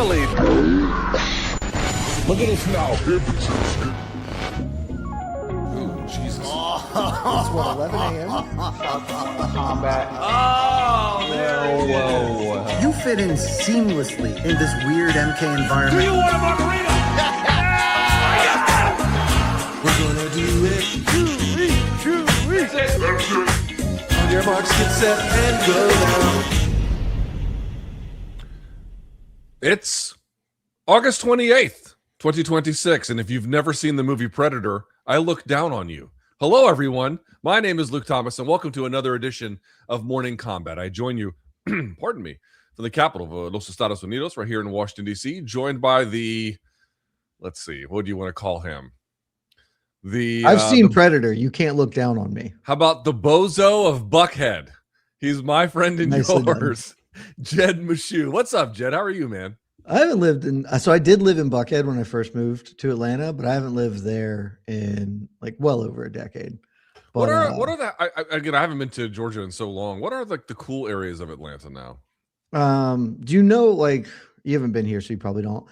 lead. Look at us now. Oh, Jesus. It's what, 11 a.m.? Combat. Oh, there he is. You fit in seamlessly in this weird MK environment. Do you want a margarita? We're gonna do it. That's it. On your marks, get set, and go down. It's August 28th, 2026, and if you've never seen the movie Predator, I look down on you. Hello, everyone. My name is Luke Thomas, and welcome to another edition of Morning Kombat. I join you, pardon me, from the capital of Los Estados Unidos, right here in Washington, D.C., joined by the, let's see, what do you want to call him? I've seen Predator. You can't look down on me. How about the bozo of Buckhead? He's my friend and Nicely yours, Jed Meshew. What's up, Jed? How are you, man? I haven't lived in, so I did live in Buckhead when I first moved to Atlanta, but I haven't lived there in like well over a decade. But, what are the, I haven't been to Georgia in so long. What are like the cool areas of Atlanta now? Do you know, like, you haven't been here, so you probably don't.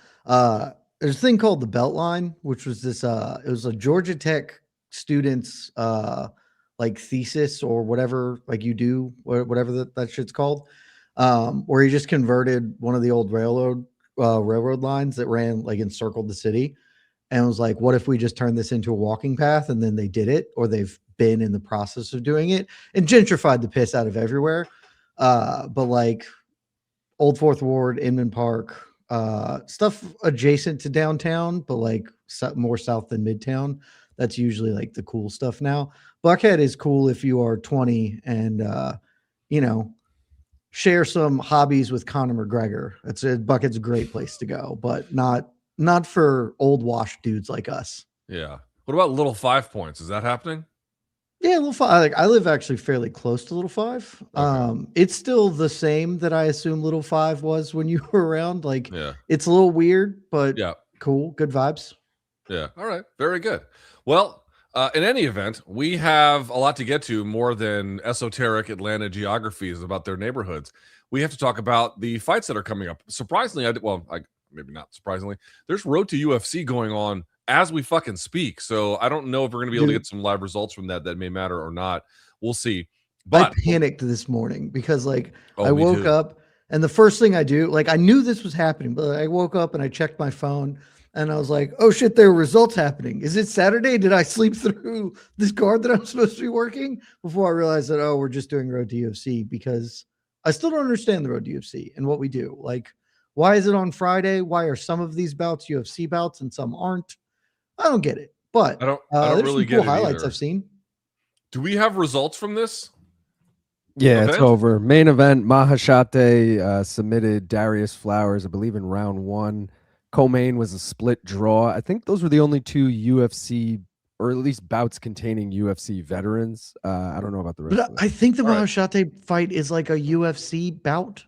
There's a thing called the Beltline, which was this, it was a Georgia Tech student's, like thesis or whatever, like you do, whatever that shit's called, where he just converted one of the old railroad lines that ran, like, encircled the city, and was like, what if we just turn this into a walking path? And then they did it, or they've been in the process of doing it, and gentrified the piss out of everywhere. But like Old Fourth Ward, Inman Park, stuff adjacent to downtown, but like more south than Midtown. That's usually like the cool stuff now. Buckhead is cool if you are 20 and, you know, share some hobbies with Conor McGregor. Buckhead's a great place to go, but not for old washed dudes like us. Yeah. What about Little 5 Points? Is that happening? Yeah, Little Five. Like, I live actually fairly close to Little Five. Okay. It's still the same that I assume Little Five was when you were around. Like, Yeah. it's a little weird, but Yeah. cool, good vibes. Yeah. All right. Very good. Well, in any event, we have a lot to get to, more than esoteric Atlanta geographies about their neighborhoods. We have to talk about the fights that are coming up. Surprisingly, maybe not surprisingly, there's Road to UFC going on as we fucking speak. So I don't know if we're going to be able to get some live results from that may matter or not. We'll see. But I panicked this morning because, like, Oh, I me woke too. up and the first thing I do, like, I knew this was happening, but I woke up and I checked my phone and I was like, oh shit, there are results happening. Is it Saturday? Did I sleep through this card that I'm supposed to be working? Before I realized that, oh, we're just doing Road to UFC, because I still don't understand the Road to UFC and what we do. Like, why is it on Friday? Why are some of these bouts UFC bouts and some aren't? I don't get it, but I don't there's really some get cool it highlights either. I've seen. Do we have results from this? Yeah, Event? it's over. Main event, Mahashate submitted Darius Flowers, I believe, in round 1. Co-main was a split draw. I think those were the only two UFC, or at least bouts containing UFC veterans. I don't know about the rest But of I it. think the All right. Mahashate fight is like a UFC bout.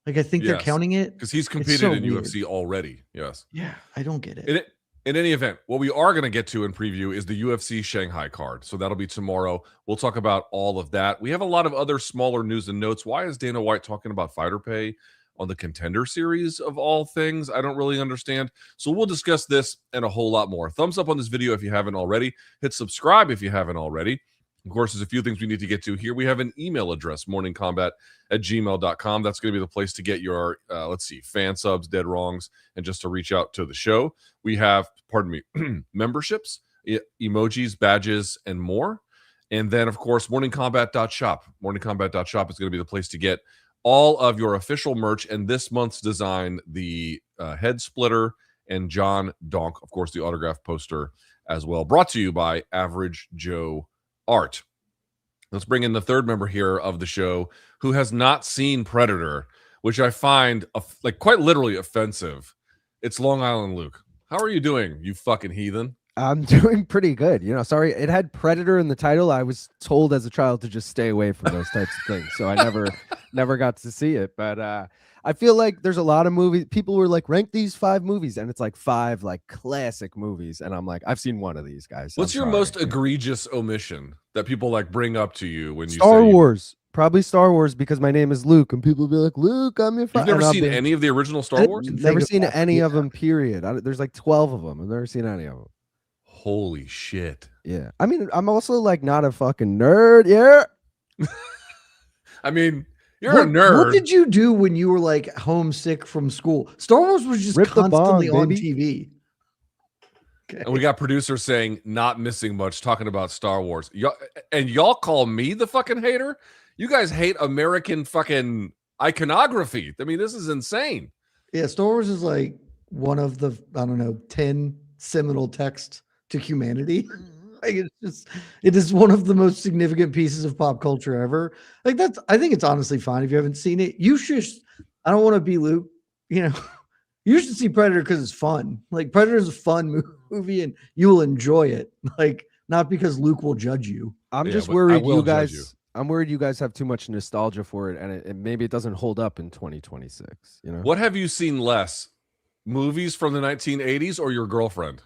Like, I think they're Yes, counting it. because he's It's competed so in weird. UFC already. Yes. Yeah, I don't get it. In any event, what we are going to get to in preview is the UFC Shanghai card. So that'll be tomorrow. We'll talk about all of that. We have a lot of other smaller news and notes. Why is Dana White talking about fighter pay on the Contender Series of all things? I don't really understand. So we'll discuss this and a whole lot more. Thumbs up on this video if you haven't already. Hit subscribe if you haven't already. Of course, there's a few things we need to get to here. We have an email address, morningkombat@gmail.com. That's going to be the place to get your, fan subs, dead wrongs, and just to reach out to the show. We have, memberships, emojis, badges, and more. And then, of course, morningkombat.shop. Morningkombat.shop is going to be the place to get all of your official merch. And this month's design, the head splitter and John Donk, of course, the autograph poster as well. Brought to you by Average Joe Art. Let's bring in the third member here of the show who has not seen Predator, which I find quite literally offensive. It's Long Island Luke. How are you doing, you fucking heathen? I'm doing pretty good. You know, sorry, it had Predator in the title. I was told as a child to just stay away from those types of things. So I never got to see it. But I feel like there's a lot of movies. People were like, rank these 5 movies. And it's like 5 like classic movies. And I'm like, I've seen one of these guys. What's your most egregious omission that people like bring up to you when you Star say Wars? Probably Star Wars because my name is Luke, and people will be like, "Luke, I'm your." You've never seen any of the original Star Wars? Never seen any of them. Period. There's like 12 of them. I've never seen any of them. Holy shit! Yeah, I mean, I'm also like not a fucking nerd. Yeah. I mean, you're a nerd. What did you do when you were like homesick from school? Star Wars was just Rip the constantly bong, on baby. TV. Okay. And we got producers saying not missing much, talking about Star Wars. Y'all call me the fucking hater? You guys hate American fucking iconography. I mean, this is insane. Yeah, Star Wars is like one of the, I don't know, 10 seminal texts to humanity. Like it is one of the most significant pieces of pop culture ever. Like I think it's honestly fine if you haven't seen it. You should, I don't want to be Luke, you should see Predator because it's fun. Like Predator is a fun movie and you will enjoy it. Like not because Luke will judge you. I'm just worried you guys. I'm worried you guys have too much nostalgia for it, and maybe it doesn't hold up in 2026. What have you seen less? Movies from the 1980s or your girlfriend?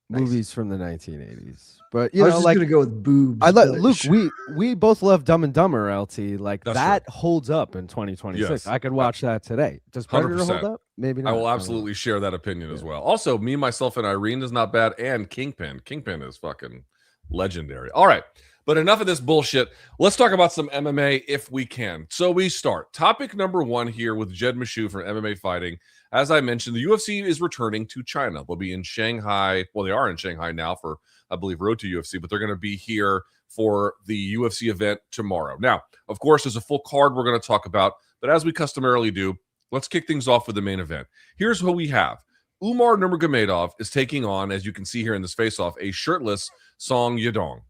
Movies from the 1980s, but I was just gonna go with boobs. Luke. We both love Dumb and Dumber. LT, like That's that right. holds up in 2026. Yes. I could watch that today. Does Predator 100%. hold up? Maybe not. I will absolutely share that opinion as well. Also, Me, Myself, and Irene is not bad, and Kingpin. Kingpin is fucking legendary. All right. But enough of this bullshit. Let's talk about some MMA if we can. So we start. Topic number 1 here with Jed Meshew from MMA Fighting. As I mentioned, the UFC is returning to China. They'll be in Shanghai. Well, they are in Shanghai now for, I believe, Road to UFC, but they're going to be here for the UFC event tomorrow. Now, of course, there's a full card we're going to talk about, but as we customarily do, let's kick things off with the main event. Here's who we have. Umar Nurmagomedov is taking on, as you can see here in this face-off, a shirtless Song Yadong.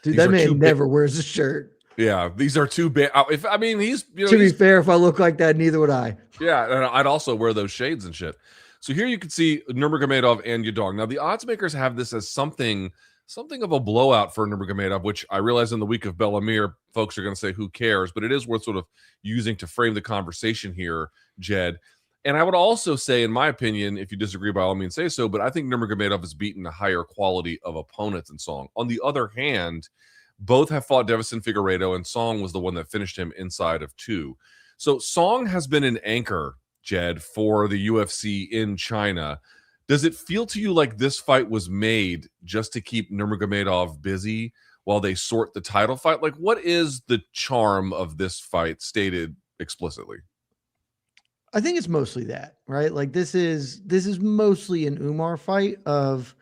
Dude, that man never wears a shirt. Yeah, these are two big. He's to be fair, if I look like that, neither would I. Yeah, and I'd also wear those shades and shit. So here you can see Nurmagomedov and Yadong. Now the odds makers have this as something of a blowout for Nurmagomedov, which I realize in the week of Bellamir, folks are going to say who cares, but it is worth sort of using to frame the conversation here, Jed. And I would also say, in my opinion, if you disagree, by all means say so, but I think Nurmagomedov has beaten a higher quality of opponents than Song. On the other hand, both have fought Davison Figueiredo, and Song was the one that finished him inside of 2. So Song has been an anchor, Jed, for the UFC in China. Does it feel to you like this fight was made just to keep Nurmagomedov busy while they sort the title fight? Like, what is the charm of this fight stated explicitly? I think it's mostly that, right? Like this is mostly an Umar fight of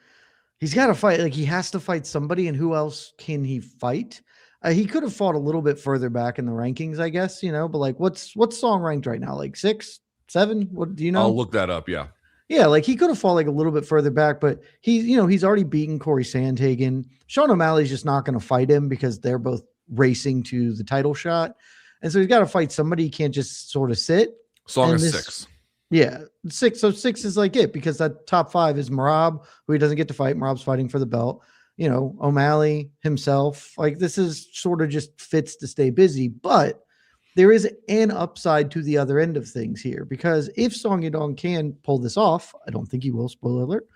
he's got to fight. Like he has to fight somebody, and who else can he fight? He could have fought a little bit further back in the rankings, I guess, but like what's Song ranked right now? Like 6, 7? What do you know? I'll look that up. Yeah. Yeah. Like he could have fought like a little bit further back, but he's already beaten Corey Sandhagen. Sean O'Malley's just not going to fight him because they're both racing to the title shot. And so he's got to fight somebody. He can't just sort of sit. Song is 6. Yeah, 6. So 6 is like it because that top 5 is Merab, who he doesn't get to fight. Merab's fighting for the belt. O'Malley himself. Like this is sort of just fits to stay busy, but there is an upside to the other end of things here because if Song Yadong can pull this off, I don't think he will. Spoiler alert.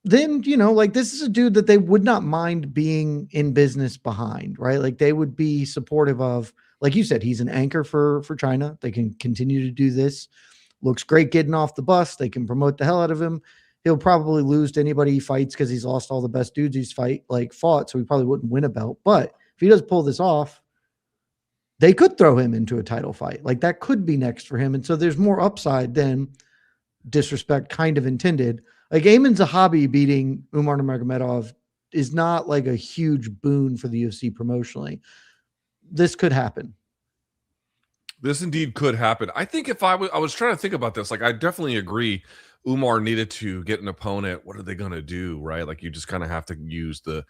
Then like this is a dude that they would not mind being in business behind, right? Like they would be supportive of. Like you said, he's an anchor for China. They can continue to do this. Looks great getting off the bus. They can promote the hell out of him. He'll probably lose to anybody he fights because he's lost all the best dudes he's fought. So he probably wouldn't win a belt. But if he does pull this off, they could throw him into a title fight. Like that could be next for him. And so there's more upside than disrespect kind of intended. Like Ayman Zahabi beating Umar Nurmagomedov is not like a huge boon for the UFC promotionally. This could happen. This indeed could happen. I think if I was trying to think about this, like I definitely agree. Umar needed to get an opponent. What are they going to do? Right. Like you just kind of have to use the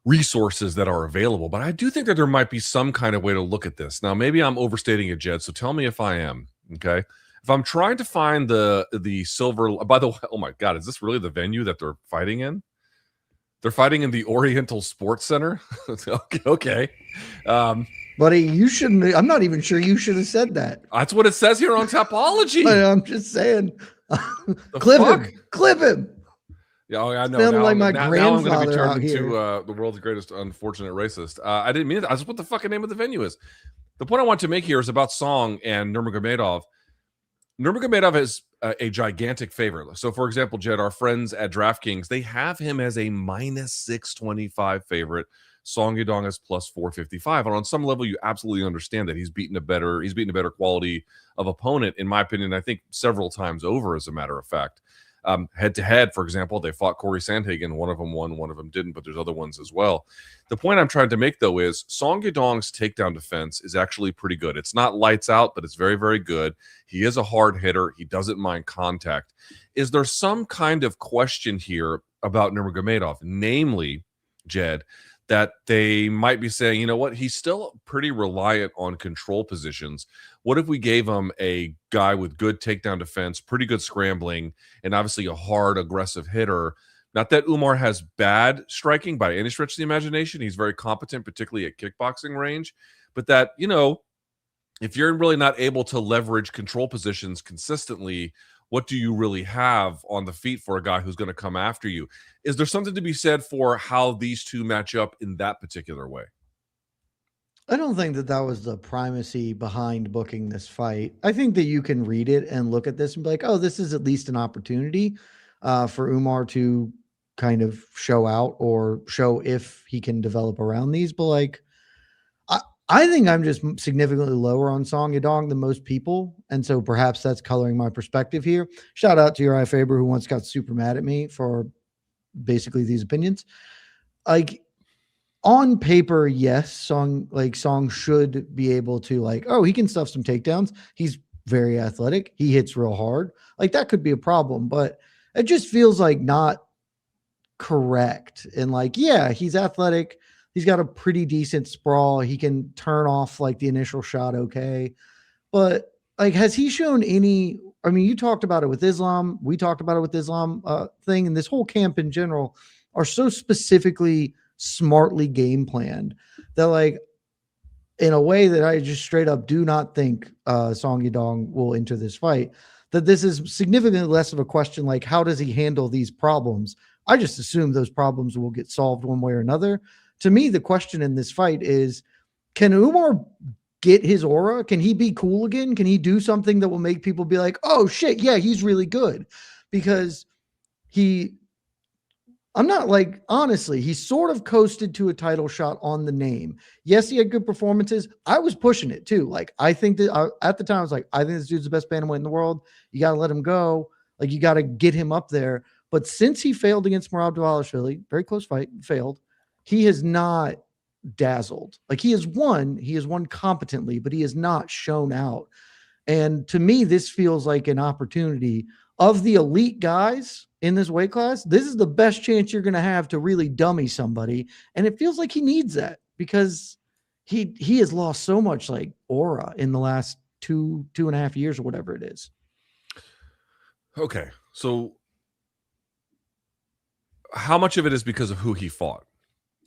resources that are available. But I do think that there might be some kind of way to look at this. Now, maybe I'm overstating it, Jed. So tell me if I am. Okay. If I'm trying to find the silver, by the way, oh my God, is this really the venue that they're fighting in? They're fighting in the Oriental Sports Center. Okay. Buddy, you shouldn't. I'm not even sure you should have said that. That's what it says here on Topology. I'm just saying. Clip him. Yeah, I know. Sounded Now, like my now I'm going to be grandfather out turned here. into the world's greatest unfortunate racist. I didn't mean it. I just what the fucking name of the venue is. The point I want to make here is about Song and Nurmagomedov. Nurmagomedov is a gigantic favorite. So, for example, Jed, our friends at DraftKings, they have him as a minus 625 favorite. Song Yadong is plus 455. And on some level, you absolutely understand that he's beaten a better quality of opponent, in my opinion, I think several times over, as a matter of fact. Head to head, for example, they fought Corey Sandhagen. One of them won, one of them didn't, but there's other ones as well. The point I'm trying to make, though, is Song Yadong's takedown defense is actually pretty good. It's not lights out, but it's very, very good. He is a hard hitter. He doesn't mind contact. Is there some kind of question here about Nurmagomedov, namely, Jed, that they might be saying, you know what, he's still pretty reliant on control positions. What if we gave him a guy with good takedown defense, pretty good scrambling, and obviously a hard, aggressive hitter? Not that Umar has bad striking by any stretch of the imagination. He's very competent, particularly at kickboxing range. But that, you know, if you're really not able to leverage control positions consistently, what do you really have on the feet for a guy who's going to come after you? Is there something to be said for how these two match up in that particular way? I don't think that was the primacy behind booking this fight. I think that you can read it and look at this and be like, oh, this is at least an opportunity for Umar to kind of show out or show if he can develop around these. But like, I think I'm just significantly lower on Song Yadong than most people. And so perhaps that's coloring my perspective here. Shout out to Uriah Faber, who once got super mad at me for basically these opinions. Like, on paper, yes, Song should be able to, like, oh, he can stuff some takedowns. He's very athletic. He hits real hard. Like, that could be a problem, but it just feels like not correct. And like, yeah, he's athletic. He's got a pretty decent sprawl. He can turn off like the initial shot okay. But like, has he shown any? I mean, you talked about it with Islam. We talked about it with Islam thing. And this whole camp in general are so specifically smartly game planned that, like, in a way that I just straight up do not think Song Yadong will enter this fight, that this is significantly less of a question like, how does he handle these problems? I just assume those problems will get solved one way or another. To me, the question in this fight is, can Umar get his aura? Can he be cool again? Can he do something that will make people be like, oh shit, yeah, he's really good? Because I'm not like, honestly, he sort of coasted to a title shot on the name. Yes, he had good performances. I was pushing it too. Like, I think that at the time I was like, I think this dude's the best bantamweight in the world. You got to let him go. Like, you got to get him up there. But since he failed against Merab Dvalishvili, very close fight, failed, he has not dazzled. Like, he has won competently, but he has not shown out. And to me, this feels like an opportunity of the elite guys in this weight class. This is the best chance you're going to have to really dummy somebody. And it feels like he needs that because he has lost so much like aura in the last two and a half years or whatever it is. Okay. So how much of it is because of who he fought?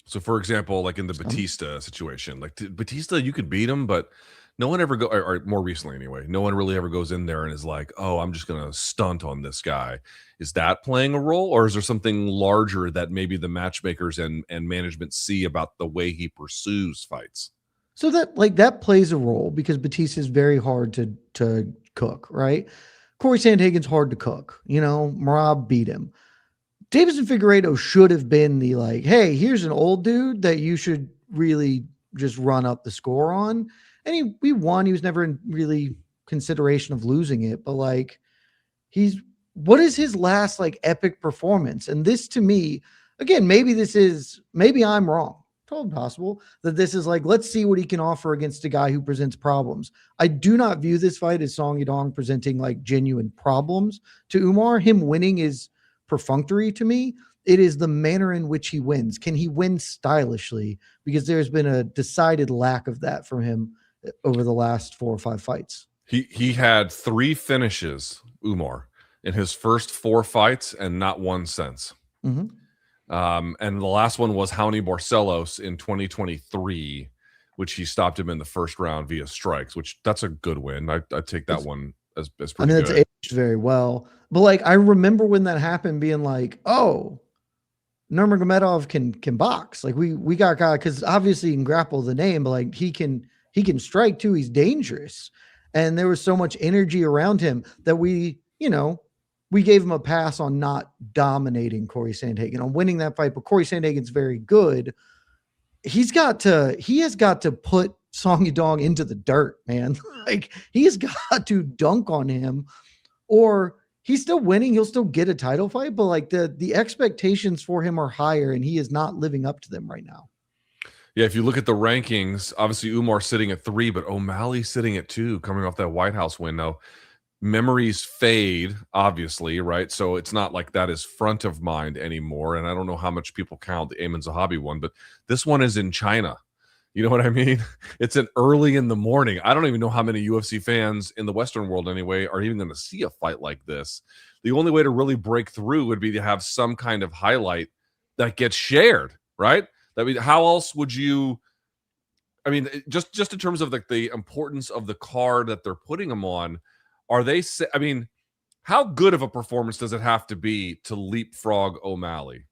So, for example, like in the Batista situation, like Batista, you could beat him, but no one ever or more recently anyway, no one really ever goes in there and is like, oh, I'm just going to stunt on this guy. Is that playing a role, or is there something larger that maybe the matchmakers and management see about the way he pursues fights? So that plays a role because Batista is very hard to cook, right? Corey Sandhagen's hard to cook. You know, Merab beat him. Davison Figueiredo should have been the like, hey, here's an old dude that you should really just run up the score on. And he won. He was never in really consideration of losing it. But like, what is his last like epic performance? And this to me, again, maybe I'm wrong. Totally possible that this is like, let's see what he can offer against a guy who presents problems. I do not view this fight as Song Yadong presenting like genuine problems to Umar. Him winning is perfunctory to me. It is the manner in which he wins. Can he win stylishly? Because there's been a decided lack of that from him over the last 4 or 5 fights. He had 3 finishes, Umar, in his first 4 fights, and not one since. Mm-hmm. And the last one was Raoni Barcelos in 2023, which he stopped him in the first round via strikes, which that's a good win. I take that one as I pretty mean, it's good. aged very well. But like, I remember when that happened, being like, "Oh, Nurmagomedov can box." Like we got guy because obviously he can grapple the name, but like he can strike too. He's dangerous, and there was so much energy around him that we gave him a pass on not dominating Corey Sandhagen, on winning that fight. But Corey Sandhagen's very good. He has got to put Song Yadong into the dirt, man. Like he has got to dunk on him, or he's still winning. He'll still get a title fight, but like the expectations for him are higher, and he is not living up to them right now. Yeah, if you look at the rankings, obviously Umar sitting at 3, but O'Malley sitting at 2, coming off that White House win. Now, memories fade, obviously, right? So it's not like that is front of mind anymore. And I don't know how much people count the Ayman Zahabi one, but this one is in China. You know what I mean? It's an early in the morning. I don't even know how many UFC fans in the Western world anyway are even going to see a fight like this. The only way to really break through would be to have some kind of highlight that gets shared, right? I mean, how else would you? I mean, just in terms of the importance of the card that they're putting them on, are they? I mean, how good of a performance does it have to be to leapfrog O'Malley?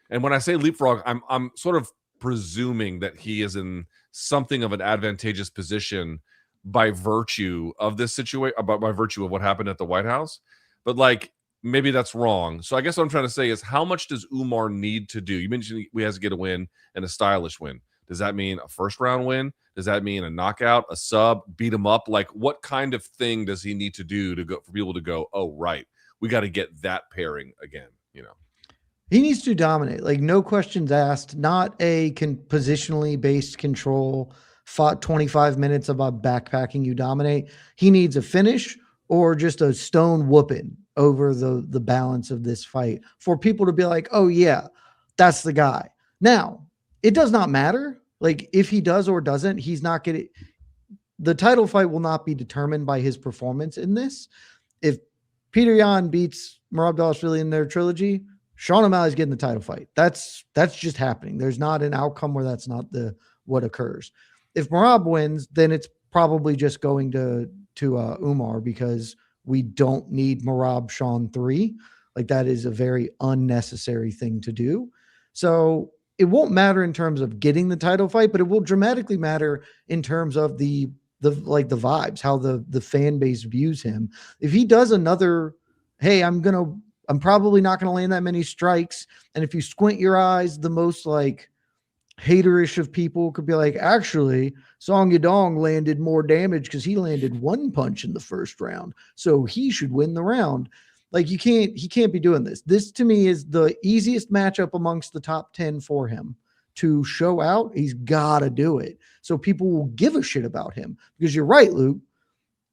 And when I say leapfrog, I'm sort of presuming that he is in something of an advantageous position by virtue of this situation, by virtue of what happened at the White House. But like, maybe that's wrong. So I guess what I'm trying to say is, how much does Umar need to do? You mentioned he has to get a win and a stylish win. Does that mean a first round win? Does that mean a knockout, a sub, beat him up? Like, what kind of thing does he need to do to go for people to go, oh, right, we got to get that pairing again, He needs to dominate, like no questions asked, not a positionally based control, fought 25 minutes about backpacking, you dominate. He needs a finish or just a stone whooping over the balance of this fight for people to be like, oh yeah, that's the guy. Now, it does not matter. Like if he does or doesn't, he's not going to, the title fight will not be determined by his performance in this. If Peter Yan beats Merab Dvalishvili in their trilogy, Sean O'Malley's getting the title fight. That's just happening. There's not an outcome where that's not what occurs. If Merab wins, then it's probably just going to Umar, because we don't need Merab Sean 3. Like that is a very unnecessary thing to do. So it won't matter in terms of getting the title fight, but it will dramatically matter in terms of the vibes, how the fan base views him. If he does another, hey, I'm probably not going to land that many strikes. And if you squint your eyes, the most like haterish of people could be like, actually, Song Yadong landed more damage because he landed one punch in the first round, so he should win the round. Like he can't be doing this. This to me is the easiest matchup amongst the top 10 for him to show out. He's got to do it, so people will give a shit about him. Because you're right, Luke,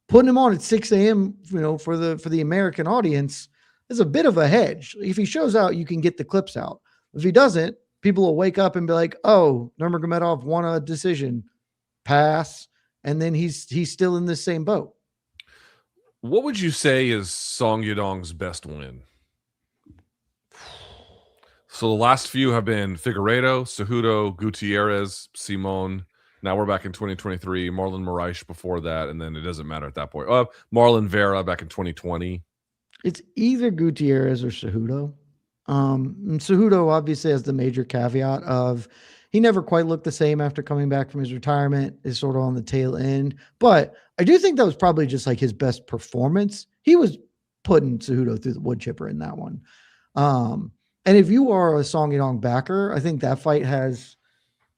putting him on at 6 a.m. For the American audience is a bit of a hedge. If he shows out, you can get the clips out. If he doesn't, people will wake up and be like, oh, Nurmagomedov won a decision, pass, and then he's still in the same boat. What would you say is Song Yadong's best win? So the last few have been Figueiredo, Cejudo, Gutierrez, Simon. Now we're back in 2023. Marlon Moraes before that, and then it doesn't matter at that point. Marlon Vera back in 2020. It's either Gutierrez or Cejudo. And Cejudo obviously has the major caveat of he never quite looked the same after coming back from his retirement, is sort of on the tail end. But I do think that was probably just like his best performance. He was putting Cejudo through the wood chipper in that one. And if you are a Song Yadong backer, I think that fight has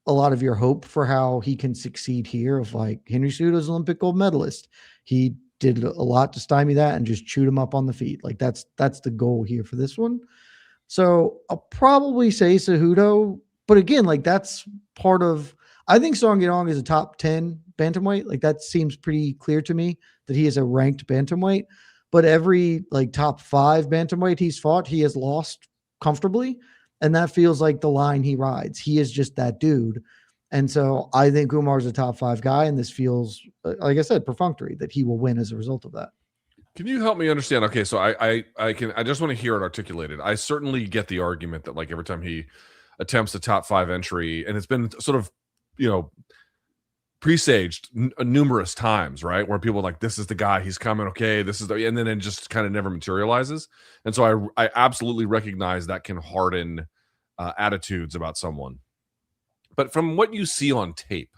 a lot of your hope for how he can succeed here. Of like, Henry Cejudo's Olympic gold medalist. He did a lot to stymie that and just chewed him up on the feet. Like that's the goal here for this one. So I'll probably say Cejudo, but again, like that's part of, I think Song Yadong is a top 10 bantamweight. Like that seems pretty clear to me that he is a ranked bantamweight, but every like top 5 bantamweight he's fought, he has lost comfortably. And that feels like the line he rides. He is just that dude. And so I think Umar's a top 5 guy, and this feels, like I said, perfunctory that he will win as a result of that. Can you help me understand? Okay, so I just want to hear it articulated. I certainly get the argument that like every time he attempts a top 5 entry, and it's been sort of, presaged numerous times, right? Where people are like, this is the guy, he's coming, okay, this is the, and then it just kind of never materializes. And so I absolutely recognize that can harden attitudes about someone. But from what you see on tape,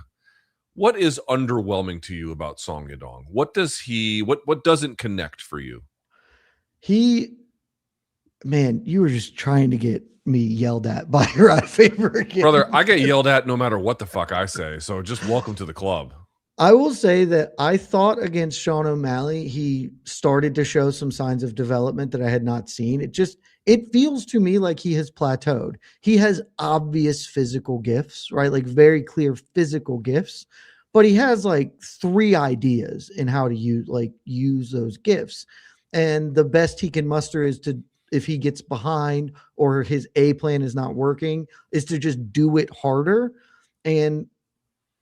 what is underwhelming to you about Song Yadong? What doesn't connect for you? Man, you were just trying to get me yelled at by your favor again. Brother, I get yelled at no matter what the fuck I say. So just welcome to the club. I will say that I thought against Sean O'Malley, he started to show some signs of development that I had not seen. It feels to me like he has plateaued. He has obvious physical gifts, right? Like very clear physical gifts, but he has like 3 ideas in how to use those gifts. And the best he can muster is to, if he gets behind or his A plan is not working, is to just do it harder. And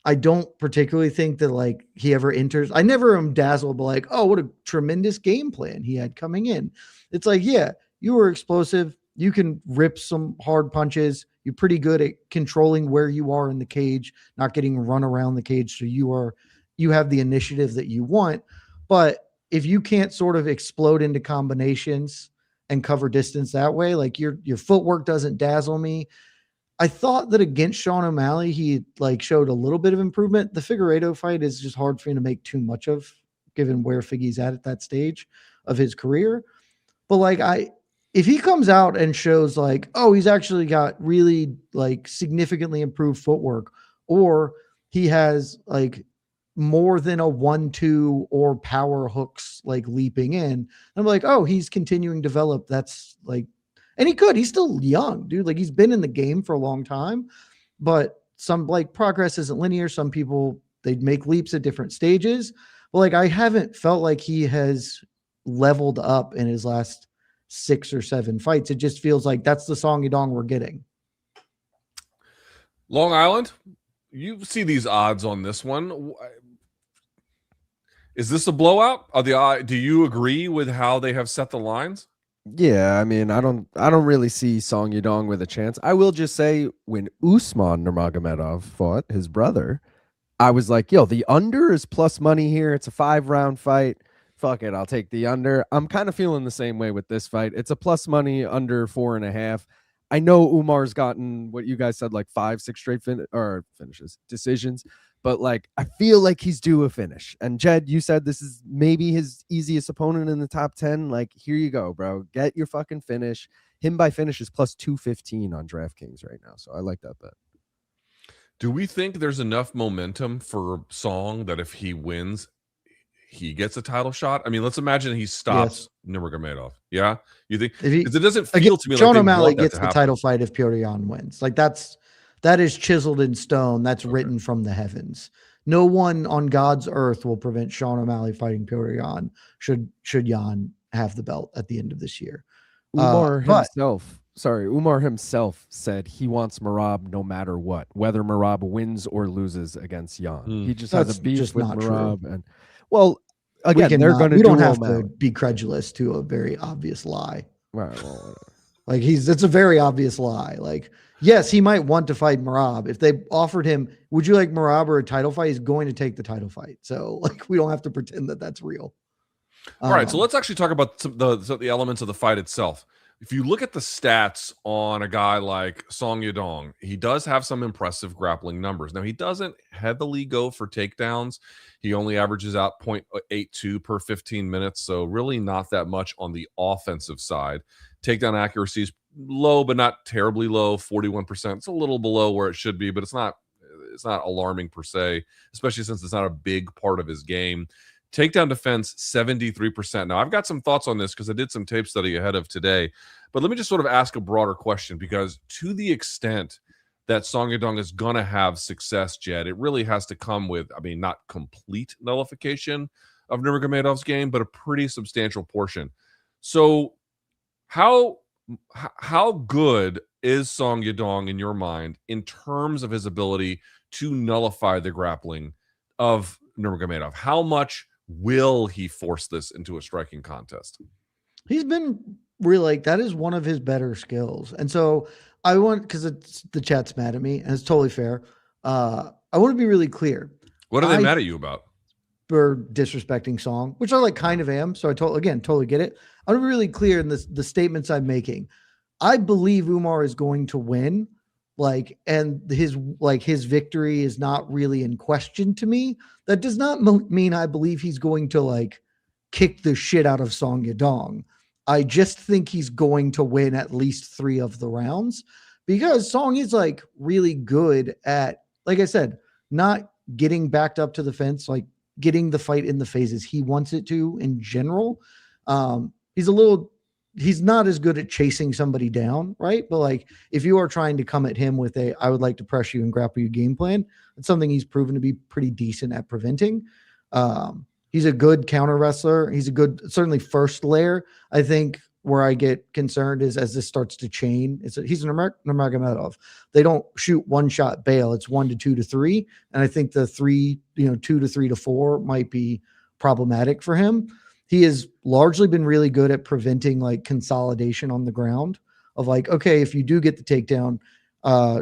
I don't particularly think that like he ever enters. I never am dazzled, but like, oh, what a tremendous game plan he had coming in. It's like, yeah, you were explosive. You can rip some hard punches. You're pretty good at controlling where you are in the cage, not getting run around the cage. So you have the initiative that you want. But if you can't sort of explode into combinations and cover distance that way, like your footwork doesn't dazzle me. I thought that against Sean O'Malley, he like showed a little bit of improvement. The Figueiredo fight is just hard for me to make too much of, given where Figgy's at that stage of his career. But like if he comes out and shows like, oh, he's actually got really like significantly improved footwork, or he has like more than a 1-2 or power hooks like leaping in, I'm like, oh, he's continuing to develop. That's like, and he's still young, dude. Like he's been in the game for a long time, but some like progress isn't linear. Some people, they make leaps at different stages. But like, I haven't felt like he has leveled up in his last 6 or 7 fights. It just feels like that's the Song Yadong we're getting. Long Island, you see these odds on this one. Is this a blowout? Do you agree with how they have set the lines? Yeah, I mean, I don't really see Song Yadong with a chance. I will just say when Usman Nurmagomedov fought his brother, I was like, yo, the under is plus money here. It's a 5-round fight. Fuck it, I'll take the under. I'm kind of feeling the same way with this fight. It's a plus money under 4.5. I know Umar's gotten what you guys said, like 5-6 straight decisions, but like I feel like he's due a finish. And Jed, you said this is maybe his easiest opponent in the top 10. Like, here you go, bro. Get your fucking finish. Him by finish is plus 215 on DraftKings right now, so I like that bet. Do we think there's enough momentum for Song that if he wins, he gets a title shot? I mean, let's imagine he stops Nurmagomedov. Yeah, you think? Because it doesn't feel to me Sean like O'Malley gets the title fight if Petr Yan wins. Like that is chiseled in stone. That's written from the heavens. No one on God's earth will prevent Sean O'Malley fighting Petr Yan should Yan have the belt at the end of this year. Umar himself said he wants Merab no matter what, whether Merab wins or loses against Yan. He just has a beef with Merab. And well, again, they're going to. We don't have to be credulous to a very obvious lie. Right. Well, like it's a very obvious lie. Like, yes, he might want to fight Merab. If they offered him, would you like Merab or a title fight? He's going to take the title fight. So like, we don't have to pretend that that's real. All right. So let's actually talk about the elements of the fight itself. If you look at the stats on a guy like Song Yadong, he does have some impressive grappling numbers. Now, he doesn't heavily go for takedowns. He only averages out 0.82 per 15 minutes, so really not that much on the offensive side. Takedown accuracy is low, but not terribly low, 41%. It's a little below where it should be, but it's not alarming per se, especially since it's not a big part of his game. Takedown defense, 73%. Now, I've got some thoughts on this because I did some tape study ahead of today, but let me just sort of ask a broader question, because to the extent that Song Yadong is going to have success, Jed, it really has to come with, I mean, not complete nullification of Nurmagomedov's game, but a pretty substantial portion. So how good is Song Yadong in your mind in terms of his ability to nullify the grappling of Nurmagomedov? How much will he force this into a striking contest? He's been really like, that is one of his better skills. And so I want, because the chat's mad at me and it's totally fair. I want to be really clear. What are they I mad at you about? for disrespecting Song, which I like kind of am. So I totally get it. I'm really clear in the statements I'm making. I believe Umar is going to win, and his victory is not really in question to me. That does not mean I believe he's going to kick the shit out of Song Yadong. I just think he's going to win at least 3 of the rounds because Song is really good at, like I said, not getting backed up to the fence, getting the fight in the phases he wants it to in general. He's not as good at chasing somebody down, right? But if you are trying to come at him with I would like to pressure you and grapple you game plan, it's something he's proven to be pretty decent at preventing. He's a good counter wrestler. He's a good, certainly first layer. I think where I get concerned is as this starts to chain, he's an Nurmagomedov. They don't shoot one shot bail. It's 1 to 2 to 3. And I think the 2 to 3 to 4 might be problematic for him. He has largely been really good at preventing consolidation on the ground of okay, if you do get the takedown,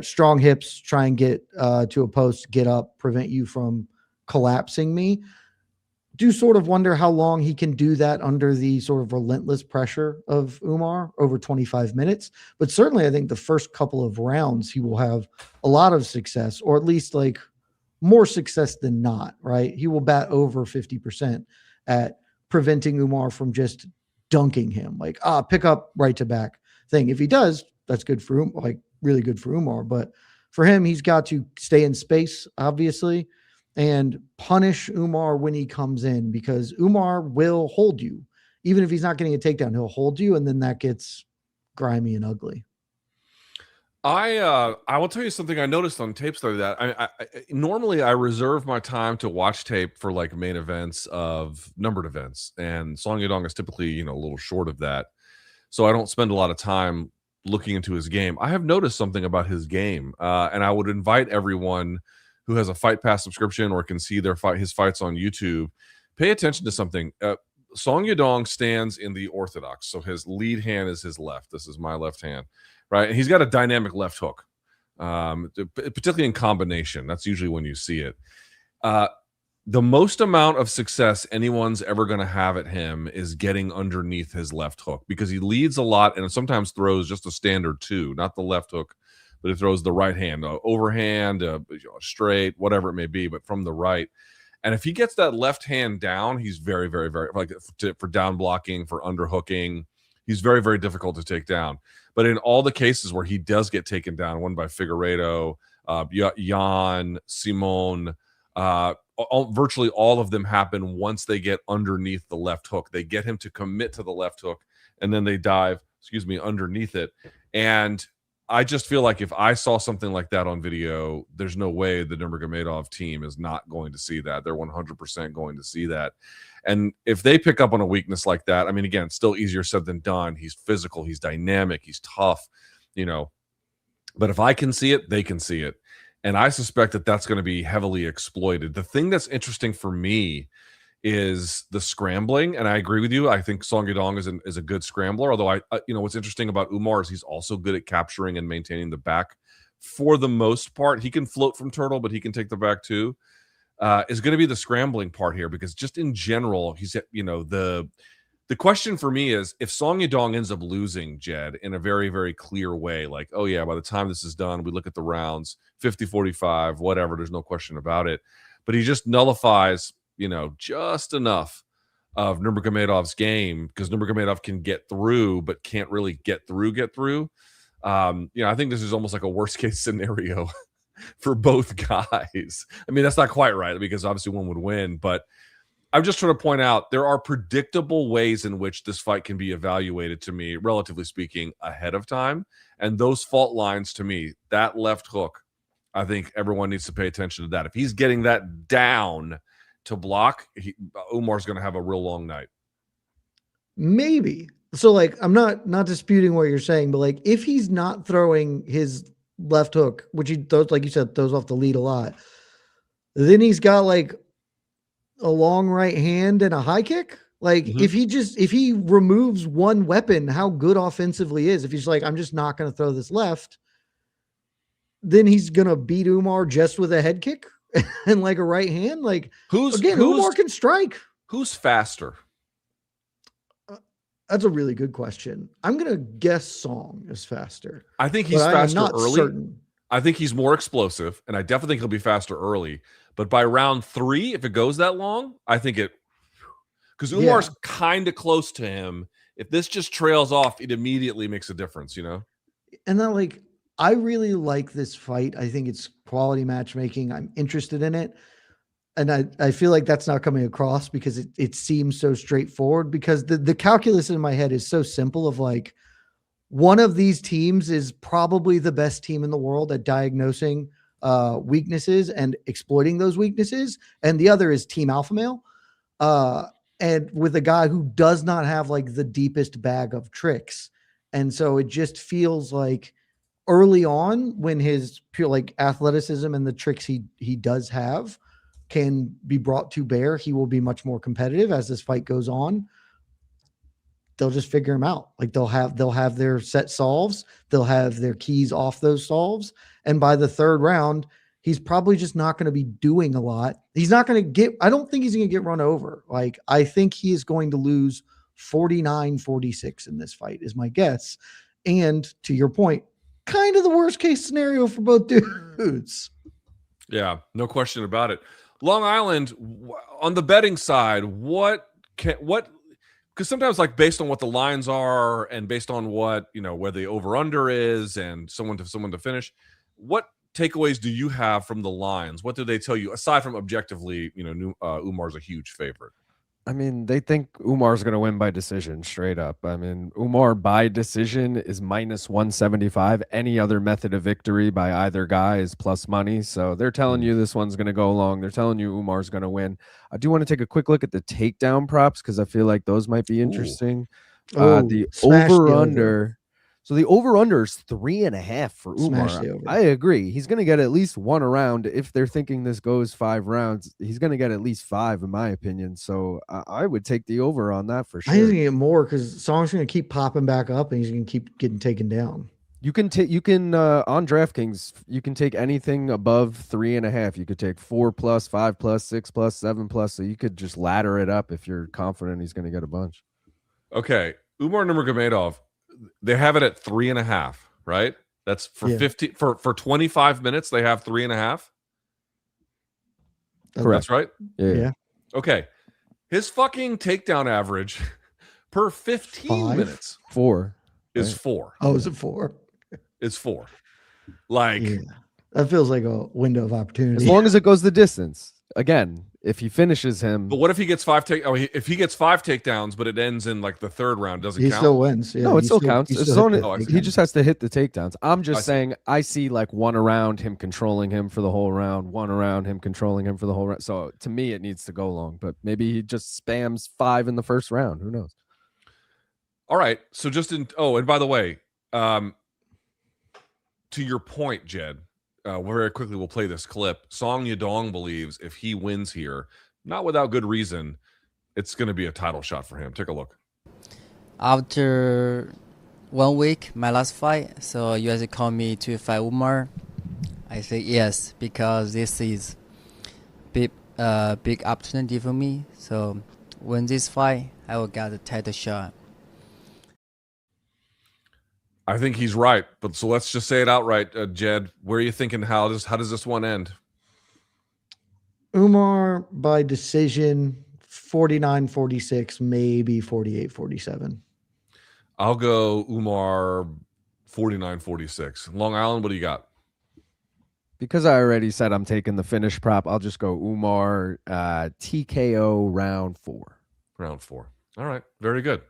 strong hips, try and get to a post, get up, prevent you from collapsing me. Do sort of wonder how long he can do that under the sort of relentless pressure of Umar over 25 minutes. But certainly I think the first couple of rounds, he will have a lot of success, or at least more success than not, right? He will bat over 50% at preventing Umar from just dunking him, pick up right to back thing. If he does, that's good for really good for Umar. But for him, he's got to stay in space, obviously, and punish Umar when he comes in, because Umar will hold you. Even if he's not getting a takedown, he'll hold you, and then that gets grimy and ugly. I will tell you something I noticed on tape study that I normally I reserve my time to watch tape for main events of numbered events, and Song Yadong is typically a little short of that, so I don't spend a lot of time looking into his game. I have noticed something about his game, and I would invite everyone who has a Fight Pass subscription or can see his fights on YouTube, pay attention to something. Song Yadong stands in the orthodox, so his lead hand is his left. This is my left hand, right? And he's got a dynamic left hook, particularly in combination. That's usually when you see it. The most amount of success anyone's ever going to have at him is getting underneath his left hook, because he leads a lot and sometimes throws just a standard 2, not the left hook, but it throws the right hand, overhand, straight, whatever it may be, but from the right. And if he gets that left hand down, he's very, very, very, for down blocking, for underhooking, he's very, very difficult to take down. But in all the cases where he does get taken down, one by Figueiredo, Yan, Simon, virtually all of them happen once they get underneath the left hook. They get him to commit to the left hook, and then they dive, underneath it. And I just feel like if I saw something like that on video, there's no way the Nurmagomedov team is not going to see that. They're 100% going to see that. And if they pick up on a weakness like that, I mean, again, still easier said than done. He's physical, he's dynamic, he's tough, but if I can see it, they can see it. And I suspect that that's going to be heavily exploited. The thing that's interesting for me is the scrambling, and I agree with you. I think Song Yadong is a good scrambler, although what's interesting about Umar is he's also good at capturing and maintaining the back for the most part. He can float from turtle, but he can take the back too. Is going to be the scrambling part here, because just in general, he's the question for me is, if Song Yadong ends up losing, Jed, in a very, very clear way, oh yeah, by the time this is done, we look at the rounds, 50-45, whatever, there's no question about it, but he just nullifies just enough of Nurmagomedov's game, because Nurmagomedov can get through, but can't really get through. I think this is almost like a worst case scenario for both guys. I mean, that's not quite right, because obviously one would win, but I'm just trying to point out there are predictable ways in which this fight can be evaluated, to me, relatively speaking, ahead of time. And those fault lines, to me, that left hook, I think everyone needs to pay attention to that. If he's getting that down to block, Umar's going to have a real long night. Maybe. So I'm not disputing what you're saying, but if he's not throwing his left hook, which he throws, like you said, throws off the lead a lot, then he's got a long right hand and a high kick. If he removes one weapon, how good offensively is, if he's I'm just not going to throw this left, then he's going to beat Umar just with a head kick. and like a right hand. Like Who's Umar can strike. Who's faster? That's a really good question. I'm gonna guess Song is faster. I think he's faster early. Certain. I think he's more explosive, and I definitely think he'll be faster early. But by round 3, if it goes that long, I think it, because Umar's kind of close to him. If this just trails off, it immediately makes a difference, you know? And then, like, I really like this fight. I think it's quality matchmaking. I'm interested in it. And I feel like that's not coming across because it seems so straightforward, because the calculus in my head is so simple of like, one of these teams is probably the best team in the world at diagnosing weaknesses and exploiting those weaknesses. And the other is Team Alpha Male. And with a guy who does not have like the deepest bag of tricks. And so it just feels like early on, when his pure like athleticism and the tricks he does have can be brought to bear, he will be much more competitive. As this fight goes on, they'll just figure him out. Like they'll have their set solves. They'll have their keys off those solves. And by the third round, he's probably just not going to be doing a lot. He's not going to I don't think he's going to get run over. Like, I think he is going to lose 49-46 in this fight is my guess. And to your point, kind of the worst case scenario for both dudes. Yeah, no question about it. Long Island, on the betting side, because sometimes, like, based on what the lines are and based on what, you know, where the over under is and someone to finish, what takeaways do you have from the lines? What do they tell you aside from objectively, you know, Umar's a huge favorite? I mean, they think Umar's going to win by decision, straight up. I mean, Umar by decision is minus 175. Any other method of victory by either guy is plus money. So they're telling you this one's going to go long. They're telling you Umar's going to win. I do want to take a quick look at the takedown props because I feel like those might be interesting. The over-under. So the over-under is 3.5 for Umar. I agree. He's going to get at least one round. If they're thinking this goes 5 rounds, he's going to get at least 5, in my opinion. So I would take the over on that for sure. I think he's going to get more because Song's going to keep popping back up and he's going to keep getting taken down. You can on DraftKings, you can take anything above 3.5. You could take 4+, 5+, 6+, 7+. So you could just ladder it up if you're confident he's going to get a bunch. Okay. Umar Nurmagomedov, they have it at 3.5, right? That's for 50 for 25 minutes. They have 3.5. Correct. That's right. Yeah. Okay. His fucking takedown average per 15 minutes 4 is 4. Oh, is it 4? It's 4. Like that feels like a window of opportunity. As long as it goes the distance. Again, if he finishes him, but what if he gets 5 if he gets 5 takedowns, but it ends in like the 3rd round? Does it count? He still wins. Yeah, no, it still counts. He just has to hit the takedowns. I'm just saying, I see like one around him controlling him for the whole round, one around him controlling him for the whole round. So to me, it needs to go long. But maybe he just spams 5 in the first round. Who knows? All right. So and by the way, to your point, Jed. Very quickly, we'll play this clip. Song Yadong believes if he wins here, not without good reason, it's going to be a title shot for him. Take a look. After 1 week, my last fight, so you guys called me to fight Umar. I say yes, because this is big opportunity for me. So win this fight, I will get the title shot. I think he's right, but so let's just say it outright, Jed. Where are you thinking? How does this one end? Umar by decision, 49-46, maybe 48-47. I'll go Umar 49-46. Long Island, what do you got? Because I already said I'm taking the finish prop, I'll just go Umar TKO round 4. Round 4. All right. Very good.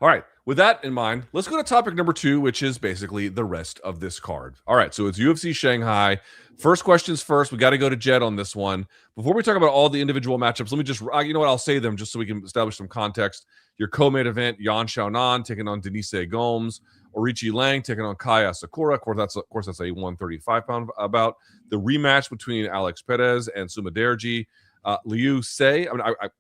All right. With that in mind, let's go to topic number 2, which is basically the rest of this card. All right. So it's UFC Shanghai. First questions first. We got to go to Jed on this one. Before we talk about all the individual matchups, let me just, you know what? I'll say them just so we can establish some context. Your co-main event, Yan Xiaonan taking on Denise Gomes. Aoriqileng taking on Kai Asakura. Of course, that's a 135-pound bout. The rematch between Alex Perez and Sumaderji. Liu Sei,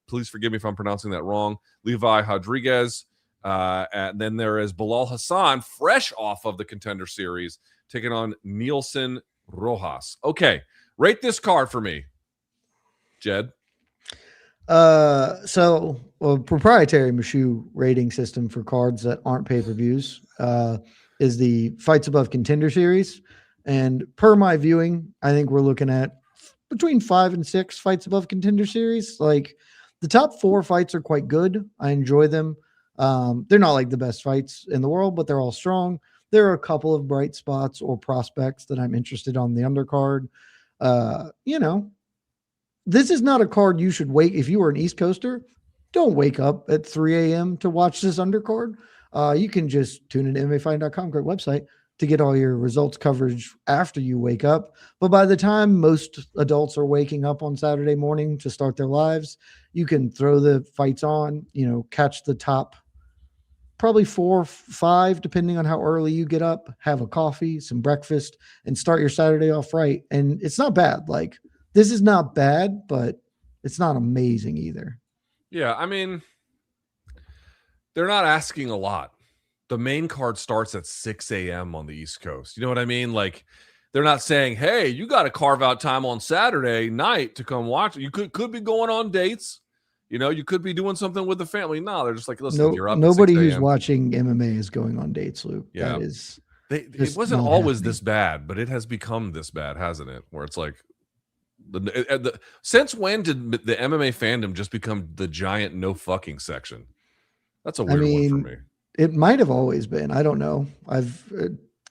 please forgive me if I'm pronouncing that wrong. Levi Rodriguez. And then there is Bilal Hasan, fresh off of the Contender Series, taking on Nilson Rojas. Okay, rate this card for me. Jed? So a proprietary Meshew rating system for cards that aren't pay-per-views is the Fights Above Contender Series. And per my viewing, I think we're looking at between 5 and 6 Fights Above Contender Series. Like the top 4 fights are quite good. I enjoy them. They're not like the best fights in the world, but they're all strong. There are a couple of bright spots or prospects that I'm interested on the undercard. This is not a card you should wait. If you are an East Coaster, don't wake up at 3 a.m. to watch this undercard. You can just tune in to MMAfighting.com, great website, to get all your results coverage after you wake up. But by the time most adults are waking up on Saturday morning to start their lives, you can throw the fights on, catch the top probably 4 or 5, depending on how early you get up, have a coffee, some breakfast, and start your Saturday off right. And it's not bad. Like, this is not bad, but it's not amazing either. Yeah, I mean, they're not asking a lot. The main card starts at 6 a.m. on the East Coast. You know what I mean? Like, they're not saying, hey, you got to carve out time on Saturday night to come watch. You could be going on dates. You could be doing something with the family. No, they're just like, listen, you're up. Nobody at 6 who's watching MMA is going on dates, Luke. Yeah. That is. It wasn't always this bad, but it has become this bad, hasn't it? Where it's like, since when did the MMA fandom just become the giant no fucking section? That's a weird one for me. It might have always been. I don't know. I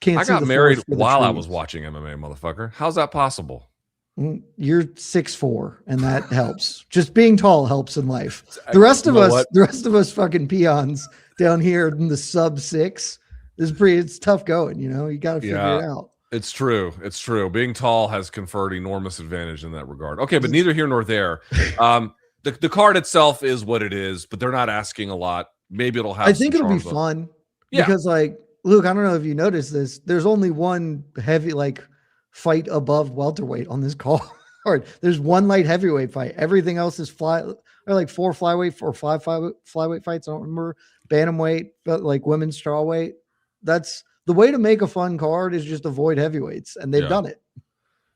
got married while I was watching MMA, motherfucker. How's that possible? You're 6'4", and that helps. Just being tall helps in life. The rest of us fucking peons down here in the sub 6 it's tough going. You got to figure it out. It's true. It's true. Being tall has conferred enormous advantage in that regard. Okay, but neither here nor there. The card itself is what it is, but they're not asking a lot. Maybe it'll have. I think it'll be fun because, like, Luke, I don't know if you noticed this. There's only one heavy fight above welterweight on this card. There's one light heavyweight fight. Everything else is 4 flyweight or 5 flyweight fights. I don't remember. Bantamweight, but women's strawweight. That's the way to make a fun card, is just avoid heavyweights, and they've done it.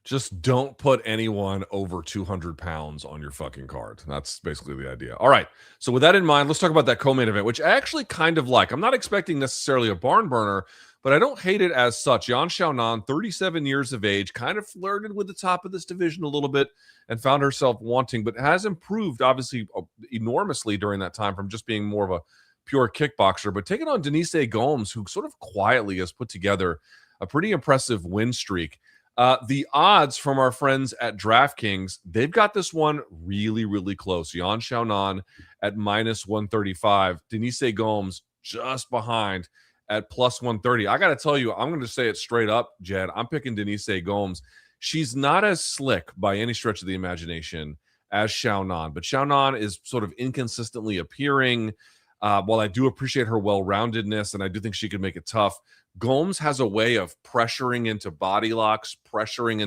Just don't put anyone over 200 pounds on your fucking card. That's basically the idea. All right. So with that in mind, let's talk about that co-main event, which I actually kind of like. I'm not expecting necessarily a barn burner, but I don't hate it as such. Yan Xiaonan, 37 years of age, kind of flirted with the top of this division a little bit and found herself wanting, but has improved, obviously, enormously during that time from just being more of a pure kickboxer. But taking on Denise Gomes, who sort of quietly has put together a pretty impressive win streak. The odds from our friends at DraftKings, they've got this one really, really close. Yan Xiaonan at -135. Denise Gomes just behind at +130. I got to tell you, I'm going to say it straight up, Jed. I'm picking Denise Gomes. She's not as slick by any stretch of the imagination as Xiaonan, but Xiaonan is sort of inconsistently appearing. While I do appreciate her well-roundedness, and I do think she could make it tough, Gomes has a way of pressuring into body locks, pressuring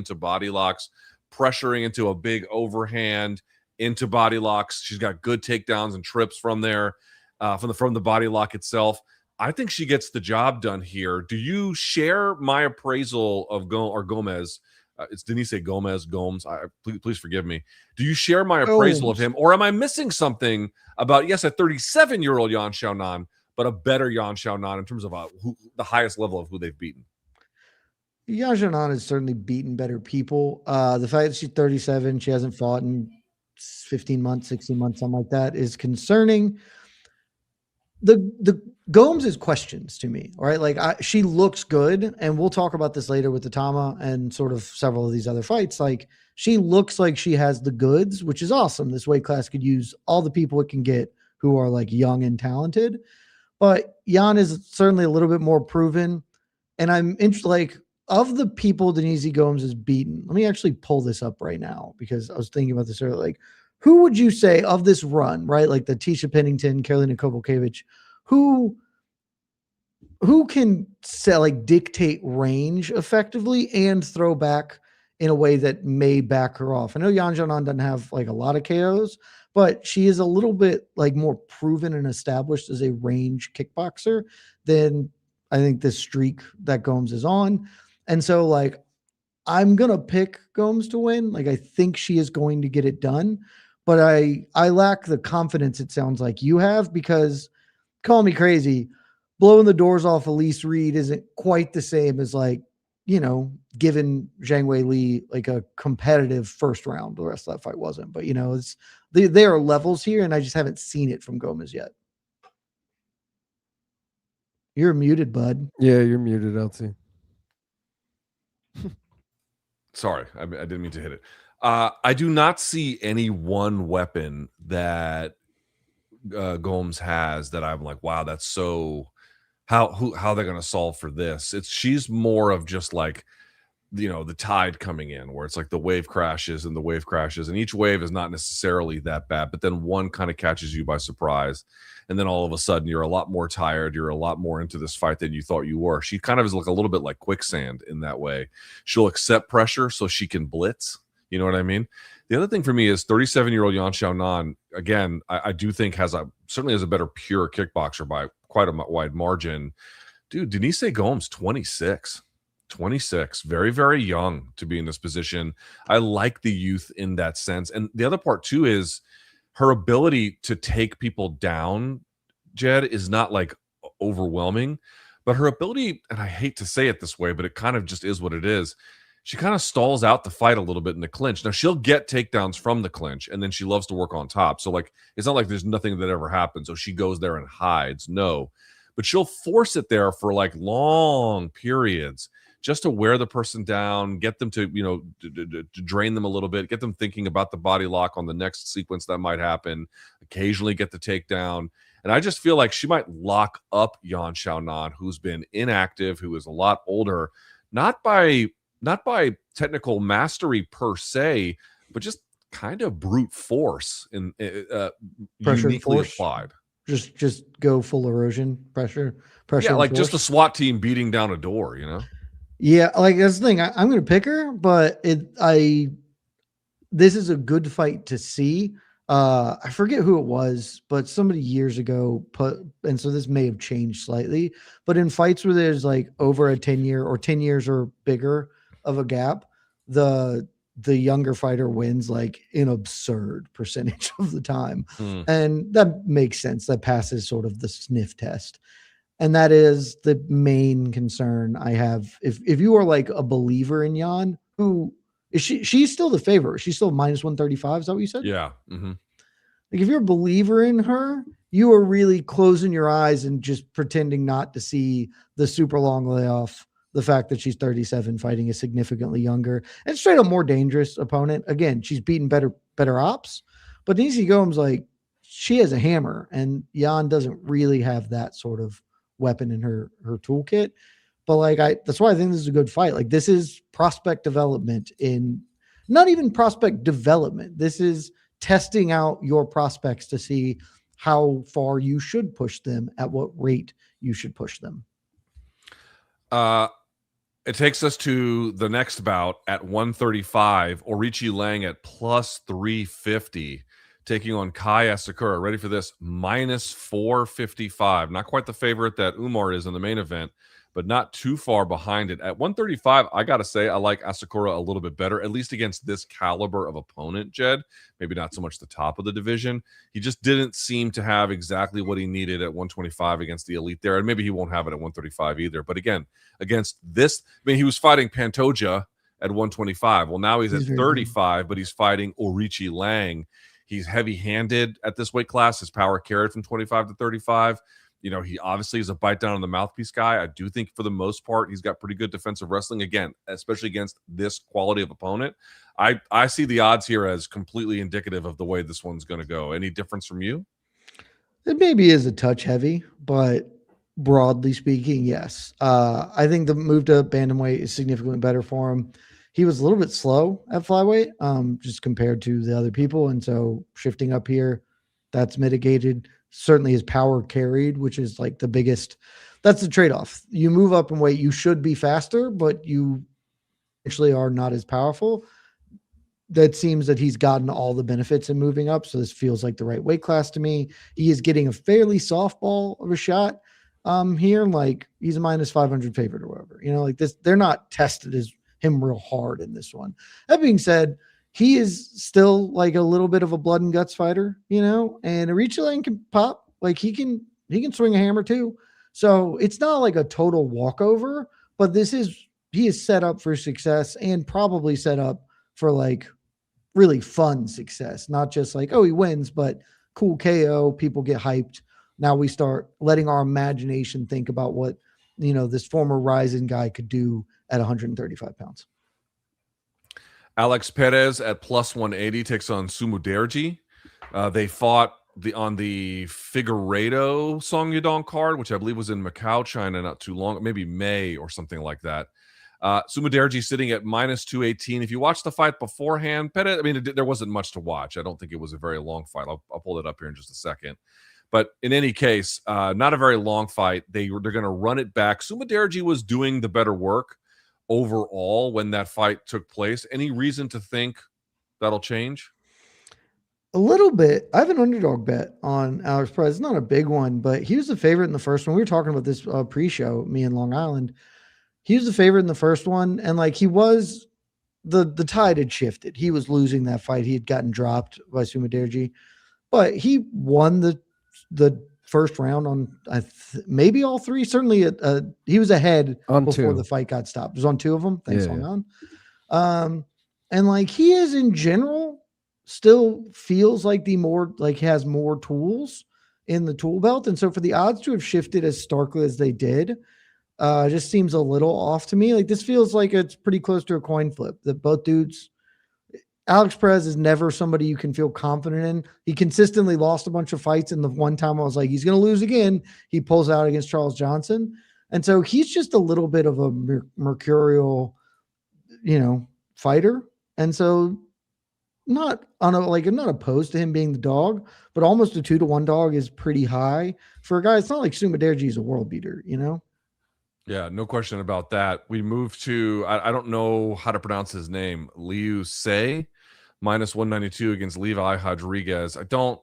into a big overhand, into body locks. She's got good takedowns and trips from there, from the body lock itself. I think she gets the job done here. Do you share my appraisal of Gomez? It's Denise Gomes. Please forgive me. Do you share my appraisal of him, or am I missing something about, yes, a 37-year-old Yan Xiaonan, but a better Yan Xiaonan in terms of the highest level of who they've beaten? Yan Xiaonan has certainly beaten better people. The fact that she's 37, she hasn't fought in 15 months, 16 months, something like that, is concerning. The Gomes is questions to me, all right? She looks good, and we'll talk about this later with Itauma and sort of several of these other fights. She looks like she has the goods, which is awesome. This weight class could use all the people it can get who are young and talented. But Yan is certainly a little bit more proven. And I'm interested, of the people Denise Gomes has beaten, let me actually pull this up right now because I was thinking about this earlier. Who would you say of this run, right? The Tisha Pennington, Karolina Kowalkiewicz, who can dictate range effectively and throw back in a way that may back her off? I know Yan Xiaonan doesn't have a lot of KOs, but she is a little bit more proven and established as a range kickboxer than I think this streak that Gomes is on. And so I'm gonna pick Gomes to win. Like I think she is going to get it done, but I lack the confidence it sounds like you have because call me crazy, blowing the doors off Elise Reed isn't quite the same as like, giving Zhang Wei Li like a competitive first round. The rest of that fight wasn't, but it's there are levels here, and I just haven't seen it from Gomes yet. You're muted, bud. Yeah, you're muted, LT. Sorry, I didn't mean to hit it. I do not see any one weapon that Gomes has that I'm like, wow, that's so. How they're going to solve for this? She's more of just like, the tide coming in, where it's like the wave crashes, and each wave is not necessarily that bad, but then one kind of catches you by surprise, and then all of a sudden you're a lot more tired, you're a lot more into this fight than you thought you were. She kind of is like a little bit like quicksand in that way. She'll accept pressure so she can blitz. You know what I mean? The other thing for me is 37-year-old Yan Xiaonan, again, I do think certainly has a better pure kickboxer by quite a wide margin. Dude, Denise Gomes, 26, very, very young to be in this position. I like the youth in that sense. And the other part too is her ability to take people down, Jed, is not like overwhelming, but her ability, and I hate to say it this way, but it kind of just is what it is. She kind of stalls out the fight a little bit in the clinch. Now she'll get takedowns from the clinch, and then she loves to work on top. So like, it's not like there's nothing that ever happens. So she goes there and hides. No, but she'll force it there for like long periods just to wear the person down, get them to, to drain them a little bit, get them thinking about the body lock on the next sequence that might happen, occasionally get the takedown. And I just feel like she might lock up Yan Xiaonan, who's been inactive, who is a lot older, not by technical mastery per se, but just kind of brute force and Pressure uniquely force. applied. Just go full erosion, pressure. Yeah, like force. just a SWAT team beating down a door, Yeah, like that's the thing. I'm going to pick her, but this is a good fight to see. I forget who it was, but somebody years ago and so this may have changed slightly, but in fights where there's like over a 10-year or 10 years or bigger of a gap, the younger fighter wins like an absurd percentage of the time. And that makes sense. That passes sort of the sniff test. And that is the main concern I have. If you are like a believer in Yan, who is she's still the favorite. She's still minus 135. Is that what you said? Yeah. Mm-hmm. Like if you're a believer in her, you are really closing your eyes and just pretending not to see the super long layoff, the fact that she's 37 fighting a significantly younger and straight up more dangerous opponent. Again, she's beaten better ops, but Denise Gomes, like she has a hammer and Yan doesn't really have that sort of weapon in her toolkit. But like that's why I think this is a good fight. Like this is prospect development in not even prospect development. This is testing out your prospects to see how far you should push them, at what rate you should push them. It takes us to the next bout at 135. Aoriqileng at plus 350. Taking on Kai Asakura. Ready for this? Minus 455. Not quite the favorite that Umar is in the main event, but not too far behind it. At 135, I got to say, I like Asakura a little bit better, at least against this caliber of opponent, Jed. Maybe not so much the top of the division. He just didn't seem to have exactly what he needed at 125 against the elite there. And maybe he won't have it at 135 either. But again, against this, he was fighting Pantoja at 125. Well, now he's at 35, but he's fighting Aoriqileng. He's heavy-handed at this weight class. His power carried from 25 to 35. He obviously is a bite down on the mouthpiece guy. I do think for the most part, he's got pretty good defensive wrestling. Again, especially against this quality of opponent. I see the odds here as completely indicative of the way this one's going to go. Any difference from you? It maybe is a touch heavy, but broadly speaking, yes. I think the move to bantamweight is significantly better for him. He was a little bit slow at flyweight, just compared to the other people. And so shifting up here, that's mitigated. Certainly his power carried, which is like the biggest, that's the trade-off. You move up in weight, you should be faster, but you actually are not as powerful. That seems that he's gotten all the benefits in moving up. So this feels like the right weight class to me. He is getting a fairly softball of a shot here. Like he's a minus 500 favorite or whatever, like this, they're not tested as him real hard in this one. That being said, he is still like a little bit of a blood and guts fighter, you know, and Aoriqileng can pop, like he can swing a hammer too. So it's not like a total walkover, but he is set up for success and probably set up for like really fun success, not just like, oh, he wins, but cool KO, people get hyped. Now we start letting our imagination think about what, you know, this former Ryzen guy could do at 135 pounds. Alex Perez at plus 180 takes on Sumu Derji. They fought on the Figueiredo Song Yadong card, which I believe was in Macau, China, not too long, maybe May or something like that. Sumu Derji sitting at minus 218. If you watch the fight beforehand, Perez, I mean, there wasn't much to watch. I don't think it was a very long fight. I'll pull it up here in just a second. But in any case, not a very long fight. They're going to run it back. Sumu Derji was doing the better work overall when that fight took place. Any reason to think that'll change? A little bit. I have an underdog bet on Alex Perez. It's not a big one, but he was the favorite in the first one. We were talking about this pre-show, me and Long Island. He was the favorite in the first one, and like he was, the tide had shifted. He was losing that fight. He had gotten dropped by Sumu Derji, but he won the first round on maybe all three. Certainly, he was ahead on before two. the fight got stopped. It was on two of them. Thanks, Yeah. Long Island. And like he is in general still feels like has more tools in the tool belt, and so for the odds to have shifted as starkly as they did, just seems a little off to me. Like this feels like it's pretty close to a coin flip that both dudes. Alex Perez is never somebody you can feel confident in. He consistently lost a bunch of fights, and the one time I was like, he's going to lose again, he pulls out against Charles Johnson. And so he's just a little bit of a mercurial, you know, fighter. And so I'm not opposed to him being the dog, but almost a 2-1 dog is pretty high for a guy. It's not like Sumu Derji is a world beater, you know? Yeah, no question about that. We move to, I don't know how to pronounce his name, Liu Sei, minus 192 against Levi Rodriguez. Do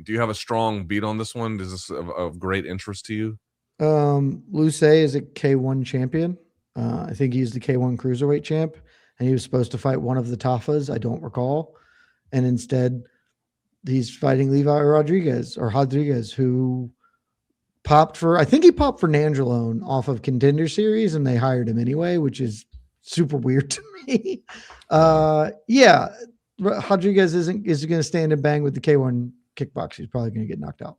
you have a strong beat on this one? Is this of great interest to you? Liu Sei is a K1 champion. I think he's the K1 cruiserweight champ, and he was supposed to fight one of the Tafas. I don't recall. And instead, he's fighting Levi Rodriguez, who popped for Nandrolone off of Contender Series, and they hired him anyway, which is super weird to me. Yeah, Rodriguez is going to stand and bang with the K1 kickbox. He's probably going to get knocked out.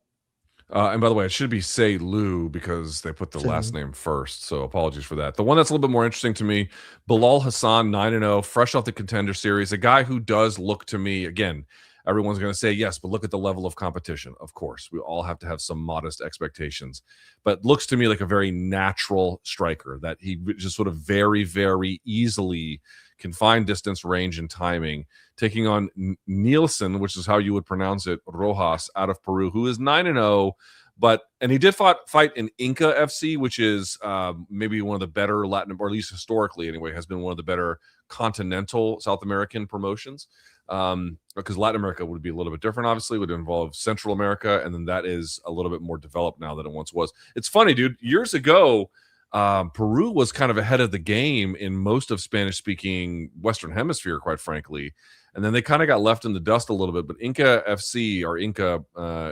And by the way, it should be Say Lu because they put the last name first. So apologies for that. The one that's a little bit more interesting to me, Bilal Hasan, 9-0, fresh off the Contender Series, a guy who does look to me, again, everyone's going to say yes, but look at the level of competition. Of course, we all have to have some modest expectations, but looks to me like a very natural striker that he just sort of very, very easily can find distance, range, and timing. Taking on Nilson, which is how you would pronounce it, Rojas out of Peru, who is 9-0. And he did fight in Inca FC, which is maybe one of the better Latin, or at least historically anyway, has been one of the better continental South American promotions. Because Latin America would be a little bit different, obviously, would involve Central America, and then that is a little bit more developed now than it once was. It's funny, dude. Years ago, Peru was kind of ahead of the game in most of Spanish-speaking Western Hemisphere, quite frankly, and then they kind of got left in the dust a little bit. But Inca FC or Inca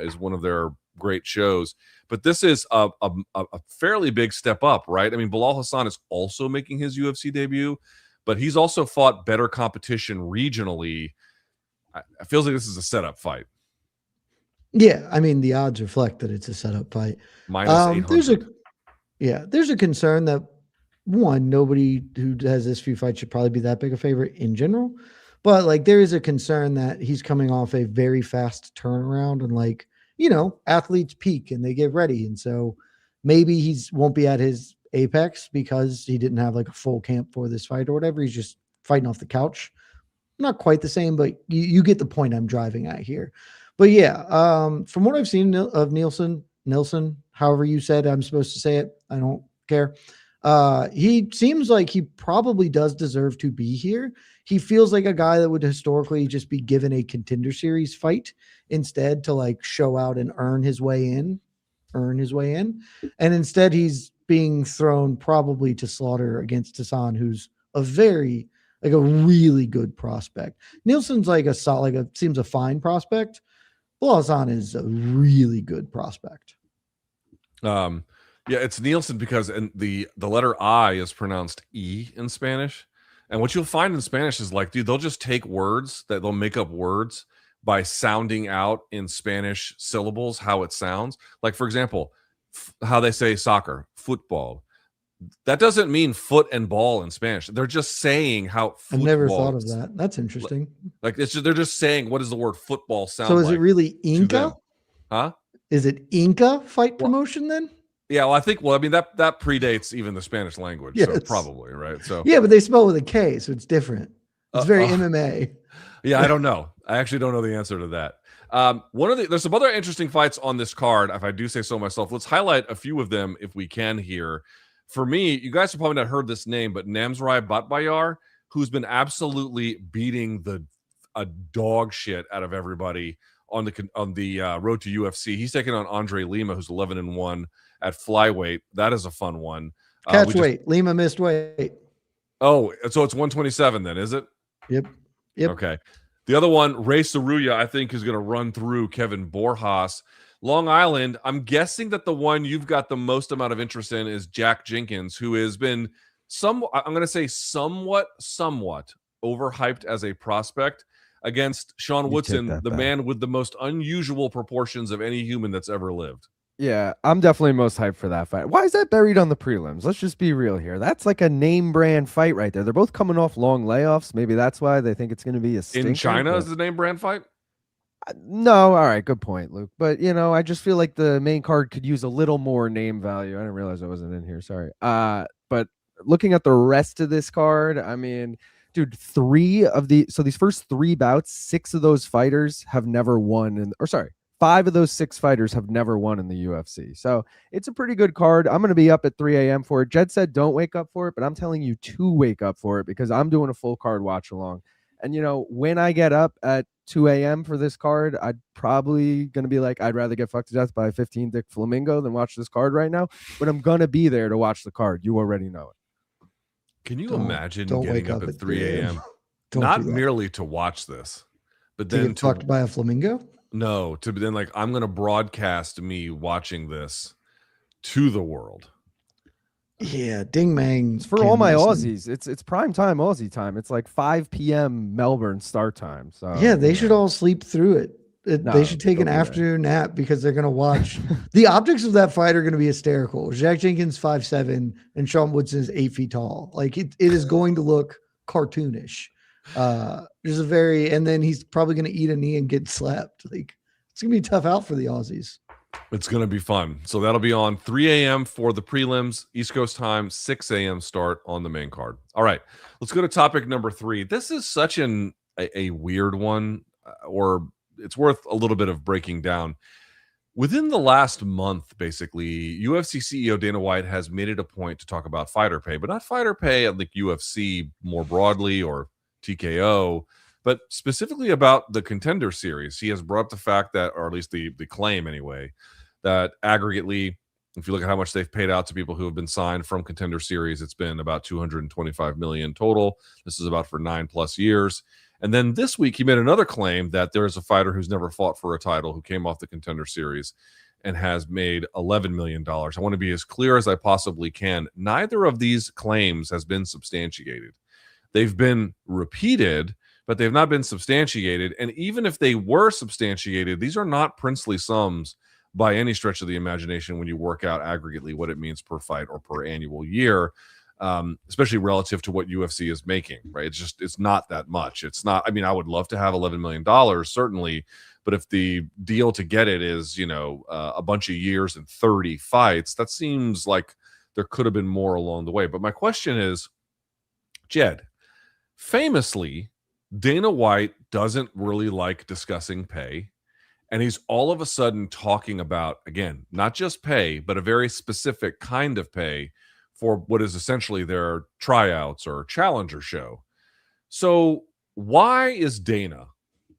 is one of their great shows. But this is a fairly big step up, right? I mean, Bilal Hasan is also making his UFC debut, but he's also fought better competition regionally. It feels like this is a setup fight. Yeah, I mean, the odds reflect that it's a setup fight. Minus 800. There's a concern that, one, nobody who has this few fights should probably be that big a favorite in general. But, like, there is a concern that he's coming off a very fast turnaround and, like, you know, athletes peak and they get ready. And so maybe won't be at his apex because he didn't have, like, a full camp for this fight or whatever. He's just fighting off the couch. Not quite the same, but you get the point I'm driving at here. But, yeah, from what I've seen of Nilson, however you said I'm supposed to say it, I don't care. He seems like he probably does deserve to be here. He feels like a guy that would historically just be given a Contender Series fight instead to like show out and earn his way in. And instead he's being thrown probably to slaughter against Hassan, who's a really good prospect. Nilson's like a solid, seems a fine prospect. Bilal Hasan is a really good prospect. Yeah, it's Nilson because the letter I is pronounced E in Spanish. And what you'll find in Spanish is like, dude, they'll just take words that they'll make up words by sounding out in Spanish syllables how it sounds. Like, for example, how they say soccer, football. That doesn't mean foot and ball in Spanish. They're just saying how I've never thought of that. That's interesting. Like they're just saying what does the word football sound so is like it really to Inca? them. Huh? Is it Inca fight promotion then? Yeah, well, I mean that predates even the Spanish language, so Yes. probably, right? So Yeah, but they spell with a K, so it's different. It's very MMA. yeah, I don't know. I actually don't know the answer to that. There's some other interesting fights on this card, if I do say so myself. Let's highlight a few of them if we can here. For me, you guys have probably not heard this name, but Namzrai Batbayar, who's been absolutely beating a dog shit out of everybody on the road to UFC. He's taking on Andre Lima, who's 11-1 at flyweight. That is a fun one. Catch weight. Lima missed weight. Oh, so it's 127 then, is it? Yep. Okay. The other one, Ray Saruya, I think is going to run through Kevin Borjas. Long Island, I'm guessing that the one you've got the most amount of interest in is Jack Jenkins, who has been somewhat overhyped as a prospect against Sean Woodson, the man with the most unusual proportions of any human that's ever lived. Yeah, I'm definitely most hyped for that fight. Why is that buried on the prelims? Let's just be real here. That's like a name brand fight right there. They're both coming off long layoffs. Maybe that's why they think it's going to be a stinker. In China is the name brand fight? No, all right, good point, Luke. But I just feel like the main card could use a little more name value. I didn't realize I wasn't in here. Sorry. But looking at the rest of this card, I mean, dude, these first 3 bouts, 6 of those fighters have never won 5 of those 6 fighters have never won in the UFC. So it's a pretty good card. I'm going to be up at 3 a.m. for it. Jed said don't wake up for it, but I'm telling you to wake up for it because I'm doing a full card watch along. And, when I get up at 2 a.m. for this card, I'd probably going to be like, I'd rather get fucked to death by a 15 dick flamingo than watch this card right now. But I'm going to be there to watch the card. You already know it. Can you imagine getting up at 3 a.m.? Don't Not do that. merely to watch this, but To then get fucked by a flamingo? No, to then like I'm going to broadcast me watching this to the world. Yeah, Ding Mang. It's for all my Aussies. It's prime time Aussie time. It's like 5 p.m. Melbourne start time. So yeah, they should all sleep through it. They should take an afternoon nap because they're going to watch. The optics of that fight are going to be hysterical. Jack Jenkins 5'7" and Sean Woodson is 8 feet tall. Like it is going to look cartoonish. And then he's probably going to eat a knee and get slapped. Like it's going to be a tough out for the Aussies. It's going to be fun. So that'll be on 3 a.m. for the prelims, East Coast time, 6 a.m. start on the main card. All right, let's go to topic number 3. This is such a weird one, or it's worth a little bit of breaking down. Within the last month, basically, UFC CEO Dana White has made it a point to talk about fighter pay, but not fighter pay at like UFC more broadly or TKO, but specifically about the Contender Series. He has brought up the fact that, or at least the claim anyway, that aggregately, if you look at how much they've paid out to people who have been signed from Contender Series, it's been about $225 million total. This is about for 9+ years. And then this week, he made another claim that there is a fighter who's never fought for a title who came off the Contender Series and has made $11 million. I want to be as clear as I possibly can. Neither of these claims has been substantiated. They've been repeated, but they've not been substantiated. And even if they were substantiated, these are not princely sums by any stretch of the imagination when you work out aggregately what it means per fight or per annual year, especially relative to what UFC is making, right? It's not that much. It's not, I mean, I would love to have $11 million, certainly, but if the deal to get it is, a bunch of years and 30 fights, that seems like there could have been more along the way. But my question is, Jed, famously, Dana White doesn't really like discussing pay. And he's all of a sudden talking about, again, not just pay, but a very specific kind of pay for what is essentially their tryouts or challenger show. So why is Dana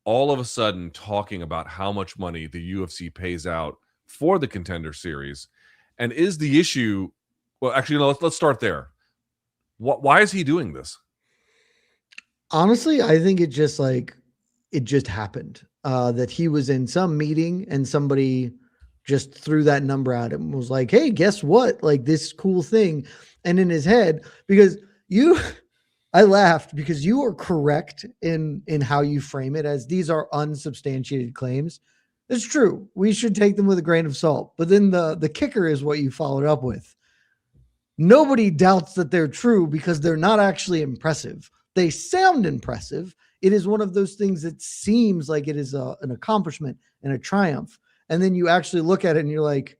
all of a sudden talking about how much money the UFC pays out for the Contender Series? And is the issue, well, actually, let's start there. Why is he doing this? Honestly, I think it just happened that he was in some meeting and somebody just threw that number at him and was like, hey, guess what? Like this cool thing. And in his head, because I laughed because you are correct in how you frame it as these are unsubstantiated claims. It's true. We should take them with a grain of salt. But then the kicker is what you followed up with. Nobody doubts that they're true because they're not actually impressive. They sound impressive. It is one of those things that seems like it is an accomplishment and a triumph. And then you actually look at it and you're like,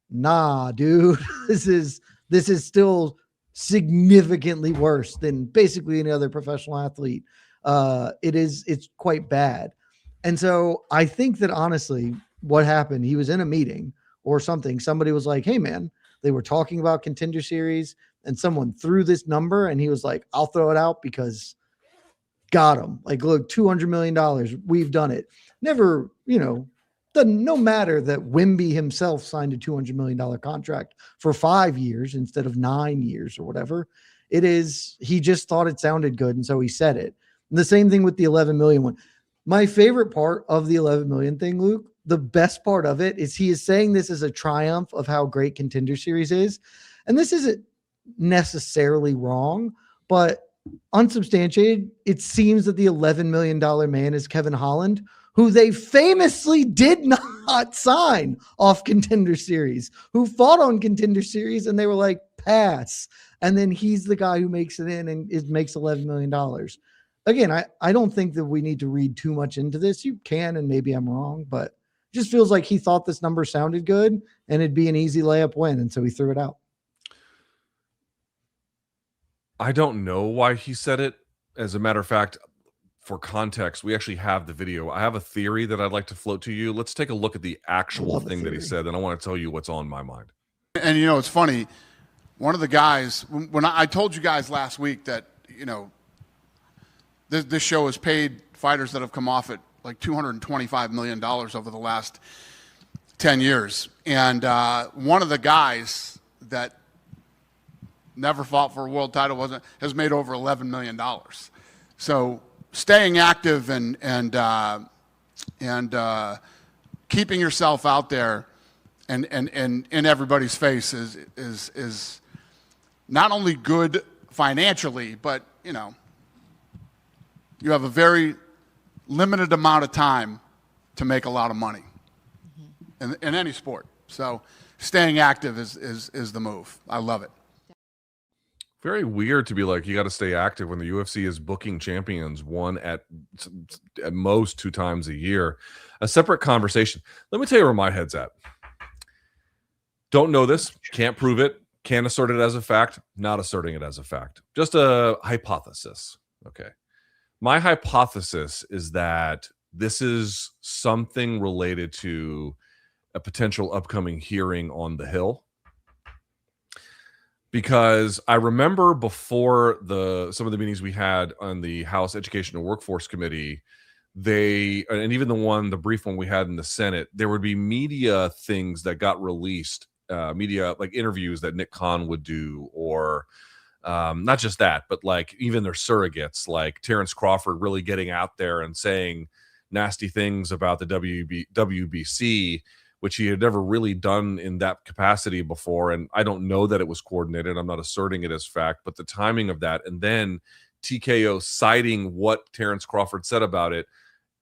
nah, dude, this is still significantly worse than basically any other professional athlete. It's quite bad. And so I think that honestly, what happened, he was in a meeting or something. Somebody was like, hey man, they were talking about Contender Series and someone threw this number and he was like, I'll throw it out because got him. Like, look, $200 million. We've done it. Never, no matter that Wimby himself signed a $200 million contract for 5 years instead of 9 years or whatever. He just thought it sounded good. And so he said it. And the same thing with the 11 million one. My favorite part of the 11 million thing, Luke, the best part of it is he is saying this is a triumph of how great Contender Series is. And this isn't necessarily wrong, but unsubstantiated, it seems that the $11 million man is Kevin Holland, who they famously did not sign off Contender Series, who fought on Contender Series and they were like, pass. And then he's the guy who makes it in and makes $11 million. Again, I don't think that we need to read too much into this. You can, and maybe I'm wrong, but it just feels like he thought this number sounded good and it'd be an easy layup win. And so he threw it out. I don't know why he said it. As a matter of fact, for context, we actually have the video. I have a theory that I'd like to float to you. Let's take a look at the actual thing that he said, and I want to tell you what's on my mind. And, it's funny. One of the guys, when I told you guys last week that, this show has paid fighters that have come off at like $225 million over the last 10 years. And one of the guys that never fought for a world title has made over $11 million. So staying active and keeping yourself out there and in everybody's face is not only good financially, but you have a very limited amount of time to make a lot of money in any sport. So staying active is the move. I love it. Very weird to be like, you got to stay active when the UFC is booking champions one at most 2 times a year. A separate conversation. Let me tell you where my head's at. Don't know this. Can't prove it. Can't assert it as a fact. Not asserting it as a fact. Just a hypothesis. Okay. My hypothesis is that this is something related to a potential upcoming hearing on the Hill. Because I remember before some of the meetings we had on the House Education and Workforce Committee, and even the brief one we had in the Senate, there would be media things that got released, media like interviews that Nick Khan would do, or not just that, but like even their surrogates, like Terrence Crawford really getting out there and saying nasty things about the WBC, which he had never really done in that capacity before. And I don't know that it was coordinated. I'm not asserting it as fact, but the timing of that. And then TKO citing what Terrence Crawford said about it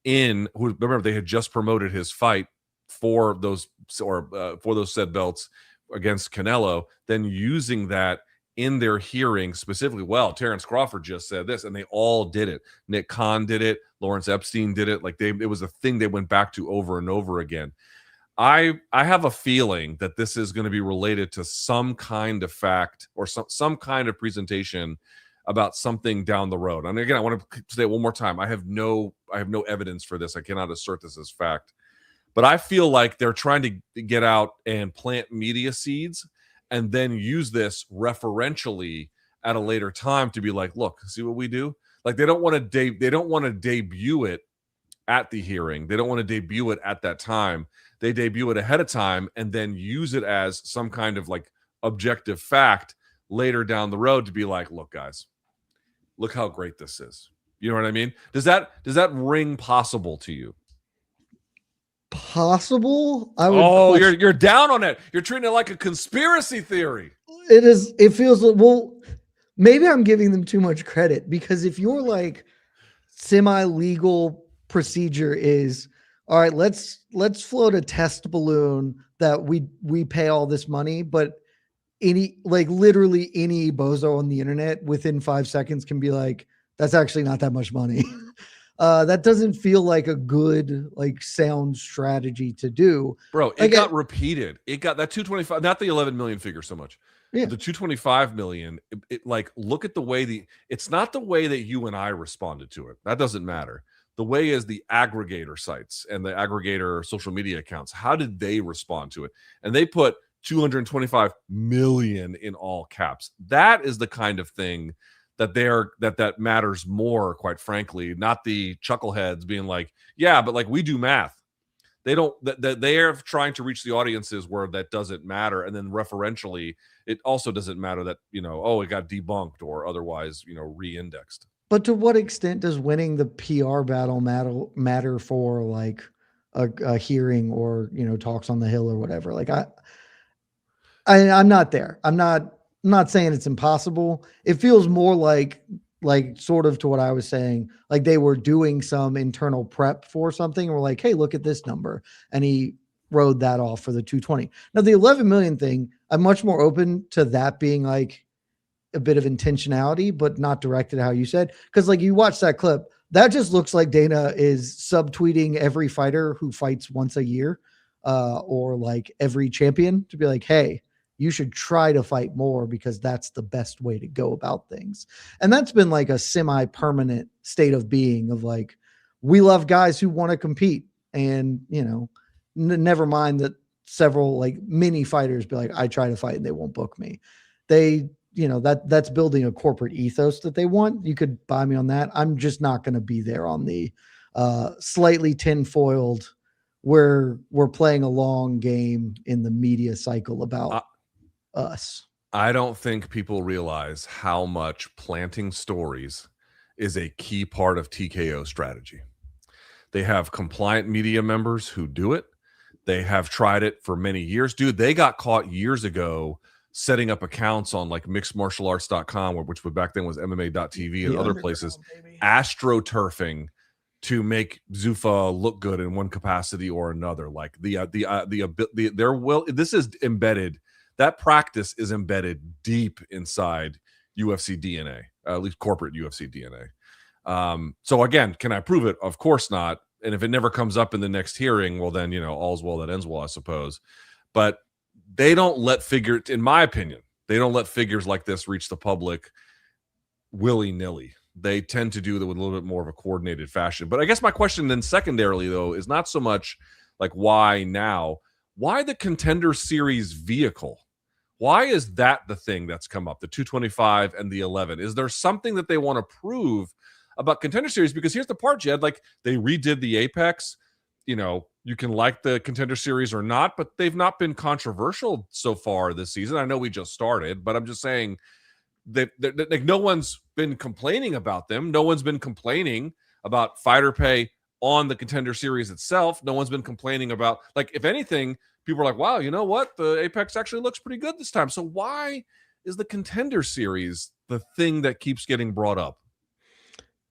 remember they had just promoted his fight for those said belts against Canelo, then using that in their hearing specifically. Well, Terrence Crawford just said this, and they all did it. Nick Khan did it. Lawrence Epstein did it. Like it was a thing they went back to over and over again. I have a feeling that this is going to be related to some kind of fact or some kind of presentation about something down the road. And again, I want to say it one more time. I have no evidence for this. I cannot assert this as fact. But I feel like they're trying to get out and plant media seeds and then use this referentially at a later time to be like, look, see what we do? Like they don't want to debut it at the hearing. They don't want to debut it at that time. They debut it ahead of time and then use it as some kind of like objective fact later down the road to be like, look, guys, look how great this is. You know what I mean? Does that ring possible to you? Possible? I would. Oh, you're down on it. You're treating it like a conspiracy theory. It is. It feels well. Maybe I'm giving them too much credit, because if you're like semi-legal procedure is all right, let's float a test balloon that we pay all this money, but literally any bozo on the internet within 5 seconds can be like, that's actually not that much money. That doesn't feel like a good, like, sound strategy to do. Bro, it got repeated. It got that 225, not the 11 million figure so much. Yeah. The 225 million, like, look at the way it's not the way that you and I responded to it. That doesn't matter. The way is the aggregator sites and the aggregator social media accounts. How did they respond to it? And they put 225 million in all caps. That is the kind of thing that matters more, quite frankly, not the chuckleheads being like, yeah, but like, we do math. They don't, they are trying to reach the audiences where that doesn't matter. And then referentially, it also doesn't matter that, it got debunked or otherwise, re-indexed. But to what extent does winning the PR battle matter for like a hearing or, talks on the Hill or whatever? Like I'm not there. I'm not saying it's impossible. It feels more like sort of to what I was saying, like they were doing some internal prep for something. And we're like, hey, look at this number. And he rode that off for the 220. Now the 11 million thing, I'm much more open to that being like a bit of intentionality, but not directed how you said. Cause like you watch that clip, that just looks like Dana is subtweeting every fighter who fights once a year, or like every champion to be like, hey, you should try to fight more because that's the best way to go about things. And that's been like a semi-permanent state of being of like, we love guys who want to compete, and, never mind that several like mini fighters be like, I try to fight and they won't book me. They, that's building a corporate ethos that they want. You could buy me on that. I'm just not going to be there on the slightly tinfoiled. We're playing a long game in the media cycle about us. I don't think people realize how much planting stories is a key part of TKO strategy. They have compliant media members who do it. They have tried it for many years. Dude, they got caught years ago setting up accounts on like mixedmartialarts.com, which back then was MMA.tv and other places, astroturfing to make Zuffa look good in one capacity or another. Like this is embedded. That practice is embedded deep inside UFC DNA, at least corporate UFC DNA. So again, can I prove it? Of course not. And if it never comes up in the next hearing, well, then, all's well that ends well, I suppose. But they don't let in my opinion, they don't let figures like this reach the public willy-nilly. They tend to do that with a little bit more of a coordinated fashion. But I guess my question then secondarily, though, is not so much like why now? Why the Contender Series vehicle? Why is that the thing that's come up, the 225 and the 11? Is there something that they want to prove about Contender Series? Because here's the part, Jed, like they redid the Apex. You can like the Contender Series or not, but they've not been controversial so far this season. I know we just started, but I'm just saying that like no one's been complaining about them. No one's been complaining about fighter pay on the Contender Series itself. No one's been complaining about, like, if anything, people are like, wow, you know what? The Apex actually looks pretty good this time. So why is the Contender Series the thing that keeps getting brought up?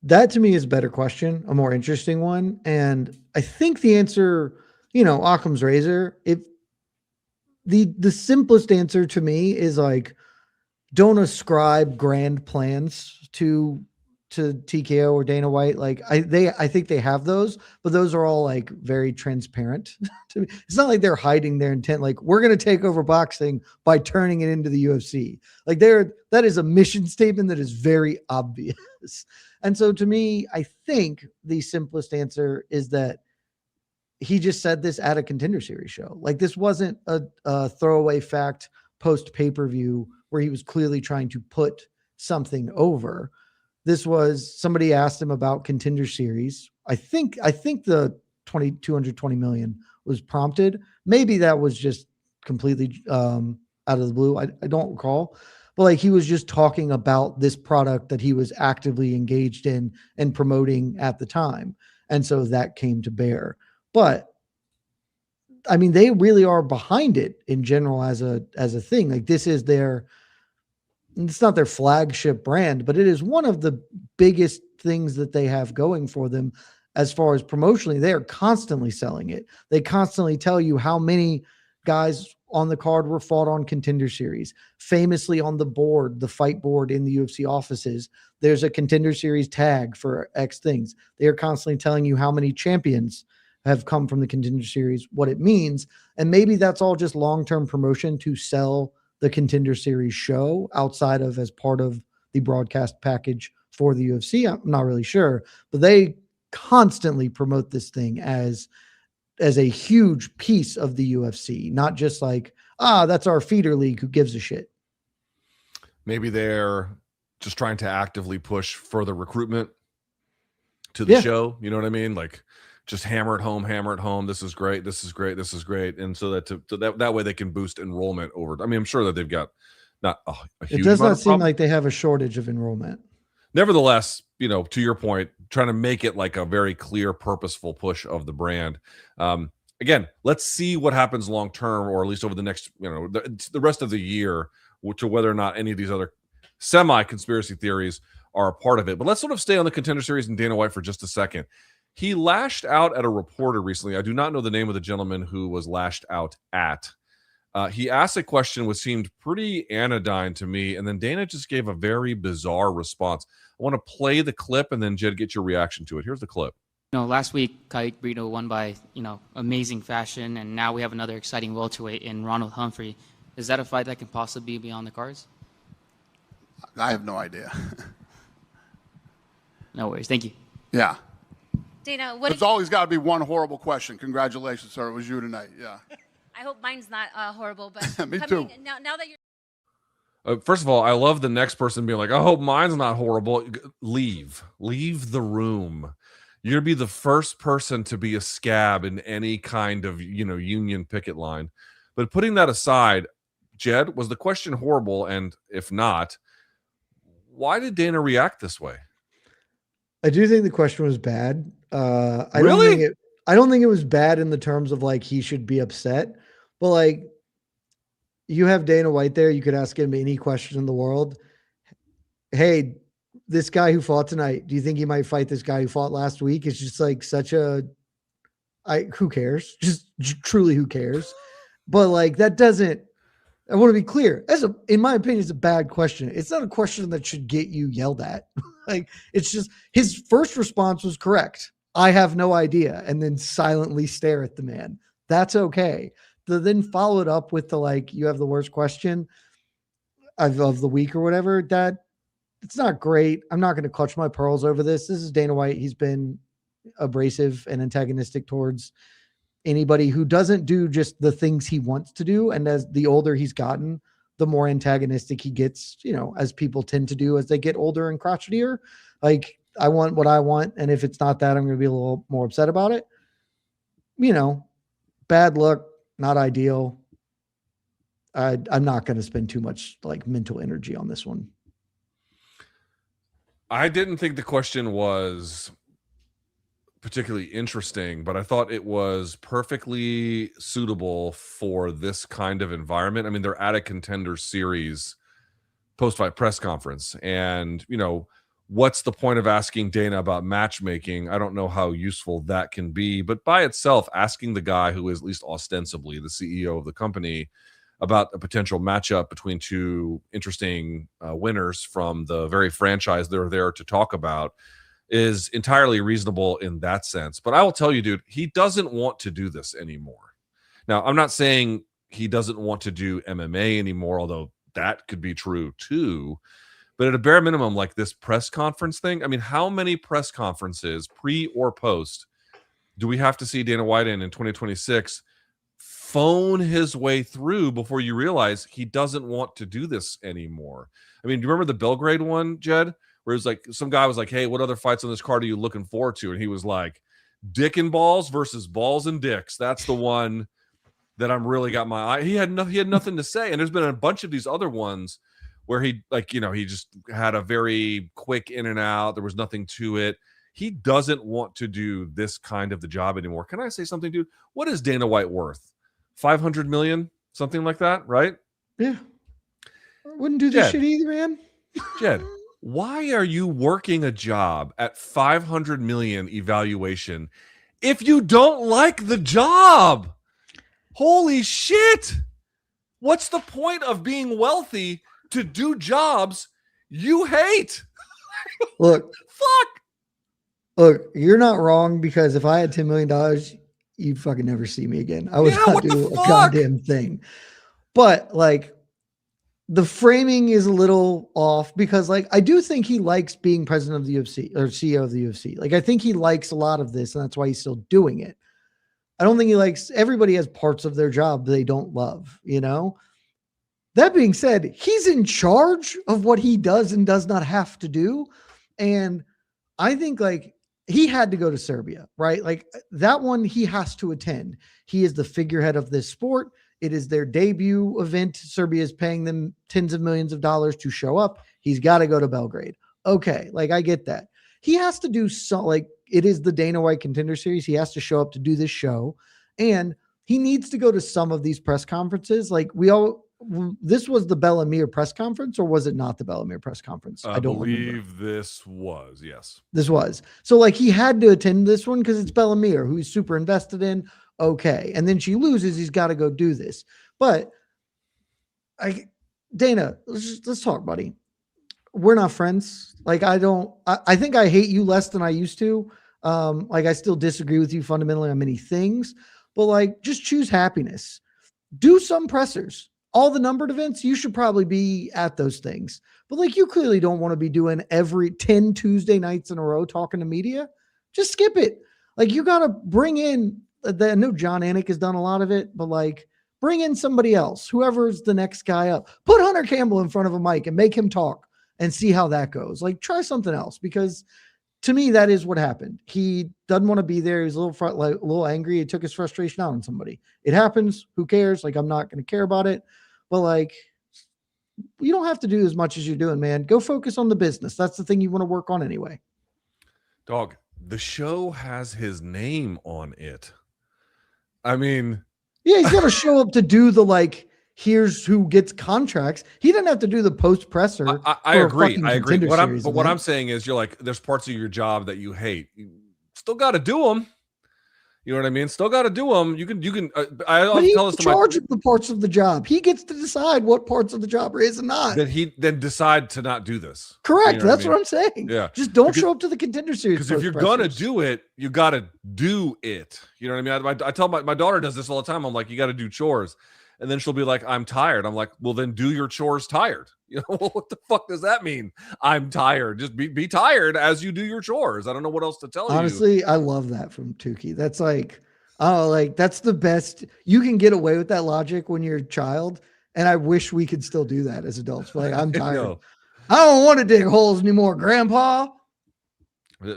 That to me is a better question, a more interesting one. And I think the answer, Occam's razor, if the simplest answer to me is like, don't ascribe grand plans to TKO or Dana White. Like I think they have those, but those are all like very transparent to me. It's not like they're hiding their intent. Like, we're going to take over boxing by turning it into the UFC. Like that is a mission statement that is very obvious. And so to me, I think the simplest answer is that he just said this at a Contender Series show. Like, this wasn't a throwaway fact post pay-per-view where he was clearly trying to put something over. This was, somebody asked him about Contender Series. I think the 220 million was prompted. Maybe that was just completely out of the blue. I don't recall, but like he was just talking about this product that he was actively engaged in and promoting at the time. And so that came to bear. But I mean, they really are behind it in general as a thing. Like this is it's not their flagship brand, but it is one of the biggest things that they have going for them as far as promotionally. They are constantly selling it. They constantly tell you how many guys on the card were fought on Contender Series. Famously on the board, the fight board in the UFC offices, there's a Contender Series tag for X things. They are constantly telling you how many champions have come from the Contender Series, what it means. And maybe that's all just long-term promotion to sell the Contender Series show outside of as part of the broadcast package for the UFC. I'm not really sure, but they constantly promote this thing as a huge piece of the UFC, not just like, that's our feeder league, who gives a shit. Maybe they're just trying to actively push further recruitment to the show. You know what I mean? Like just hammer it home. This is great. This is great. This is great. And so that way they can boost enrollment over. I mean, I'm sure that they've got not a huge. It does not seem like they have a shortage of enrollment. Nevertheless, to your point, trying to make it like a very clear, purposeful push of the brand. Again, let's see what happens long term, or at least over the next, the rest of the year, to whether or not any of these other semi-conspiracy theories are a part of it. But let's sort of stay on the Contender Series and Dana White for just a second. He lashed out at a reporter recently. I do not know the name of the gentleman who was lashed out at. He asked a question which seemed pretty anodyne to me, and then Dana just gave a very bizarre response. I want to play the clip, and then Jed, get your reaction to it. Here's the clip. Last week, Kayik Brito won by, amazing fashion, and now we have another exciting welterweight in Ronald Humphrey. Is that a fight that can possibly be on the cards? I have no idea. No worries. Thank you. Yeah. Dana, There's always got to be one horrible question. Congratulations, sir. It was you tonight. Yeah. I hope mine's not horrible, but Me too. Now that you're First of all, I love the next person being like, I hope mine's not horrible. Leave the room. You're going to be the first person to be a scab in any kind of, union picket line. But putting that aside, Jed, was the question horrible? And if not, why did Dana react this way? I do think the question was bad. I Really? don't think it was bad in the terms of like he should be upset, but like you have Dana White there, you could ask him any question in the world. Hey, this guy who fought tonight, do you think he might fight this guy who fought last week? It's just like who cares? Just truly who cares? But like that doesn't, I want to be clear. In my opinion, it's a bad question. It's not a question that should get you yelled at. Like it's just his first response was correct. I have no idea. And then silently stare at the man. That's okay. To then follow it up with you have the worst question of the week or whatever, that it's not great. I'm not going to clutch my pearls over this. This is Dana White. He's been abrasive and antagonistic towards anybody who doesn't do just the things he wants to do. And as the older he's gotten, the more antagonistic he gets, as people tend to do as they get older and crotchetier. Like, I want what I want, and if it's not that, I'm going to be a little more upset about it. Bad luck, not ideal. I'm not going to spend too much mental energy on this one. I didn't think the question was particularly interesting, but I thought it was perfectly suitable for this kind of environment. I mean, they're at a Contender Series post-fight press conference, and what's the point of asking Dana about matchmaking? I don't know how useful that can be, but by itself, asking the guy who is at least ostensibly the CEO of the company about a potential matchup between two interesting winners from the very franchise they're there to talk about is entirely reasonable in that sense. But I will tell you, dude, he doesn't want to do this anymore. Now, I'm not saying he doesn't want to do MMA anymore, although that could be true too. But at a bare minimum, like this press conference thing, I mean, how many press conferences, pre or post, do we have to see Dana White in 2026 phone his way through before you realize he doesn't want to do this anymore? I mean, do you remember the Belgrade one, Jed? Where it was like, some guy was like, hey, what other fights on this card are you looking forward to? And he was like, Dick and Balls versus Balls and Dicks. That's the one that I'm really got my eye. He had nothing to say. And there's been a bunch of these other ones where he he just had a very quick in and out. There was nothing to it. He doesn't want to do this kind of the job anymore. Can I say something, dude? What is Dana White worth? 500 million, something like that, right? Yeah. Wouldn't do this Jed. shit either, man. Jed, why are you working a job at 500 million evaluation if you don't like the job? Holy shit. What's the point of being wealthy to do jobs you hate? Look, Fuck. Look, you're not wrong, because if I had $10 million, you'd fucking never see me again. I would Yeah, not what the do a fuck? goddamn thing. But like, the framing is a little off, because like, I do think he likes being president of the UFC or CEO of the UFC. Like, I think he likes a lot of this, and that's why he's still doing it. I don't think he likes, everybody has parts of their job they don't love, you know? That being said, he's in charge of what he does and does not have to do. And I think like, he had to go to Serbia, right? Like that one he has to attend. He is the figurehead of this sport. It is their debut event. Serbia is paying them tens of millions of dollars to show up. He's got to go to Belgrade. Okay, like I get that. He has to do so, like it is the Dana White Contender Series. He has to show up to do this show, and he needs to go to some of these press conferences. Like this was the Bellamir press conference, or was it not the Bellamir press conference? I don't believe remember. this was, yes. This was. So like he had to attend this one because it's Bellamir, who he's super invested in. Okay. And then she loses. He's got to go do this. But Dana, let's talk, buddy. We're not friends. Like I think I hate you less than I used to. Like I still disagree with you fundamentally on many things, but like just choose happiness. Do some pressers. All the numbered events, you should probably be at those things. But like you clearly don't want to be doing every 10 Tuesday nights in a row talking to media. Just skip it. Like you got to bring in, I know John Anik has done a lot of it, but like bring in somebody else, whoever's the next guy up. Put Hunter Campbell in front of a mic and make him talk and see how that goes. Like try something else, because to me, that is what happened. He doesn't want to be there. He's a little angry. He took his frustration out on somebody. It happens. Who cares? Like, I'm not going to care about it. But like, you don't have to do as much as you're doing, man. Go focus on the business. That's the thing you want to work on anyway. Dog, the show has his name on it. I mean, yeah, he's got to show up to do the like, here's who gets contracts. He doesn't have to do the post presser. I agree. I agree. But what I'm saying is, you're like, there's parts of your job that you hate. You still got to do them. You know what I mean? Still got to do them. You can. I'll tell this to charge of the parts of the job. He gets to decide what parts of the job are his and not. That he then decide to not do this. Correct. You know That's what what I'm saying. Yeah. Just don't show up to the Contender Series. Because if you're gonna do it, you got to do it. You know what I mean? I tell my daughter does this all the time. I'm like, you got to do chores, and then she'll be like, I'm tired. I'm like, well, then do your chores tired. You know, what the fuck does that mean? I'm tired. Just be tired as you do your chores. I don't know what else to tell you. Honestly, I love that from Tukey. That's like, oh, like that's the best. You can get away with that logic when you're a child, and I wish we could still do that as adults. Like, I'm tired. I don't want to dig holes anymore, Grandpa.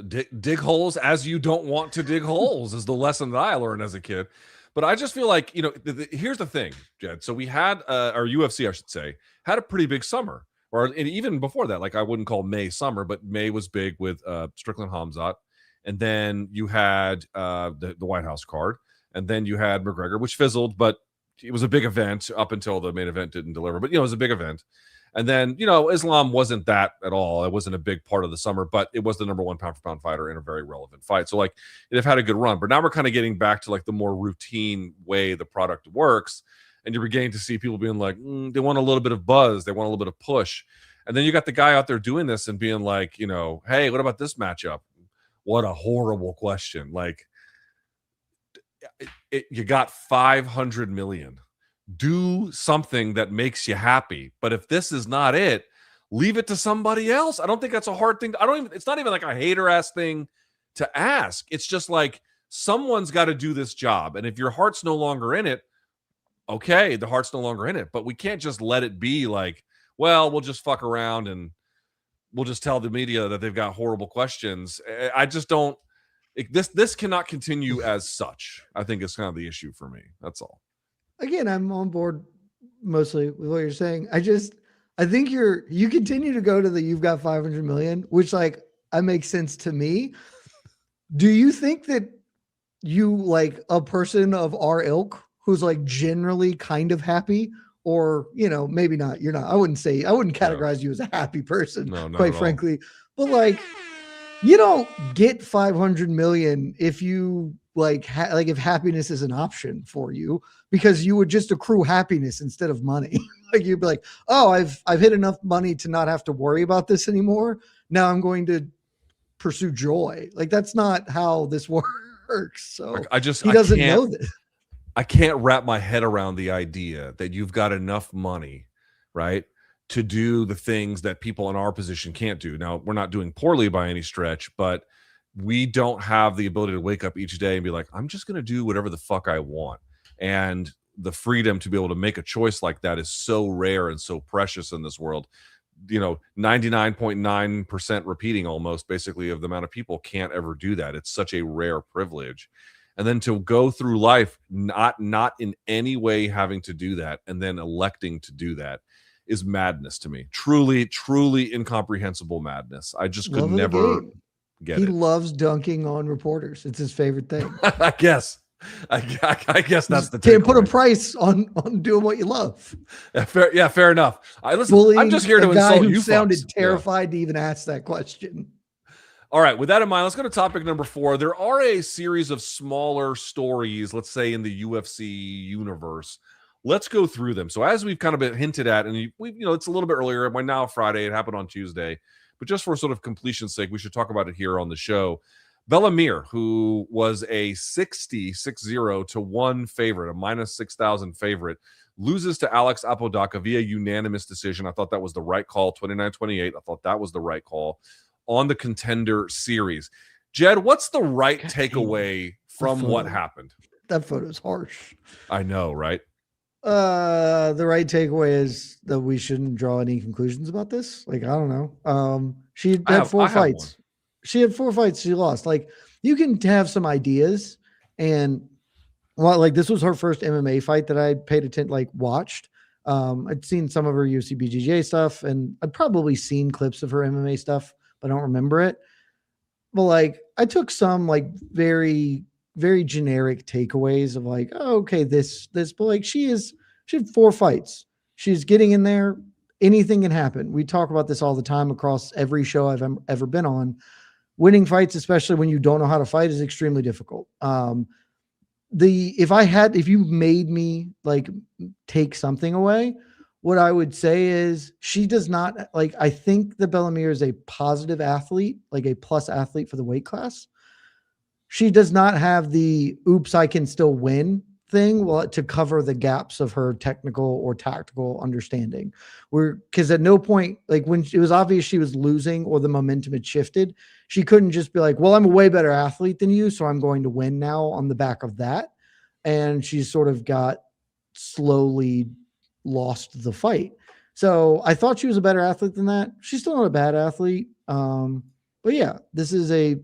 Dig holes as you don't want to dig holes is the lesson that I learned as a kid. But I just feel like, you know, here's the thing, Jed. So we had our UFC, I should say, had a pretty big summer, or even before that. Like I wouldn't call May summer, but May was big with Strickland Hamzat. And then you had the White House card, and then you had McGregor, which fizzled, but it was a big event up until the main event didn't deliver. But, you know, it was a big event. And then, you know, Islam wasn't that at all. It wasn't a big part of the summer, but it was the number one pound-for-pound fighter in a very relevant fight. So, like, they've had a good run. But now we're kind of getting back to, like, the more routine way the product works. And you're beginning to see people being like, they want a little bit of buzz. They want a little bit of push. And then you got the guy out there doing this and being like, you know, hey, what about this matchup? What a horrible question. Like, you got 500 million. Do something that makes you happy. But if this is not it, leave it to somebody else. I don't think that's a hard thing. It's not even like a hater ass thing to ask. It's just like someone's got to do this job. And if your heart's no longer in it, okay, the heart's no longer in it. But we can't just let it be like, well, we'll just fuck around and we'll just tell the media that they've got horrible questions. I just don't. This cannot continue as such. I think it's kind of the issue for me. That's all. Again, I'm on board mostly with what you're saying. I think you continue to go to the you've got 500 million, which like that makes sense to me. Do you think that you like a person of our ilk who's like generally kind of happy, or maybe not? You're not. I wouldn't categorize you as a happy person, No, not quite at all. frankly. But like, you don't get 500 million if you like if happiness is an option for you, because you would just accrue happiness instead of money. Like you'd be like, oh, I've hit enough money to not have to worry about this anymore. Now I'm going to pursue joy. Like that's not how this works. So he doesn't know this. I can't wrap my head around the idea that you've got enough money, right, to do the things that people in our position can't do. Now, we're not doing poorly by any stretch, but we don't have the ability to wake up each day and be like, I'm just going to do whatever the fuck I want. And the freedom to be able to make a choice like that is so rare and so precious in this world. 99.9% repeating almost basically of the amount of people can't ever do that. It's such a rare privilege. And then to go through life not in any way having to do that and then electing to do that is madness to me. Truly, truly incomprehensible madness. I just could never get it. He loves dunking on reporters. It's his favorite thing. I guess that's the can't put a price on doing what you love. Fair enough. Listen, I'm just here to insult you. Sounded terrified to even ask that question. All right, with that in mind, let's go to topic number 4. There are a series of smaller stories, let's say in the UFC universe. Let's go through them. So as we've kind of been hinted at, and it's a little bit earlier. By now Friday, it happened on Tuesday, but just for sort of completion's sake, we should talk about it here on the show. Bellamir, who was a 60-1 favorite, a minus 6,000 favorite, loses to Alex Apodaca via unanimous decision. I thought that was the right call, 29-28. I thought that was the right call on the Contender Series. Jed, what's the right takeaway from what happened? That photo's harsh. I know, right? The right takeaway is that we shouldn't draw any conclusions about this. Like, I don't know. She had 4 fights. She had 4 fights. She lost. Like, you can have some ideas, and like this was her first MMA fight that I paid attention, like watched. I'd seen some of her UFC BJJ stuff, and I'd probably seen clips of her MMA stuff, but I don't remember it. But like, I took some like very, very generic takeaways of like, oh, okay, this, but like she had 4 fights. She's getting in there. Anything can happen. We talk about this all the time across every show I've ever been on. Winning fights, especially when you don't know how to fight, is extremely difficult. If you made me like take something away, what I would say is she does not like, I think that Bellamir is a positive athlete, like a plus athlete for the weight class. She does not have the oops, I can still win thing to cover the gaps of her technical or tactical understanding. Because at no point, like when it was obvious she was losing or the momentum had shifted, she couldn't just be like, well, I'm a way better athlete than you, so I'm going to win now on the back of that. And she sort of got slowly lost the fight. So I thought she was a better athlete than that. She's still not a bad athlete. But yeah, this is a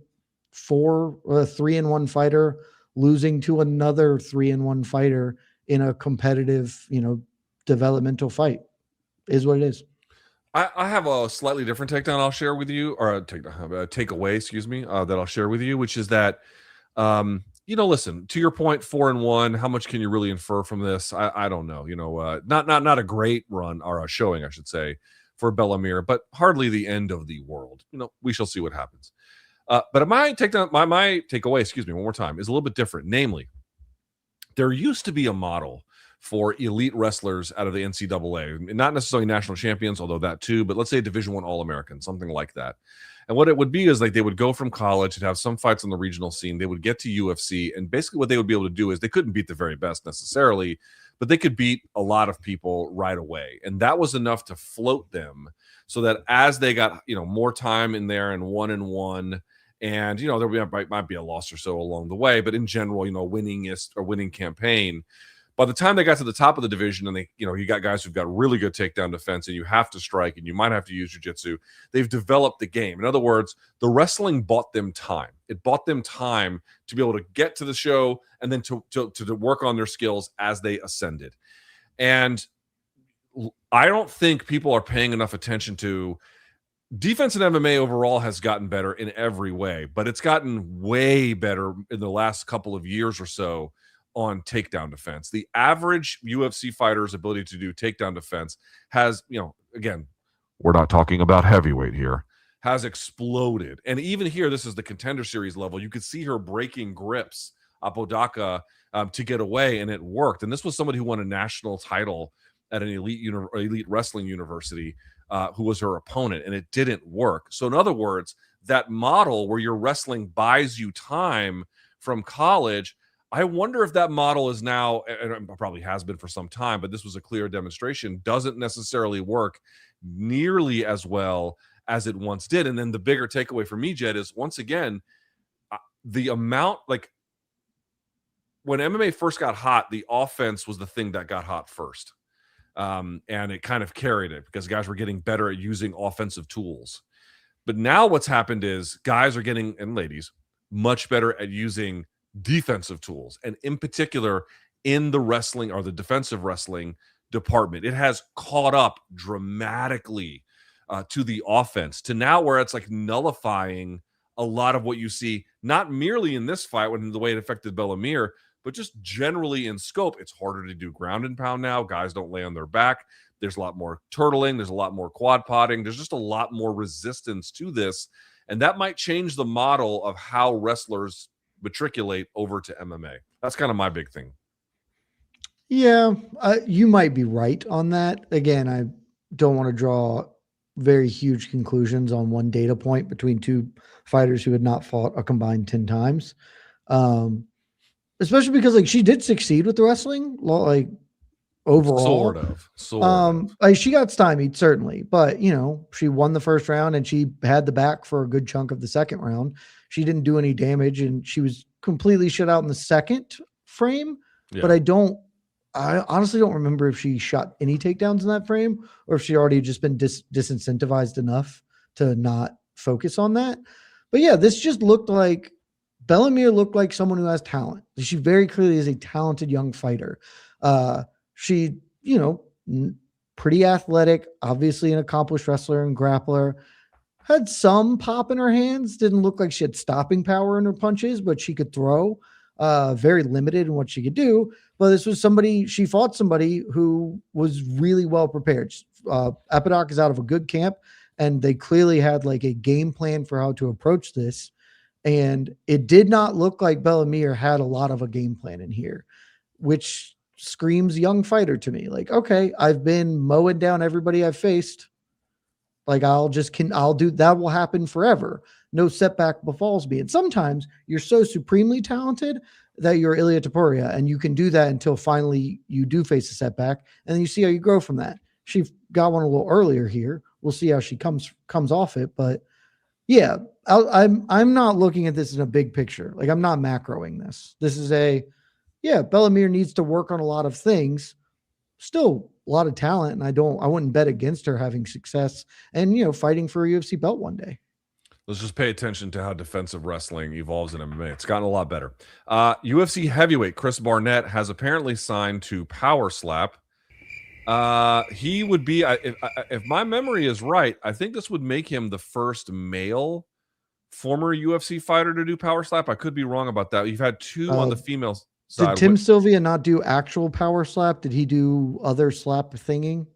3-1 fighter losing to another 3-1 fighter in a competitive, developmental fight is what it is. I have a slightly different takedown I'll share with you, or a takeaway, excuse me, that I'll share with you, which is that, listen, to your point, 4-1, how much can you really infer from this? I don't know, not a great run or a showing, I should say, for Bellamir, but hardly the end of the world. We shall see what happens. But my takeaway, excuse me, one more time, is a little bit different. Namely, there used to be a model for elite wrestlers out of the NCAA, not necessarily national champions, although that too, but let's say Division I All-American, something like that. And what it would be is like they would go from college and have some fights on the regional scene. They would get to UFC, and basically what they would be able to do is they couldn't beat the very best necessarily, but they could beat a lot of people right away. And that was enough to float them so that as they got, more time in there and 1-1, and, there might be a loss or so along the way, but in general, winning campaign. By the time they got to the top of the division and you got guys who've got really good takedown defense and you have to strike and you might have to use jiu-jitsu, they've developed the game. In other words, the wrestling bought them time. It bought them time to be able to get to the show and then to work on their skills as they ascended. And I don't think people are paying enough attention to defense in MMA overall has gotten better in every way, but it's gotten way better in the last couple of years or so on takedown defense. The average UFC fighter's ability to do takedown defense has, again, we're not talking about heavyweight here, has exploded. And even here, this is the Contender Series level. You could see her breaking grips, Apodaca, to get away, and it worked. And this was somebody who won a national title at an elite wrestling university, who was her opponent, and it didn't work. So in other words, that model where your wrestling buys you time from college, I wonder if that model is now, and it probably has been for some time, but this was a clear demonstration, doesn't necessarily work nearly as well as it once did. And then the bigger takeaway for me, Jed, is once again, the amount, like when MMA first got hot, the offense was the thing that got hot first. And it kind of carried it because guys were getting better at using offensive tools. But now what's happened is guys are getting, and ladies, much better at using defensive tools. And in particular, in the wrestling or the defensive wrestling department, it has caught up dramatically to the offense, to now where it's like nullifying a lot of what you see, not merely in this fight when the way it affected Bellamir, but just generally in scope. It's harder to do ground and pound now. Guys don't lay on their back. There's a lot more turtling. There's a lot more quad potting. There's just a lot more resistance to this. And that might change the model of how wrestlers matriculate over to MMA. That's kind of my big thing. Yeah, you might be right on that. Again, I don't want to draw very huge conclusions on one data point between two fighters who had not fought a combined 10 times. Especially because like she did succeed with the wrestling, like overall. Sort of. Like she got stymied, certainly, but she won the first round and she had the back for a good chunk of the second round. She didn't do any damage and she was completely shut out in the second frame. Yeah. But I honestly don't remember if she shot any takedowns in that frame or if she already just been disincentivized enough to not focus on that. But yeah, this just looked like Bellamir looked like someone who has talent. She very clearly is a talented young fighter. She, pretty athletic, obviously an accomplished wrestler and grappler. Had some pop in her hands. Didn't look like she had stopping power in her punches, but she could throw. Very limited in what she could do. But this was she fought somebody who was really well prepared. Apodaca is out of a good camp, and they clearly had like a game plan for how to approach this. And it did not look like Bellamir had a lot of a game plan in here, which screams young fighter to me. Like, okay, I've been mowing down everybody I've faced. Like I'll do that will happen forever. No setback befalls me. And sometimes you're so supremely talented that you're Ilia Topuria, and you can do that until finally you do face a setback, and then you see how you grow from that. She got one a little earlier here. We'll see how she comes off it, but yeah, I'm not looking at this in a big picture. Like I'm not macroing this. This is Bellamir needs to work on a lot of things. Still a lot of talent, and I wouldn't bet against her having success and fighting for a UFC belt one day. Let's just pay attention to how defensive wrestling evolves in MMA. It's gotten a lot better. UFC heavyweight Chris Barnett has apparently signed to Power Slap. He would be, if my memory is right, I think this would make him the first male former UFC fighter to do Power Slap. I could be wrong about that. You've had two on the female side. Did Tim Sylvia not do actual Power Slap? Did he do other slap thinging?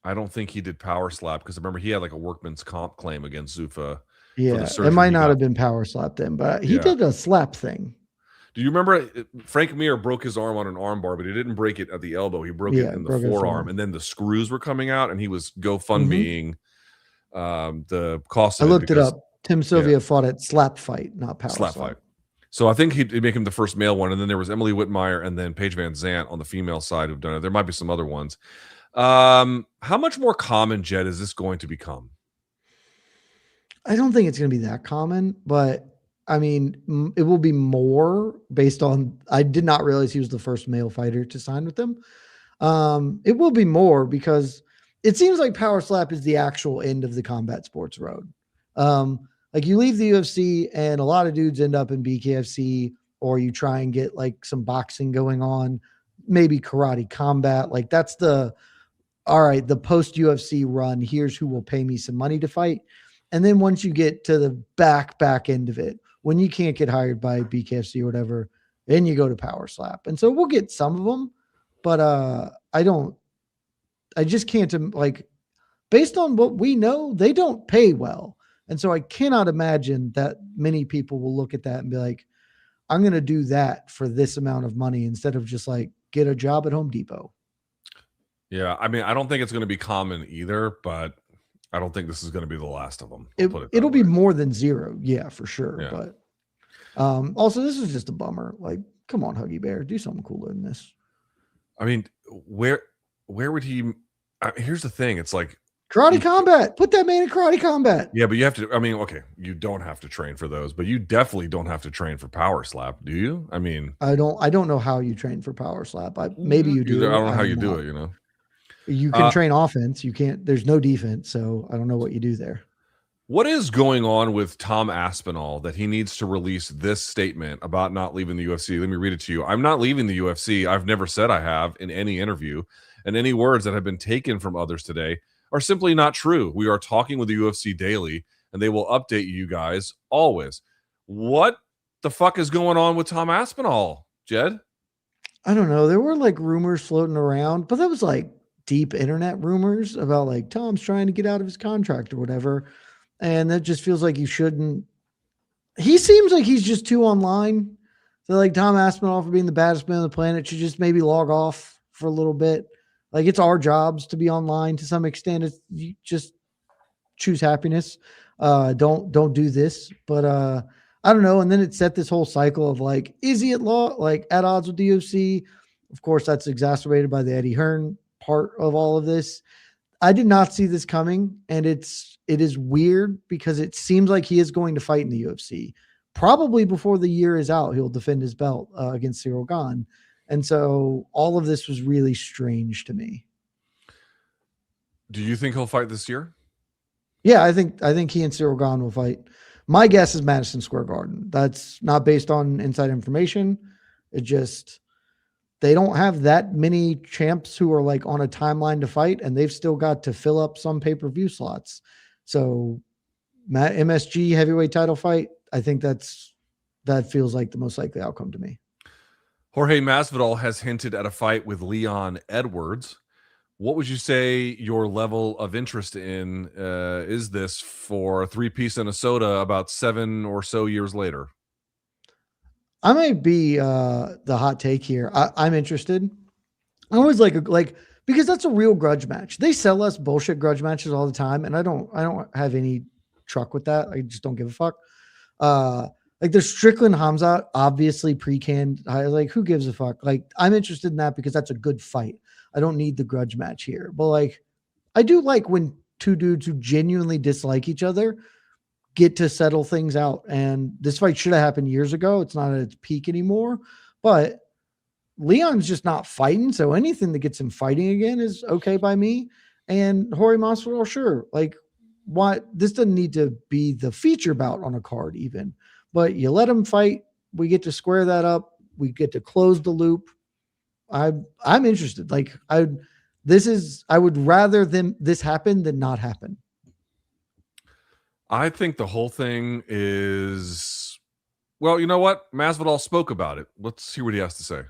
I don't think he did Power Slap because remember he had like a workman's comp claim against Zuffa. Yeah, it might not have been Power Slap then, but he did a slap thing. Do you remember Frank Mir broke his arm on an arm bar, but he didn't break it at the elbow. He broke it in the forearm, and then the screws were coming out, and he was GoFundMeing the cost of I looked it up. Tim Sylvia fought at Slap Fight, not Power Slap Fight. So I think he'd make him the first male one, and then there was Emily Whitmire and then Paige Van Zant on the female side who've done it. There might be some other ones. How much more common, Jed, is this going to become? I don't think it's going to be that common, but I mean, it will be more based on, I did not realize he was the first male fighter to sign with them. It will be more because it seems like Power Slap is the actual end of the combat sports road. Like you leave the UFC and a lot of dudes end up in BKFC, or you try and get like some boxing going on, maybe karate combat. Like that's the all right, the post UFC run, here's who will pay me some money to fight. And then once you get to the back end of it, when you can't get hired by BKFC or whatever, then you go to Power Slap. And so we'll get some of them, but I just can't, like, based on what we know, they don't pay well. And so I cannot imagine that many people will look at that and be like, I'm going to do that for this amount of money instead of just like get a job at Home Depot. Yeah, I mean, I don't think it's going to be common either, but I don't think this is going to be the last of them. It'll be more than zero. Yeah, for sure. Yeah. But also, this is just a bummer. Like, come on, Huggy Bear, do something cooler than this. I mean, where would he? Here's the thing. It's like Karate Combat. Put that man in Karate Combat. Yeah, but you have to. I mean, okay, you don't have to train for those, but you definitely don't have to train for Power Slap, do you? I mean, I don't know how you train for Power Slap. Maybe you do. I don't know how you do it. You know, you can train offense. You can't. There's no defense, so I don't know what you do there. What is going on with Tom Aspinall that he needs to release this statement about not leaving the UFC? Let me read it to you. I'm not leaving the UFC. I've never said I have in any interview, and any words that have been taken from others today are simply not true. We are talking with the UFC daily, and they will update you guys always. What the fuck is going on with Tom Aspinall, Jed? I don't know. There were like rumors floating around, but that was like deep internet rumors about like Tom's trying to get out of his contract or whatever. And that just feels like you shouldn't. He seems like he's just too online. So like Tom Aspinall, for being the baddest man on the planet, should just maybe log off for a little bit. Like, it's our jobs to be online to some extent. It's, you just choose happiness. Don't do this. But I don't know. And then it set this whole cycle of like, is he at odds with the UFC? Of course, that's exacerbated by the Eddie Hearn part of all of this. I did not see this coming, and it is weird because it seems like he is going to fight in the UFC. Probably before the year is out, he'll defend his belt against Cyril Gane. And so all of this was really strange to me. Do you think he'll fight this year? Yeah, I think he and Cyril Gane will fight. My guess is Madison Square Garden. That's not based on inside information. It just, they don't have that many champs who are like on a timeline to fight, and they've still got to fill up some pay-per-view slots. So MSG heavyweight title fight, I think that feels like the most likely outcome to me. Jorge Masvidal has hinted at a fight with Leon Edwards. What would you say your level of interest in is this for a three-piece and a soda about 7 or so years later? I might be the hot take here. I'm interested. I always like because that's a real grudge match. They sell us bullshit grudge matches all the time, and I don't have any truck with that. I just don't give a fuck. Like there's Strickland Hamzat, obviously pre-canned. Like, who gives a fuck? Like, I'm interested in that because that's a good fight. I don't need the grudge match here. But like, I do like when two dudes who genuinely dislike each other get to settle things out. And this fight should have happened years ago. It's not at its peak anymore. But Leon's just not fighting. So anything that gets him fighting again is okay by me. And Jorge Masvidal, sure. Like, what? This doesn't need to be the feature bout on a card even. But you let him fight. We get to square that up. We get to close the loop. I'm interested. Like, I would rather this happen than not happen. I think the whole thing is, well, you know what? Masvidal spoke about it. Let's hear what he has to say.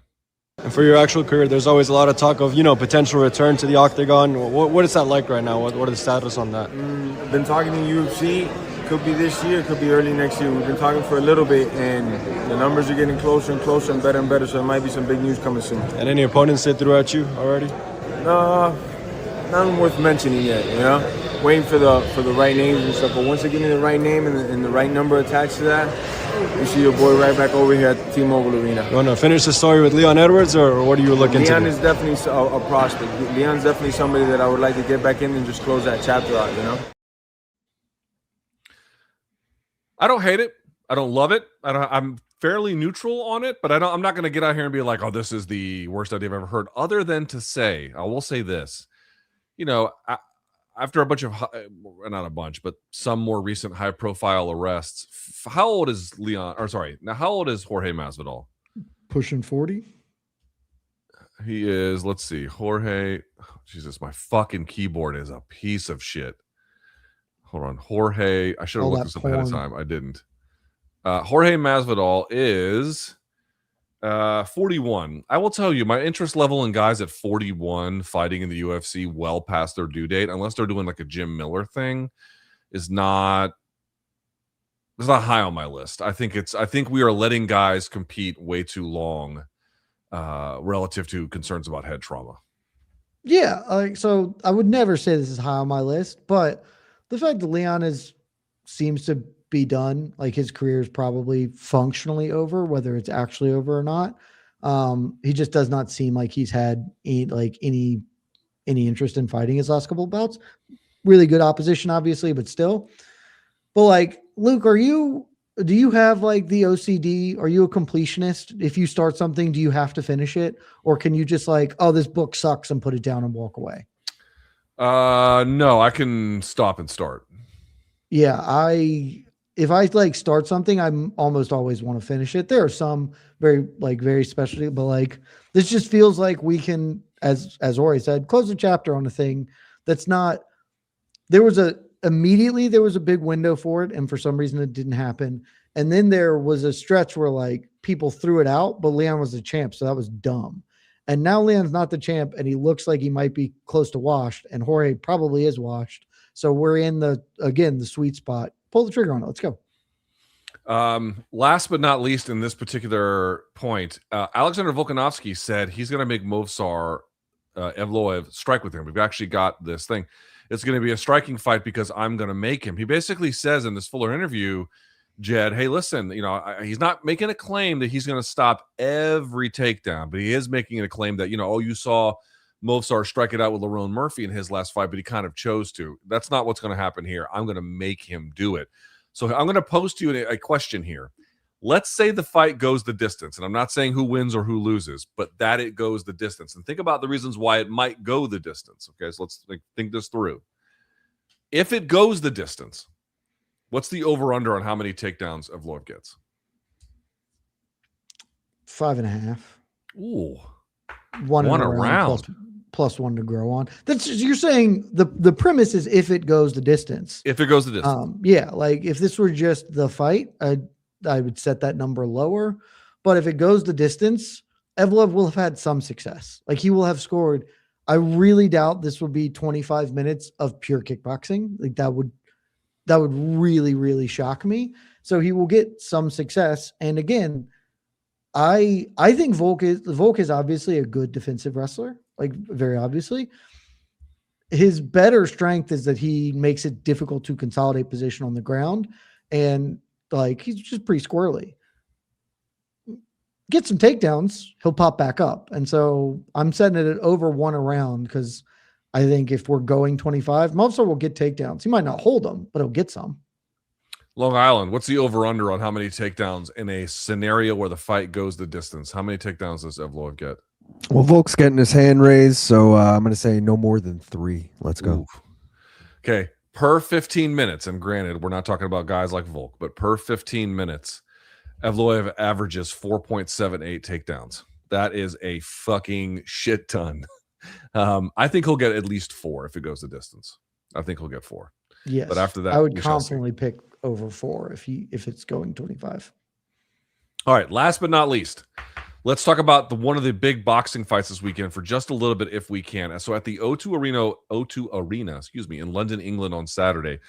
And for your actual career, there's always a lot of talk of, potential return to the octagon. What is that like right now? What are the status on that? I've been talking to UFC. Could be this year, could be early next year. We've been talking for a little bit, and the numbers are getting closer and closer and better, so there might be some big news coming soon. And any opponents that threw at you already? No, none worth mentioning yet, Waiting for the right names and stuff, but once they give me the right name and the right number attached to that, you see your boy right back over here at the T-Mobile Arena. You want to finish the story with Leon Edwards, or what are you looking to do? Leon is definitely a prospect. Leon's definitely somebody that I would like to get back in and just close that chapter out, I don't hate it. I don't love it. I'm fairly neutral on it, but I'm not going to get out here and be like, oh, this is the worst idea I've ever heard. Other than to say, I will say this, after a bunch of, not a bunch, but some more recent high profile arrests, how old is Jorge Masvidal? Pushing 40. He is, let's see, Jorge. Jesus, my fucking keyboard is a piece of shit. Hold on. Jorge. I should have All looked that this up ahead of porn. time. I didn't. Jorge Masvidal is 41. I will tell you, my interest level in guys at 41 fighting in the UFC well past their due date, unless they're doing like a Jim Miller thing, is not high on my list. I think we are letting guys compete way too long relative to concerns about head trauma. Yeah, so I would never say this is high on my list, but the fact that Leon seems to be done, like his career is probably functionally over, whether it's actually over or not. He just does not seem like he's had any interest in fighting his last couple of bouts. Really good opposition, obviously, but still. But like, Luke, do you have like the OCD? Are you a completionist? If you start something, do you have to finish it? Or can you just like, oh, this book sucks and put it down and walk away? No, I can stop and start. Yeah, if I like start something, I'm almost always want to finish it. There are some very specialty, but like this just feels like we can, as Ori said, close the chapter on a thing that's not. There was a big window for it, and for some reason it didn't happen. And then there was a stretch where like people threw it out, but Leon was the champ, so that was dumb. And now Leon's not the champ, and he looks like he might be close to washed, and Jorge probably is washed. So we're in the sweet spot. Pull the trigger on it. Let's go. Last but not least, in this particular point, Alexander Volkanovski said he's going to make Movsar Evloev strike with him. We've actually got this thing. It's going to be a striking fight because I'm going to make him. He basically says in this fuller interview, Jed, hey, listen, he's not making a claim that he's going to stop every takedown, but he is making a claim that, you saw Movsar strike it out with Lerone Murphy in his last fight, but he kind of chose to. That's not what's going to happen here. I'm going to make him do it. So I'm going to pose to you a question here. Let's say the fight goes the distance, and I'm not saying who wins or who loses, but that it goes the distance. And think about the reasons why it might go the distance. Okay, so let's think this through. If it goes the distance, what's the over-under on how many takedowns Evloev gets? 5.5. Ooh. One around. Plus one to grow on. You're saying the premise is if it goes the distance. If it goes the distance. Yeah, like if this were just the fight, I would set that number lower. But if it goes the distance, Evloev will have had some success. Like he will have scored. I really doubt this will be 25 minutes of pure kickboxing. Like that would really, really shock me. So he will get some success. And again, I think Volk is obviously a good defensive wrestler, like very obviously. His better strength is that he makes it difficult to consolidate position on the ground, and like he's just pretty squirrely. Get some takedowns, he'll pop back up. And so I'm setting it at over one around because I think if we're going 25, Movsar will get takedowns. He might not hold them, but he'll get some. Long Island, what's the over-under on how many takedowns in a scenario where the fight goes the distance? How many takedowns does Evloev get? Well, Volk's getting his hand raised, so I'm going to say no more than 3. Let's go. Ooh. Okay, per 15 minutes, and granted, we're not talking about guys like Volk, but per 15 minutes, Evloev averages 4.78 takedowns. That is a fucking shit ton. I think he'll get at least 4 if it goes the distance. I think he'll get 4. Yes, but after that, I would confidently pick over 4 if it's going 25. All right, last but not least, let's talk about one of the big boxing fights this weekend for just a little bit, if we can. So at the O2 Arena, in London, England on Saturday,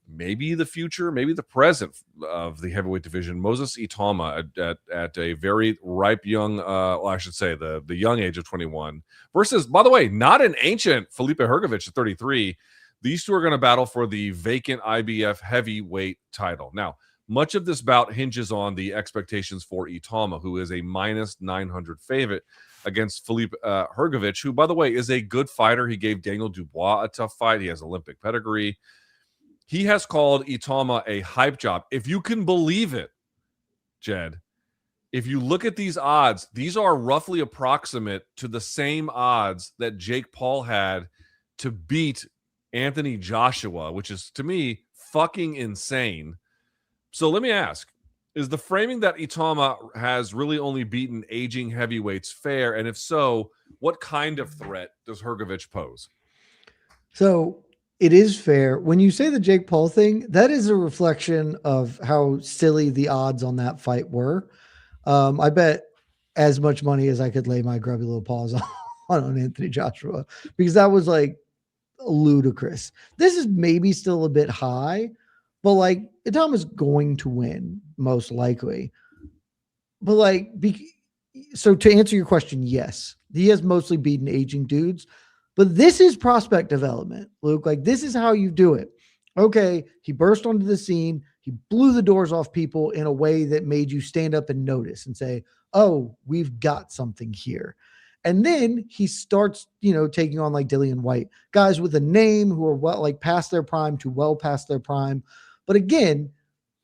maybe the future, maybe the present of the heavyweight division, Moses Itauma at a very ripe young, I should say the young age of 21 versus, by the way, not an ancient Felipe Hrgovic at 33. These two are going to battle for the vacant IBF heavyweight title. Now, much of this bout hinges on the expectations for Itauma, who is a minus 900 favorite against Felipe Hrgovic, who, by the way, is a good fighter. He gave Daniel Dubois a tough fight. He has Olympic pedigree. He has called Itauma a hype job. If you can believe it, Jed, if you look at these odds, these are roughly approximate to the same odds that Jake Paul had to beat Anthony Joshua, which is, to me, fucking insane. So let me ask, Is the framing that Itauma has really only beaten aging heavyweights fair? And if so, what kind of threat does Hrgovic pose? So it is fair. When you say the Jake Paul thing, that is a reflection of how silly the odds on that fight were. I bet as much money as I could lay my grubby little paws on Anthony Joshua, because that was like ludicrous. This is maybe still a bit high, but like Itauma's going to win most likely. But like, so to answer your question, yes, he has mostly beaten aging dudes, but this is prospect development, Luke. Like, this is how you do it. Okay, he burst onto the scene. He blew the doors off people in a way that made you stand up and notice and say, oh, we've got something here. And then he starts, taking on like Dillian White, guys with a name who are well, like past their prime to well past their prime. But again,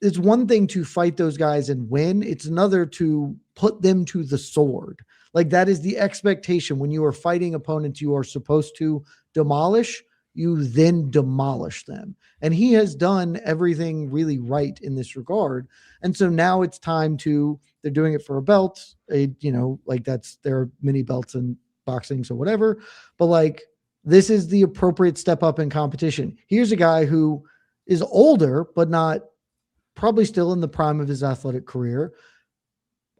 it's one thing to fight those guys and win. It's another to put them to the sword. Like, that is the expectation. When you are fighting opponents you are supposed to demolish, you then demolish them. And he has done everything really right in this regard. And so now it's time they're doing it for a belt, like there are mini belts in boxing, so whatever. But like, this is the appropriate step up in competition. Here's a guy who is older, but not probably still in the prime of his athletic career,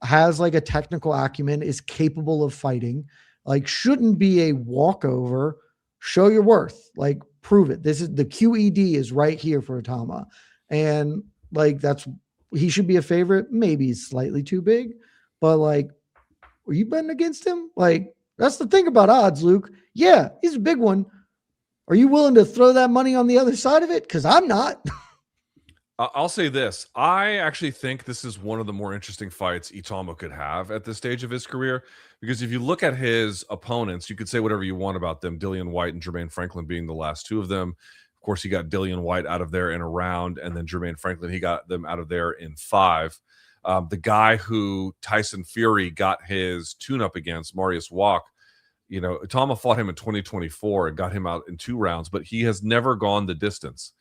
has like a technical acumen, is capable of fighting, like shouldn't be a walkover. Show your worth, like prove it. This is the QED is right here for Itauma. And like, he should be a favorite. Maybe slightly too big, but like, are you betting against him? Like, that's the thing about odds, Luke. Yeah, he's a big one. Are you willing to throw that money on the other side of it? Because I'm not. I'll say this. I actually think this is one of the more interesting fights Itauma could have at this stage of his career, because if you look at his opponents, you could say whatever you want about them, Dillian White and Jermaine Franklin being the last two of them. Of course, he got Dillian White out of there in a round, and then Jermaine Franklin, he got them out of there in 5. The guy who Tyson Fury got his tune-up against, Marius Walk, Itauma fought him in 2024 and got him out in 2 rounds, but he has never gone the distance.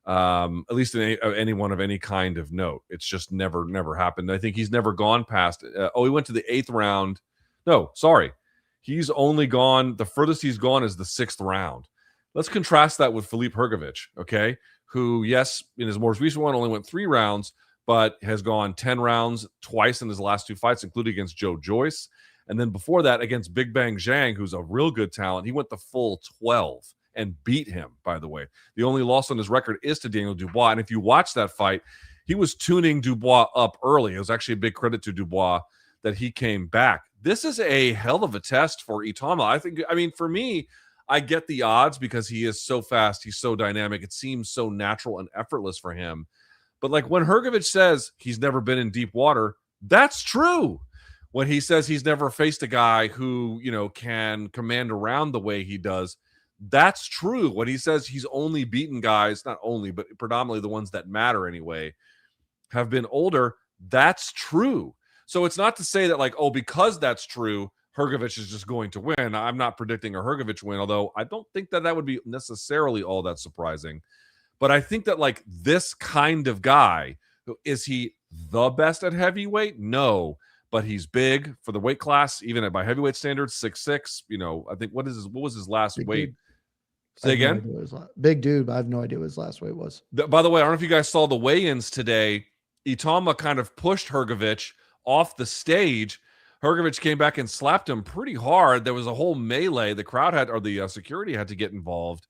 At least in anyone of any kind of note. It's just never happened. I think he's never gone past. He went to the 8th round. No, sorry. He's only gone, the furthest he's gone is the 6th round. Let's contrast that with Filip Hrgovic, okay? Who, yes, in his most recent one only went 3 rounds, but has gone 10 rounds twice in his last 2 fights, including against Joe Joyce. And then before that, against Big Bang Zhang, who's a real good talent, he went the full 12. And beat him, by the way. The only loss on his record is to Daniel Dubois. And if you watch that fight, he was tuning Dubois up early. It was actually a big credit to Dubois that he came back. This is a hell of a test for Itauma. I mean, for me, I get the odds because he is so fast. He's so dynamic. It seems so natural and effortless for him. But like when Hrgovic says he's never been in deep water, that's true. When he says he's never faced a guy who, can command around the way he does, that's true. When he says he's only beaten guys, not only, but predominantly the ones that matter anyway, have been older, that's true. So it's not to say that because that's true, Hrgovic is just going to win. I'm not predicting a Hrgovic win, although I don't think that would be necessarily all that surprising. But I think that this kind of guy, is he the best at heavyweight? No. But he's big for the weight class, even by heavyweight standards, 6'6". I think what was his last weight? Dude. Say again? Big dude, but I have no idea what his last weight was. By the way, I don't know if you guys saw the weigh-ins today. Itauma kind of pushed Hrgovic off the stage. Hrgovic came back and slapped him pretty hard. There was a whole melee. The crowd the security had to get involved.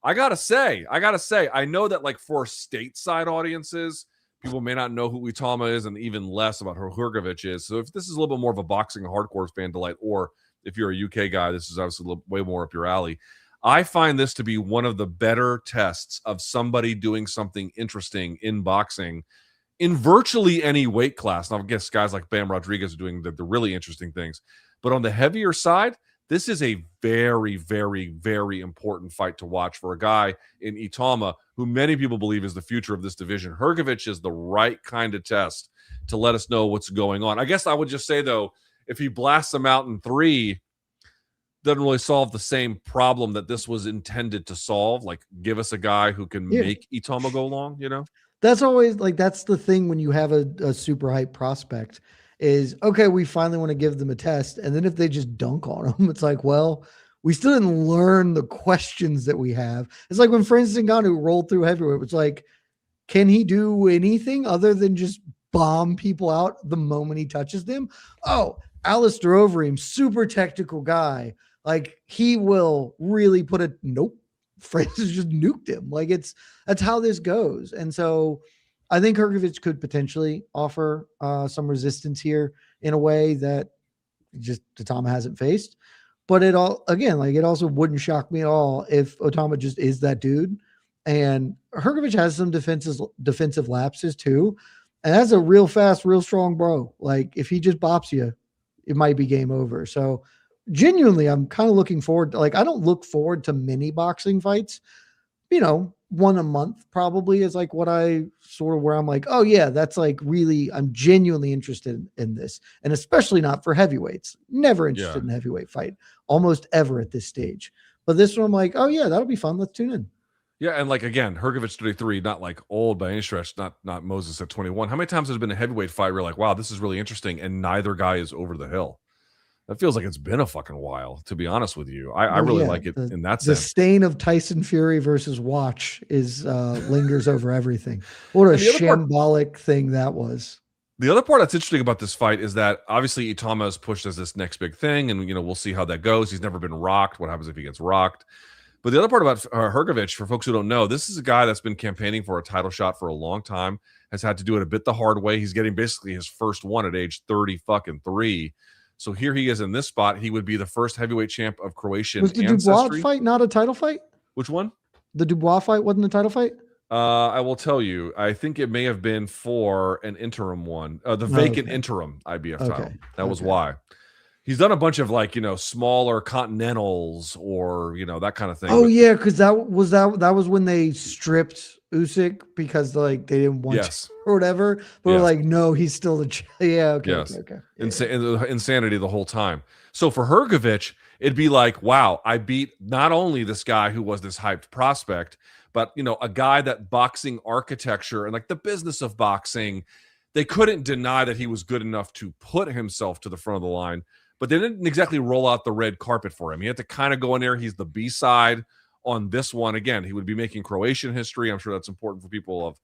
I gotta say, I know that for stateside audiences, people may not know who Itauma is and even less about who Hrgovic is. So if this is a little bit more of a boxing hardcore fan delight, or if you're a UK guy, this is obviously way more up your alley. I find this to be one of the better tests of somebody doing something interesting in boxing in virtually any weight class. Now, I guess guys like Bam Rodriguez are doing the really interesting things. But on the heavier side, this is a very, very, very important fight to watch for a guy in Itauma who many people believe is the future of this division. Hrgovic is the right kind of test to let us know what's going on. I guess I would just say, though, if he blasts him out in 3, doesn't really solve the same problem that this was intended to solve. Give us a guy who can make Itauma go long, That's always like, that's the thing when you have a super hype prospect is, okay, we finally want to give them a test. And then if they just dunk on them, it's like, well, we still didn't learn the questions that we have. It's like when Francis Ngannou rolled through heavyweight. It's like, can he do anything other than just bomb people out the moment he touches them? Oh, Alistair Overeem, super technical guy. Like, he will really put a nope. Francis just nuked him. Like, that's how this goes. And so I think Hrgovic could potentially offer some resistance here in a way that just Itauma hasn't faced. But it also wouldn't shock me at all if Itauma just is that dude. And Hrgovic has some defensive lapses too. And that's a real fast, real strong bro. Like, if he just bops you, it might be game over. So genuinely, I'm kind of looking forward to, like, I don't look forward to many boxing fights, one a month probably is like what I sort of where I'm like, oh yeah, that's like really, I'm genuinely interested in this. And especially not for heavyweights, never interested in a heavyweight fight almost ever at this stage. But this one I'm like, oh yeah, that'll be fun. Let's tune in. Yeah, and like again, Hrgovic 33, not like old by any stretch, not Moses at 21. How many times has been a heavyweight fight where you're like, wow, this is really interesting, and neither guy is over the hill? That feels like it's been a fucking while, to be honest with you. I really like it in that sense. The stain of Tyson Fury versus Watch is lingers over everything. What a shambolic thing that was. The other part that's interesting about this fight is that obviously Itauma is pushed as this next big thing, and we'll see how that goes. He's never been rocked. What happens if he gets rocked? But the other part about Hrgovic, for folks who don't know, this is a guy that's been campaigning for a title shot for a long time, has had to do it a bit the hard way. He's getting basically his first one at age 30-3. So here he is in this spot. He would be the first heavyweight champ of Croatian ancestry. Was the Dubois fight not a title fight? Which one? The Dubois fight wasn't a title fight? I will tell you. I think it may have been for an interim one. The vacant interim IBF title. That was why. He's done a bunch of smaller continentals or that kind of thing. Oh yeah, because that was when they stripped Usyk because they didn't want to or whatever. But we're like, no, he's still the okay. Insanity the whole time. So for Hrgovic, it'd be like, wow, I beat not only this guy who was this hyped prospect, but a guy that boxing architecture and like the business of boxing, they couldn't deny that he was good enough to put himself to the front of the line. But they didn't exactly roll out the red carpet for him. He had to kind of go in there. He's the B-side on this one. Again, he would be making Croatian history. I'm sure that's important for people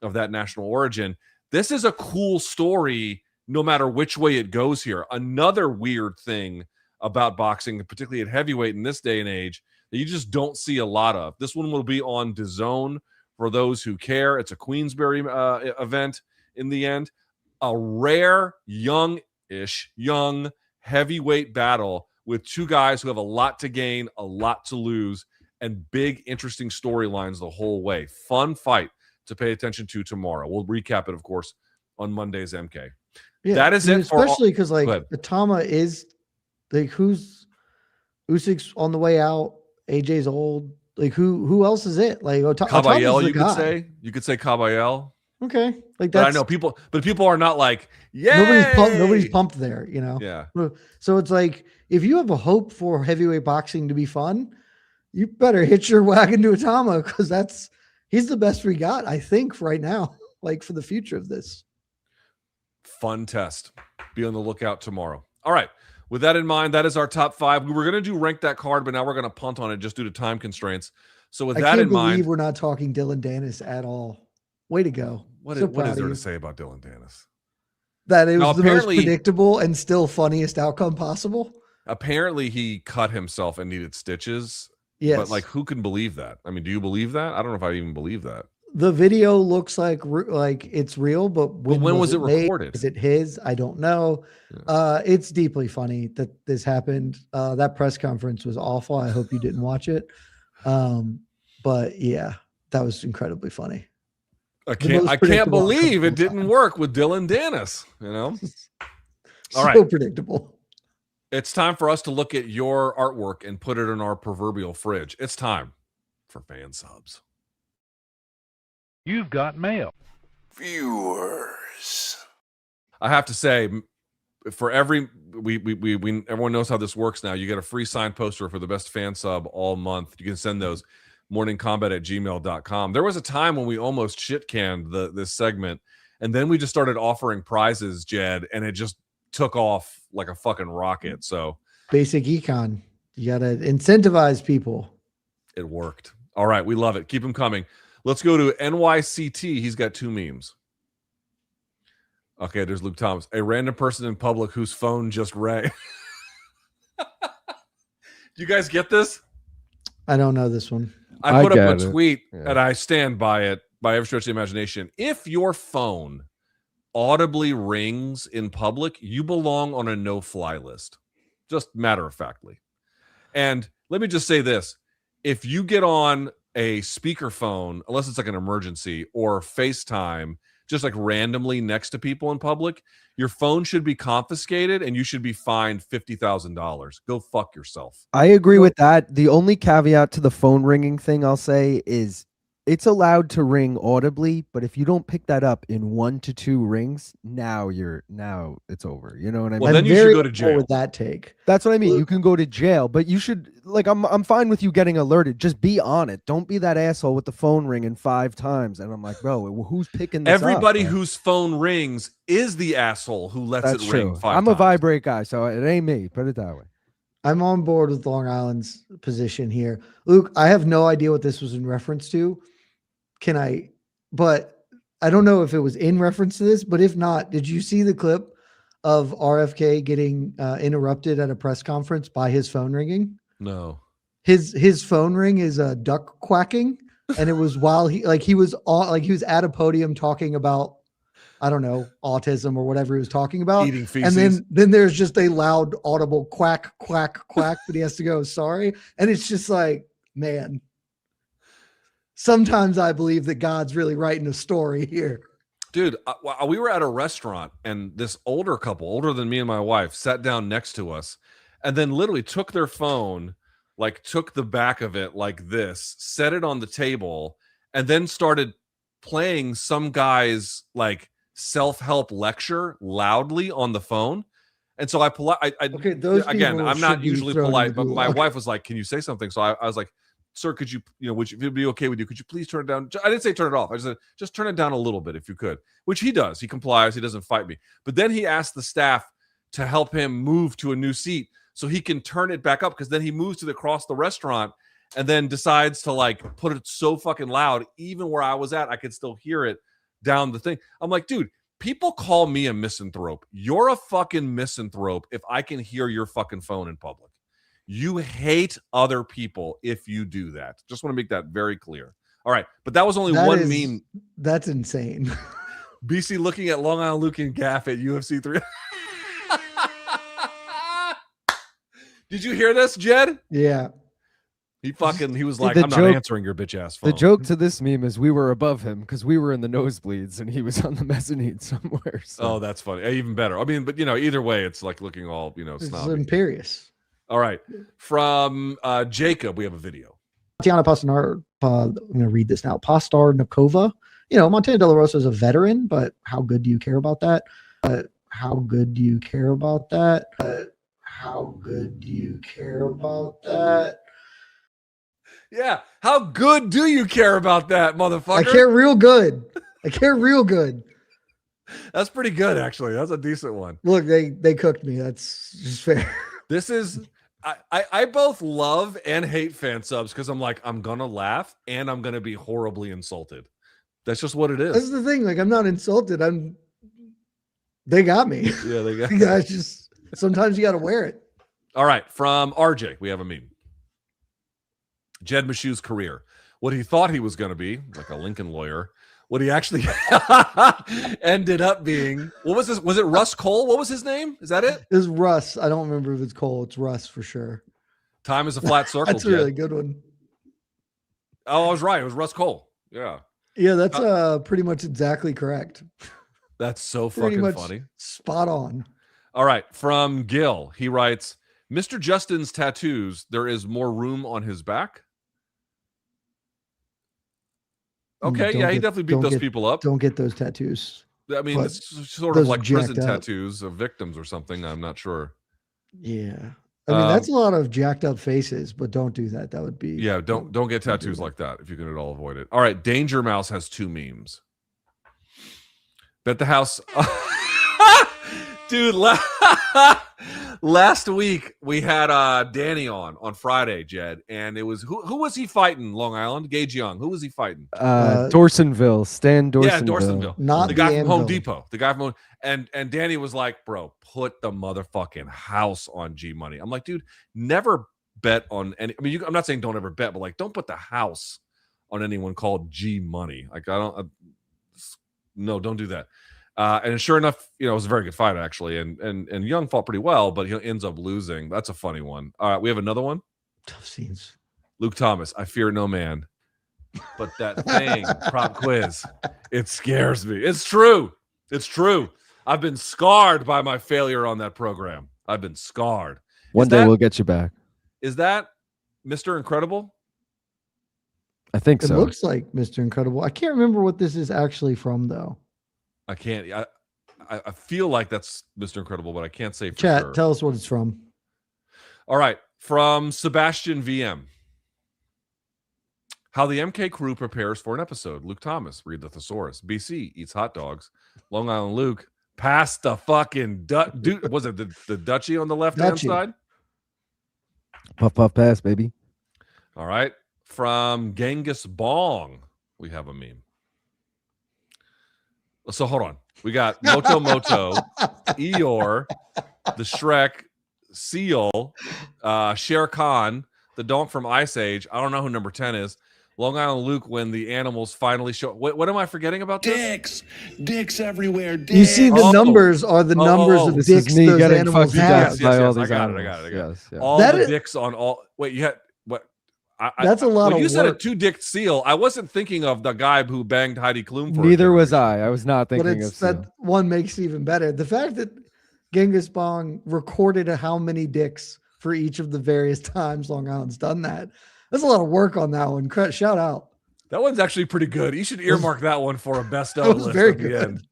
of that national origin. This is a cool story no matter which way it goes here. Another weird thing about boxing, particularly at heavyweight in this day and age, that you just don't see a lot of. This one will be on DAZN for those who care. It's a Queensberry event in the end. A rare, young heavyweight battle with two guys who have a lot to gain, a lot to lose, and big, interesting storylines the whole way. Fun fight to pay attention to tomorrow. We'll recap it, of course, on Monday's MK. Yeah, that is it. Especially because Itauma is who's Usyk's on the way out. AJ's old. Who else is it? Caballel, you could say Caballel. Okay, but I know people, but people are not like, yeah. Nobody's pumped there, Yeah. So it's like, if you have a hope for heavyweight boxing to be fun, you better hitch your wagon to Itauma because he's the best we got, I think, right now. For the future of this fun test. Be on the lookout tomorrow. All right. With that in mind, that is our top 5. We were going to do rank that card, but now we're going to punt on it just due to time constraints. So with that in mind, we're not talking Dylan Dennis at all. Way to go. What is there to say about Dylan Dennis? That it was the most predictable and still funniest outcome possible. Apparently he cut himself and needed stitches. Yes. But who can believe that? I mean, do you believe that? I don't know if I even believe that. The video looks like it's real, but when was it recorded? Is it his? I don't know. Yeah. It's deeply funny that this happened. That press conference was awful. I hope you didn't watch it. But yeah, that was incredibly funny. I can't believe it didn't work with Dylan Dennis, All right. So predictable. It's time for us to look at your artwork and put it in our proverbial fridge. It's time for fan subs. You've got mail. Viewers. I have to say, for everyone knows how this works now. You get a free signed poster for the best fan sub all month. You can send those. morningkombat@gmail.com. There was a time when we almost shit canned this segment, and then we just started offering prizes, Jed, and it just took off like a fucking rocket. So basic econ. You gotta incentivize people. it worked. All right, we love it. Keep them coming. Let's go to NYCT. He's got 2 memes. Okay, there's Luke Thomas. A random person in public whose phone just rang. Do you guys get this? I don't know this one. I put up get a it. tweet, Yeah. and I stand by it by every stretch of the imagination. If your phone audibly rings in public, you belong on a no-fly list. Just matter-of-factly. And let me just say this. If you get on a speakerphone, unless it's like an emergency, or FaceTime, just like randomly next to people in public, your phone should be confiscated and you should be fined $50,000. Go fuck yourself. I agree with that. The only caveat to the phone ringing thing I'll say is it's allowed to ring audibly, but if you don't pick that up in 1 to 2 rings, now it's over. You know what I mean? Well, then you should go to jail. With that take. That's what I mean. You can go to jail, but you should I'm fine with you getting alerted. Just be on it. Don't be that asshole with the phone ringing 5 times. And I'm like, bro, who's picking this Everybody up, whose phone rings is the asshole who lets That's it true. ring 5 I'm times. a vibrate guy, so it ain't me. Put it that way. I'm on board with Long Island's position here. Luke, I have no idea what this was in reference to. But I don't know if it was in reference to this, but if not, did you see the clip of RFK getting interrupted at a press conference by his phone ringing? No. His phone ring is a duck quacking, and it was while he was at a podium talking about, I don't know, autism or whatever he was talking about. Eating feces. And then there's just a loud audible quack, quack, quack that he has to go, sorry. And it's just like, man, sometimes I believe that God's really writing a story here. Dude, we were at a restaurant and this older couple, older than me and my wife, sat down next to us and then literally took their phone, like took the back of it like this, set it on the table, and then started playing some guy's like self-help lecture loudly on the phone. And so Okay, those again, people I'm not should be usually thrown in polite, the but my gulag. wife was like, can you say something? So I was like, sir, could you, would it be okay with you? Could you please turn it down? I didn't say turn it off. I said, just turn it down a little bit if you could, which he does. He complies. He doesn't fight me. But then he asked the staff to help him move to a new seat so he can turn it back up, because then he moves to across the restaurant and then decides to like put it so fucking loud, even where I was at, I could still hear it down the thing. I'm like, dude, people call me a misanthrope. You're a fucking misanthrope if I can hear your fucking phone in public. You hate other people if you do that. Just want to make that very clear. All right, but that was only one meme. That's insane. BC looking at Long Island Luke and Gaff at UFC 3. Did you hear this, Jed? Yeah. He was like, The I'm joke- not answering your bitch ass phone. The joke to this meme is we were above him because we were in the nosebleeds and he was on the mezzanine somewhere. So. Oh, that's funny. Even better. I mean, but either way, it's like looking all, This is snobby. imperious. All right. From Jacob, we have a video. Tatiana Pasternak, I'm going to read this now. Pasternak. Montana De La Rosa is a veteran, but how good do you care about that? How good do you care about that? How good do you care about that? Yeah. How good do you care about that, motherfucker? I care real good. I care real good. That's pretty good, actually. That's a decent one. Look, they cooked me. That's just fair. This is I both love and hate fan subs because I'm like, I'm gonna laugh and I'm gonna be horribly insulted. That's just what it That's is. the thing. Like, I'm not insulted. They got me. Yeah, they got Guys, just sometimes you got to wear it. All right, from RJ, we have a meme. Jed Meshew's career. What he thought he was going to be, like a Lincoln lawyer. What he actually ended up being. What was this? Was it Russ Cole? What was his name? Is that it? It's Russ. I don't remember if it's Cole. It's Russ for sure. Time is a flat circle. That's a Jed. really good one. Oh, I was right. It was Russ Cole. Yeah. Yeah, that's pretty much exactly correct. That's so Pretty fucking much funny. spot on. All right. From Gil, he writes, Mr. Justin's tattoos, there is more room on his back. Okay, Don't yeah, he get- definitely beat don't those get- people up. Don't get those tattoos. I mean, but it's sort of those like are prison jacked up. tattoos of victims or something. I'm not sure. Yeah. I mean, that's a lot of jacked up faces, but don't do that. That would be Yeah, don't get tattoos like that if you can at all avoid it. All right, Danger Mouse has 2 memes. Bet the house. Dude, last week we had Danny on Friday, Jed, and it was who was he fighting? Long Island, Gage Young. Who was he fighting? Dorsonville, Stan Dorsonville. Yeah, Dorsonville. Not the guy the from Home Anvil. Depot. The guy from and Danny was like, "Bro, put the motherfucking house on G Money." I'm like, dude, never bet on any. I mean, I'm not saying don't ever bet, but like, don't put the house on anyone called G Money. Like, no, don't do that. And sure enough, it was a very good fight actually, and Young fought pretty well, but he ends up losing. That's a funny one. All right, we have another one. Tough scenes. Luke Thomas, I fear no man, but that thing prop quiz, it scares me. It's true. It's true. I've been scarred by my failure on that program. I've been scarred. One day we'll get you back. Is that Mr. Incredible? I think It so. looks like Mr. Incredible. I can't remember what this is actually from though. I can't. I feel like that's Mr. Incredible, but I can't say for Chat, sure. tell us what it's from. All right, from Sebastian VM. How the MK crew prepares for an episode. Luke Thomas, read the thesaurus. BC eats hot dogs. Long Island Luke, pass the fucking dude. Was it the Dutchie on the left-hand Dutchie. side? Puff puff pass, baby. All right. From Genghis Bong, we have a meme. So hold on. We got Moto Moto, Eeyore, the Shrek, Seal, Shere Khan, the donk from Ice Age. I don't know who number 10 is. Long Island Luke when the animals finally show. What am I forgetting about this? Dicks everywhere. Dicks. You see, the numbers are the numbers of This dicks is me those getting animals fucked have. up by all I these got it. animals. Yes, yes. All That the is- dicks on all. Wait, you had what? That's a lot when of you said a work. 2-dicked seal. I wasn't thinking of the guy who banged Heidi Klum for. Neither was I. I was not But thinking of it's that Seal. one makes it even better. The fact that Genghis Bong recorded how many dicks for each of the various times Long Island's done that. There's a lot of work on that one. Shout out. That one's actually pretty good. You should earmark that one for a best That of was list very at the good. end.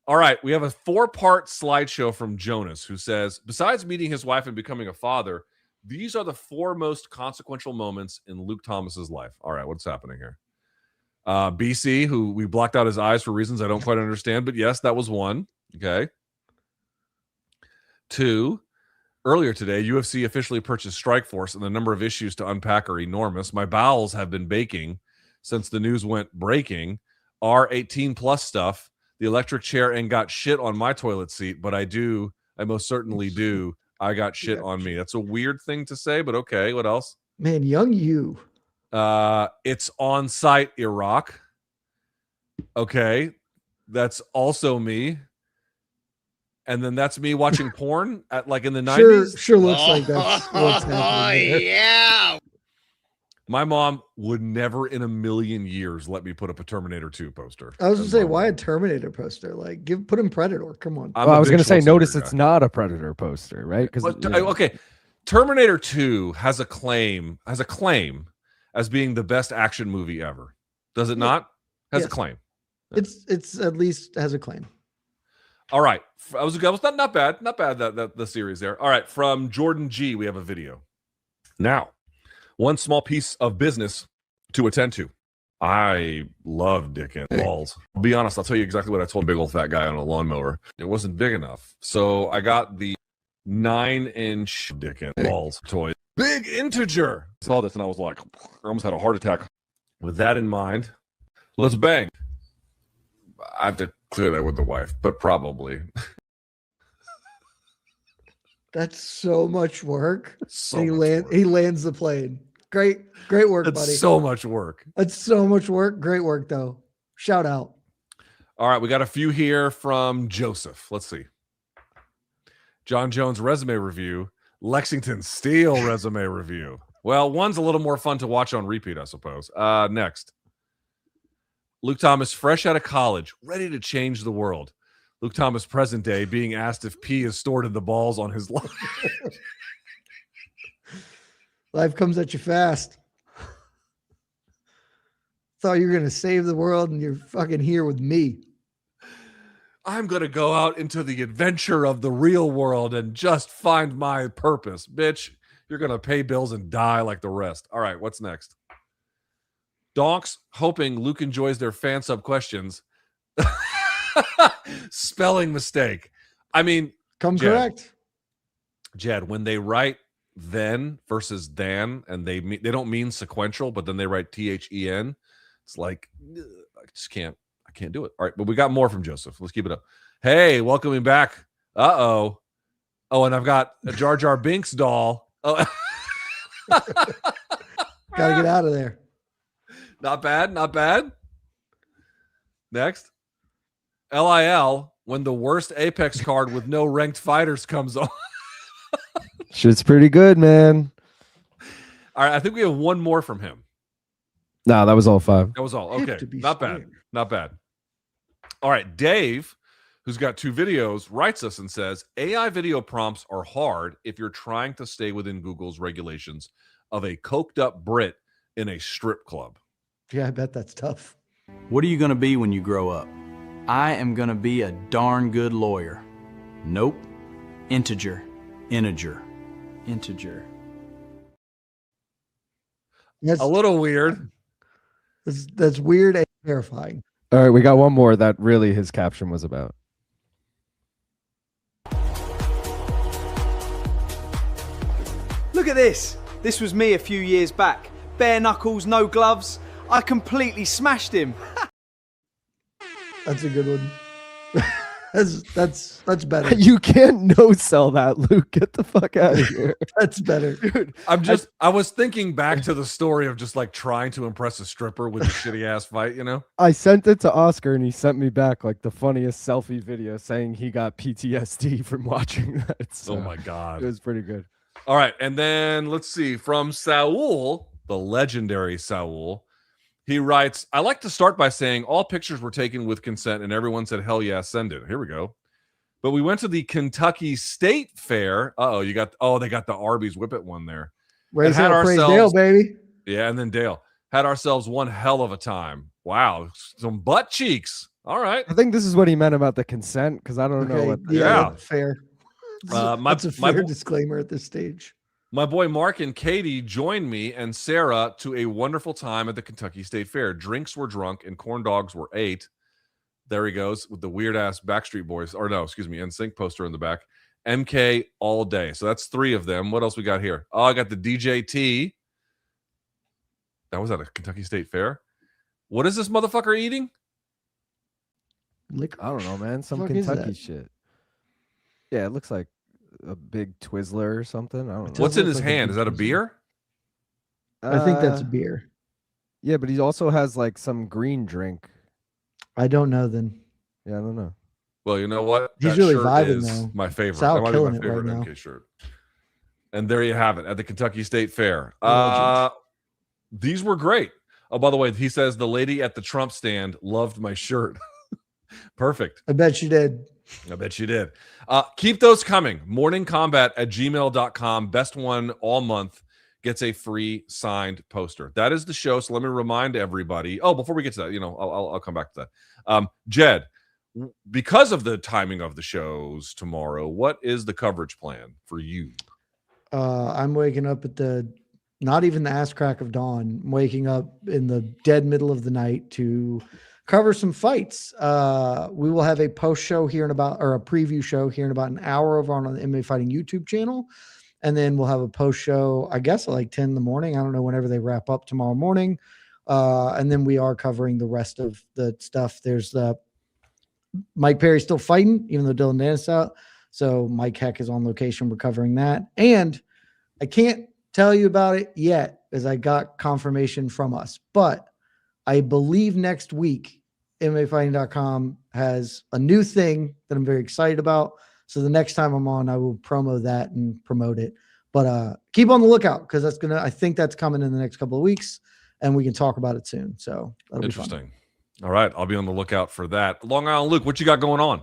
All right, we have a 4-part slideshow from Jonas who says, besides meeting his wife and becoming a father, these are the 4 most consequential moments in Luke Thomas's life. All right, what's happening here? BC, who we blocked out his eyes for reasons I don't quite understand, but yes, that was 1. Okay. 2, earlier today, UFC officially purchased Strikeforce, and the number of issues to unpack are enormous. My bowels have been baking since the news went breaking. R18 plus stuff. The electric chair ain't got shit on my toilet seat, but I most certainly do. I got shit on me. That's a weird thing to say, but okay. What else? Man, young you. It's on site Iraq. Okay. That's also me. And then that's me watching porn at like in the 90s. Sure looks like that's what's happening there. Yeah. My mom would never in a million years let me put up a Terminator 2 poster. I was That's gonna say, my why mom. a Terminator poster? Like, put in Predator. Come on. I'm Well, a I was big going to say, Schwarzenegger notice guy. it's not a Predator poster, right? Because But, okay, Terminator 2 has a claim as being the best action movie ever. Does it not? Has a Yes. claim. It's at least has a claim. All right. I was not bad. Not bad that the series there. All right, from Jordan G, we have a video. Now, one small piece of business to attend to. I love dick and balls. I'll be honest, I'll tell you exactly what I told a big old fat guy on a lawnmower. It wasn't big enough. So I got the 9-inch dick and balls toy. Big integer. I saw this and I was like, I almost had a heart attack. With that in mind, let's bang. I have to clear that with the wife, but probably. That's so much work. So he much work. he lands the plane. Great work, That's buddy. so much work. That's so much work. Great work, though. Shout out. All right, we got a few here from Joseph. Let's see. John Jones resume review. Lexington Steel resume review. Well, one's a little more fun to watch on repeat, I suppose. Next. Luke Thomas, fresh out of college, ready to change the world. Luke Thomas, present day, being asked if pee is stored in the balls on his line. Life comes at you fast. Thought you were gonna save the world, and you're fucking here with me. I'm going to go out into the adventure of the real world and just find my purpose. Bitch, you're going to pay bills and die like the rest. All right, what's next? Donks hoping Luke enjoys their fan sub questions. Spelling mistake. I mean, correct. Jed, when they write then versus than, and they don't mean sequential, but then they write THEN, it's like I can't do it. All right, but we got more from Joseph. Let's keep it up. Hey, welcoming back. Oh, and I've got a Jar Jar Binks doll. Oh, Gotta get out of there. Not bad. Next. LIL, when the worst Apex card with no ranked fighters comes on. Shit's pretty good, man. All right, I think we have one more from him. No, that was all 5. That was all. Okay, not bad. All right, Dave, who's got 2 videos, writes us and says, AI video prompts are hard if you're trying to stay within Google's regulations of a coked up Brit in a strip club. Yeah, I bet that's tough. What are you going to be when you grow up? I am going to be a darn good lawyer. Nope. Integer. That's a little weird. That's weird and terrifying. All right, we got one more that really his caption was about. Look at this. This was me a few years back. Bare knuckles, no gloves. I completely smashed him. That's a good one. that's better. You can't no sell that, Luke. Get the fuck out of here. That's better. Dude, I was thinking back to the story of just like trying to impress a stripper with a shitty ass fight, you know? I sent it to Oscar and he sent me back like the funniest selfie video saying he got PTSD from watching that. So oh my God. It was pretty good. All right. And then let's see from Saul, the legendary Saul. He writes, I like to start by saying all pictures were taken with consent and everyone said, hell yeah, send it. Here we go. But we went to the Kentucky State Fair. They got the Arby's Whippet one there. Raise hell, praise Dale, baby. Yeah, and then Dale. Had ourselves one hell of a time. Wow. Some butt cheeks. All right. I think this is what he meant about the consent because I don't know what. Yeah, fair. That's a fair disclaimer at this stage. My boy Mark and Katie joined me and Sarah to a wonderful time at the Kentucky State Fair. Drinks were drunk and corn dogs were ate. There he goes with the weird ass Backstreet Boys, or no, excuse me, NSYNC poster in the back. MK all day. So that's 3 of them. What else we got here? Oh, I got the DJT. That was at a Kentucky State Fair. What is this motherfucker eating? I don't know, man. Some Kentucky shit. Yeah, it looks like a big Twizzler or something. I don't know. What's in his hand? Is that a beer? I think that's a beer. Yeah, but he also has like some green drink. I don't know then. Yeah, I don't know. Well, you know what? He's that really shirt vibing is though. My favorite. Sal That might be killing my it favorite right now. MK shirt. And there you have it at the Kentucky State Fair. These were great. Oh, by the way, he says the lady at the Trump stand loved my shirt. Perfect. I bet you did. I bet you did. Keep those coming. morningkombat@gmail.com. Best one all month gets a free signed poster. That is the show. So let me remind everybody. Oh, before we get to that, I'll come back to that. Jed, because of the timing of the shows tomorrow, what is the coverage plan for you? I'm waking up at not even the ass crack of dawn. I'm waking up in the dead middle of the night to cover some fights. We will have a post show here a preview show here in about an hour over on the MMA Fighting YouTube channel. And then we'll have a post show, I guess, at like 10 in the morning. I don't know, whenever they wrap up tomorrow morning. And then we are covering the rest of the stuff. There's Mike Perry still fighting, even though Dylan Dennis out. So Mike Heck is on location. We're covering that. And I can't tell you about it yet as I got confirmation from us. But I believe next week, MMAfighting.com has a new thing that I'm very excited about. So the next time I'm on, I will promo that and promote it. But keep on the lookout because I think that's coming in the next couple of weeks and we can talk about it soon. So that'll Interesting. be fun. All right. I'll be on the lookout for that. Long Island Luke, what you got going on?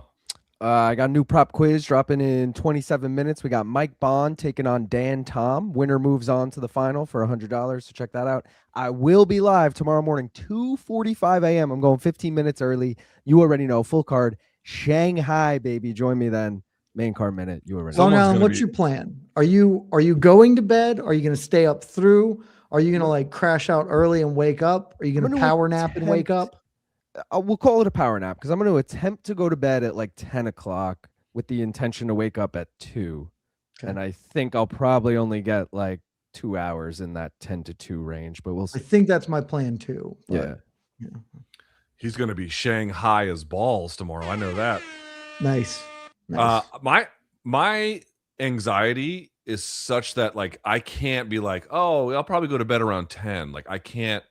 I got a new prop quiz dropping in 27 minutes. We got Mike Bond taking on Dan Tom. Winner moves on to the final for $100. So check that out. I will be live tomorrow morning, 2:45 a.m. I'm going 15 minutes early. You already know, full card, Shanghai, baby. Join me then. Main card minute. You already. Long Someone's Island, gonna what's be- your plan? Are you going to bed? Are you going to stay up through? Are you going to like crash out early and wake up? Are you going to gonna power nap and wake attempt- up? We'll call it a power nap because I'm going to attempt to go to bed at like 10 o'clock with the intention to wake up at 2. Okay. And I think I'll probably only get like 2 hours in that 10 to 2 range, but we'll I see. think that's my plan too. but, Yeah. He's going to be Shanghai as balls tomorrow. I know that. Nice. Nice. My anxiety is such that like I can't be like, oh, I'll probably go to bed around 10. Like I can't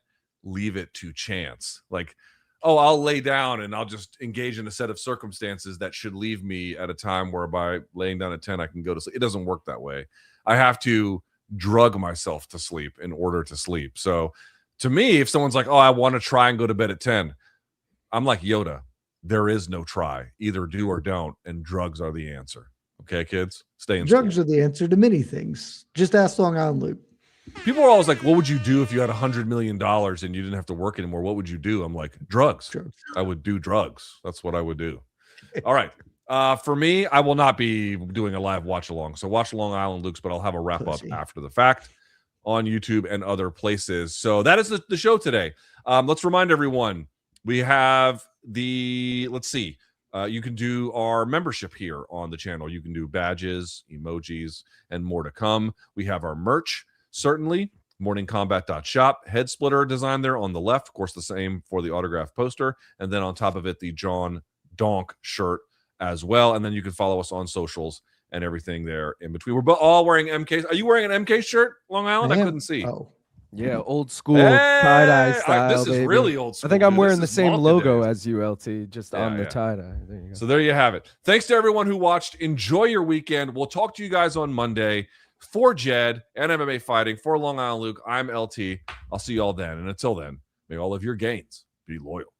leave it to chance. Like, oh, I'll lay down and I'll just engage in a set of circumstances that should leave me at a time where by laying down at 10 I can go to sleep. It doesn't work that way. I have to drug myself to sleep in order to sleep. So to me, if someone's like, oh, I want to try and go to bed at 10, I'm like Yoda. There is no try. Either do or don't, and drugs are the answer. Okay, kids? Stay in Drugs school. are the answer to many things. Just ask Long Island Luke. People are always like, what would you do if you had $100 million and you didn't have to work anymore? What would you do? I'm like, drugs. I would do drugs. That's what I would do. All right. For me, I will not be doing a live watch along. So watch Long Island Luke's, but I'll have a wrap up after the fact on YouTube and other places. So that is the show today. Let's remind everyone, we have let's see. You can do our membership here on the channel. You can do badges, emojis, and more to come. We have our merch, certainly. morningkombat.shop. Head splitter design there on the left. Of course, the same for the autograph poster. And then on top of it, the John Donk shirt as well. And then you can follow us on socials and everything there in between. We're all wearing MKs. Are you wearing an MK shirt, Long Island? I couldn't see. Oh. Yeah, old school tie-dye style. This is baby. really old school. I think I'm dude. wearing This the is same multi logo days. as you, LT, just on the tie-dye. There you go. So there you have it. Thanks to everyone who watched. Enjoy your weekend. We'll talk to you guys on Monday. For Jed and MMA Fighting, for Long Island Luke, I'm LT. I'll see you all then. And until then, may all of your gains be loyal.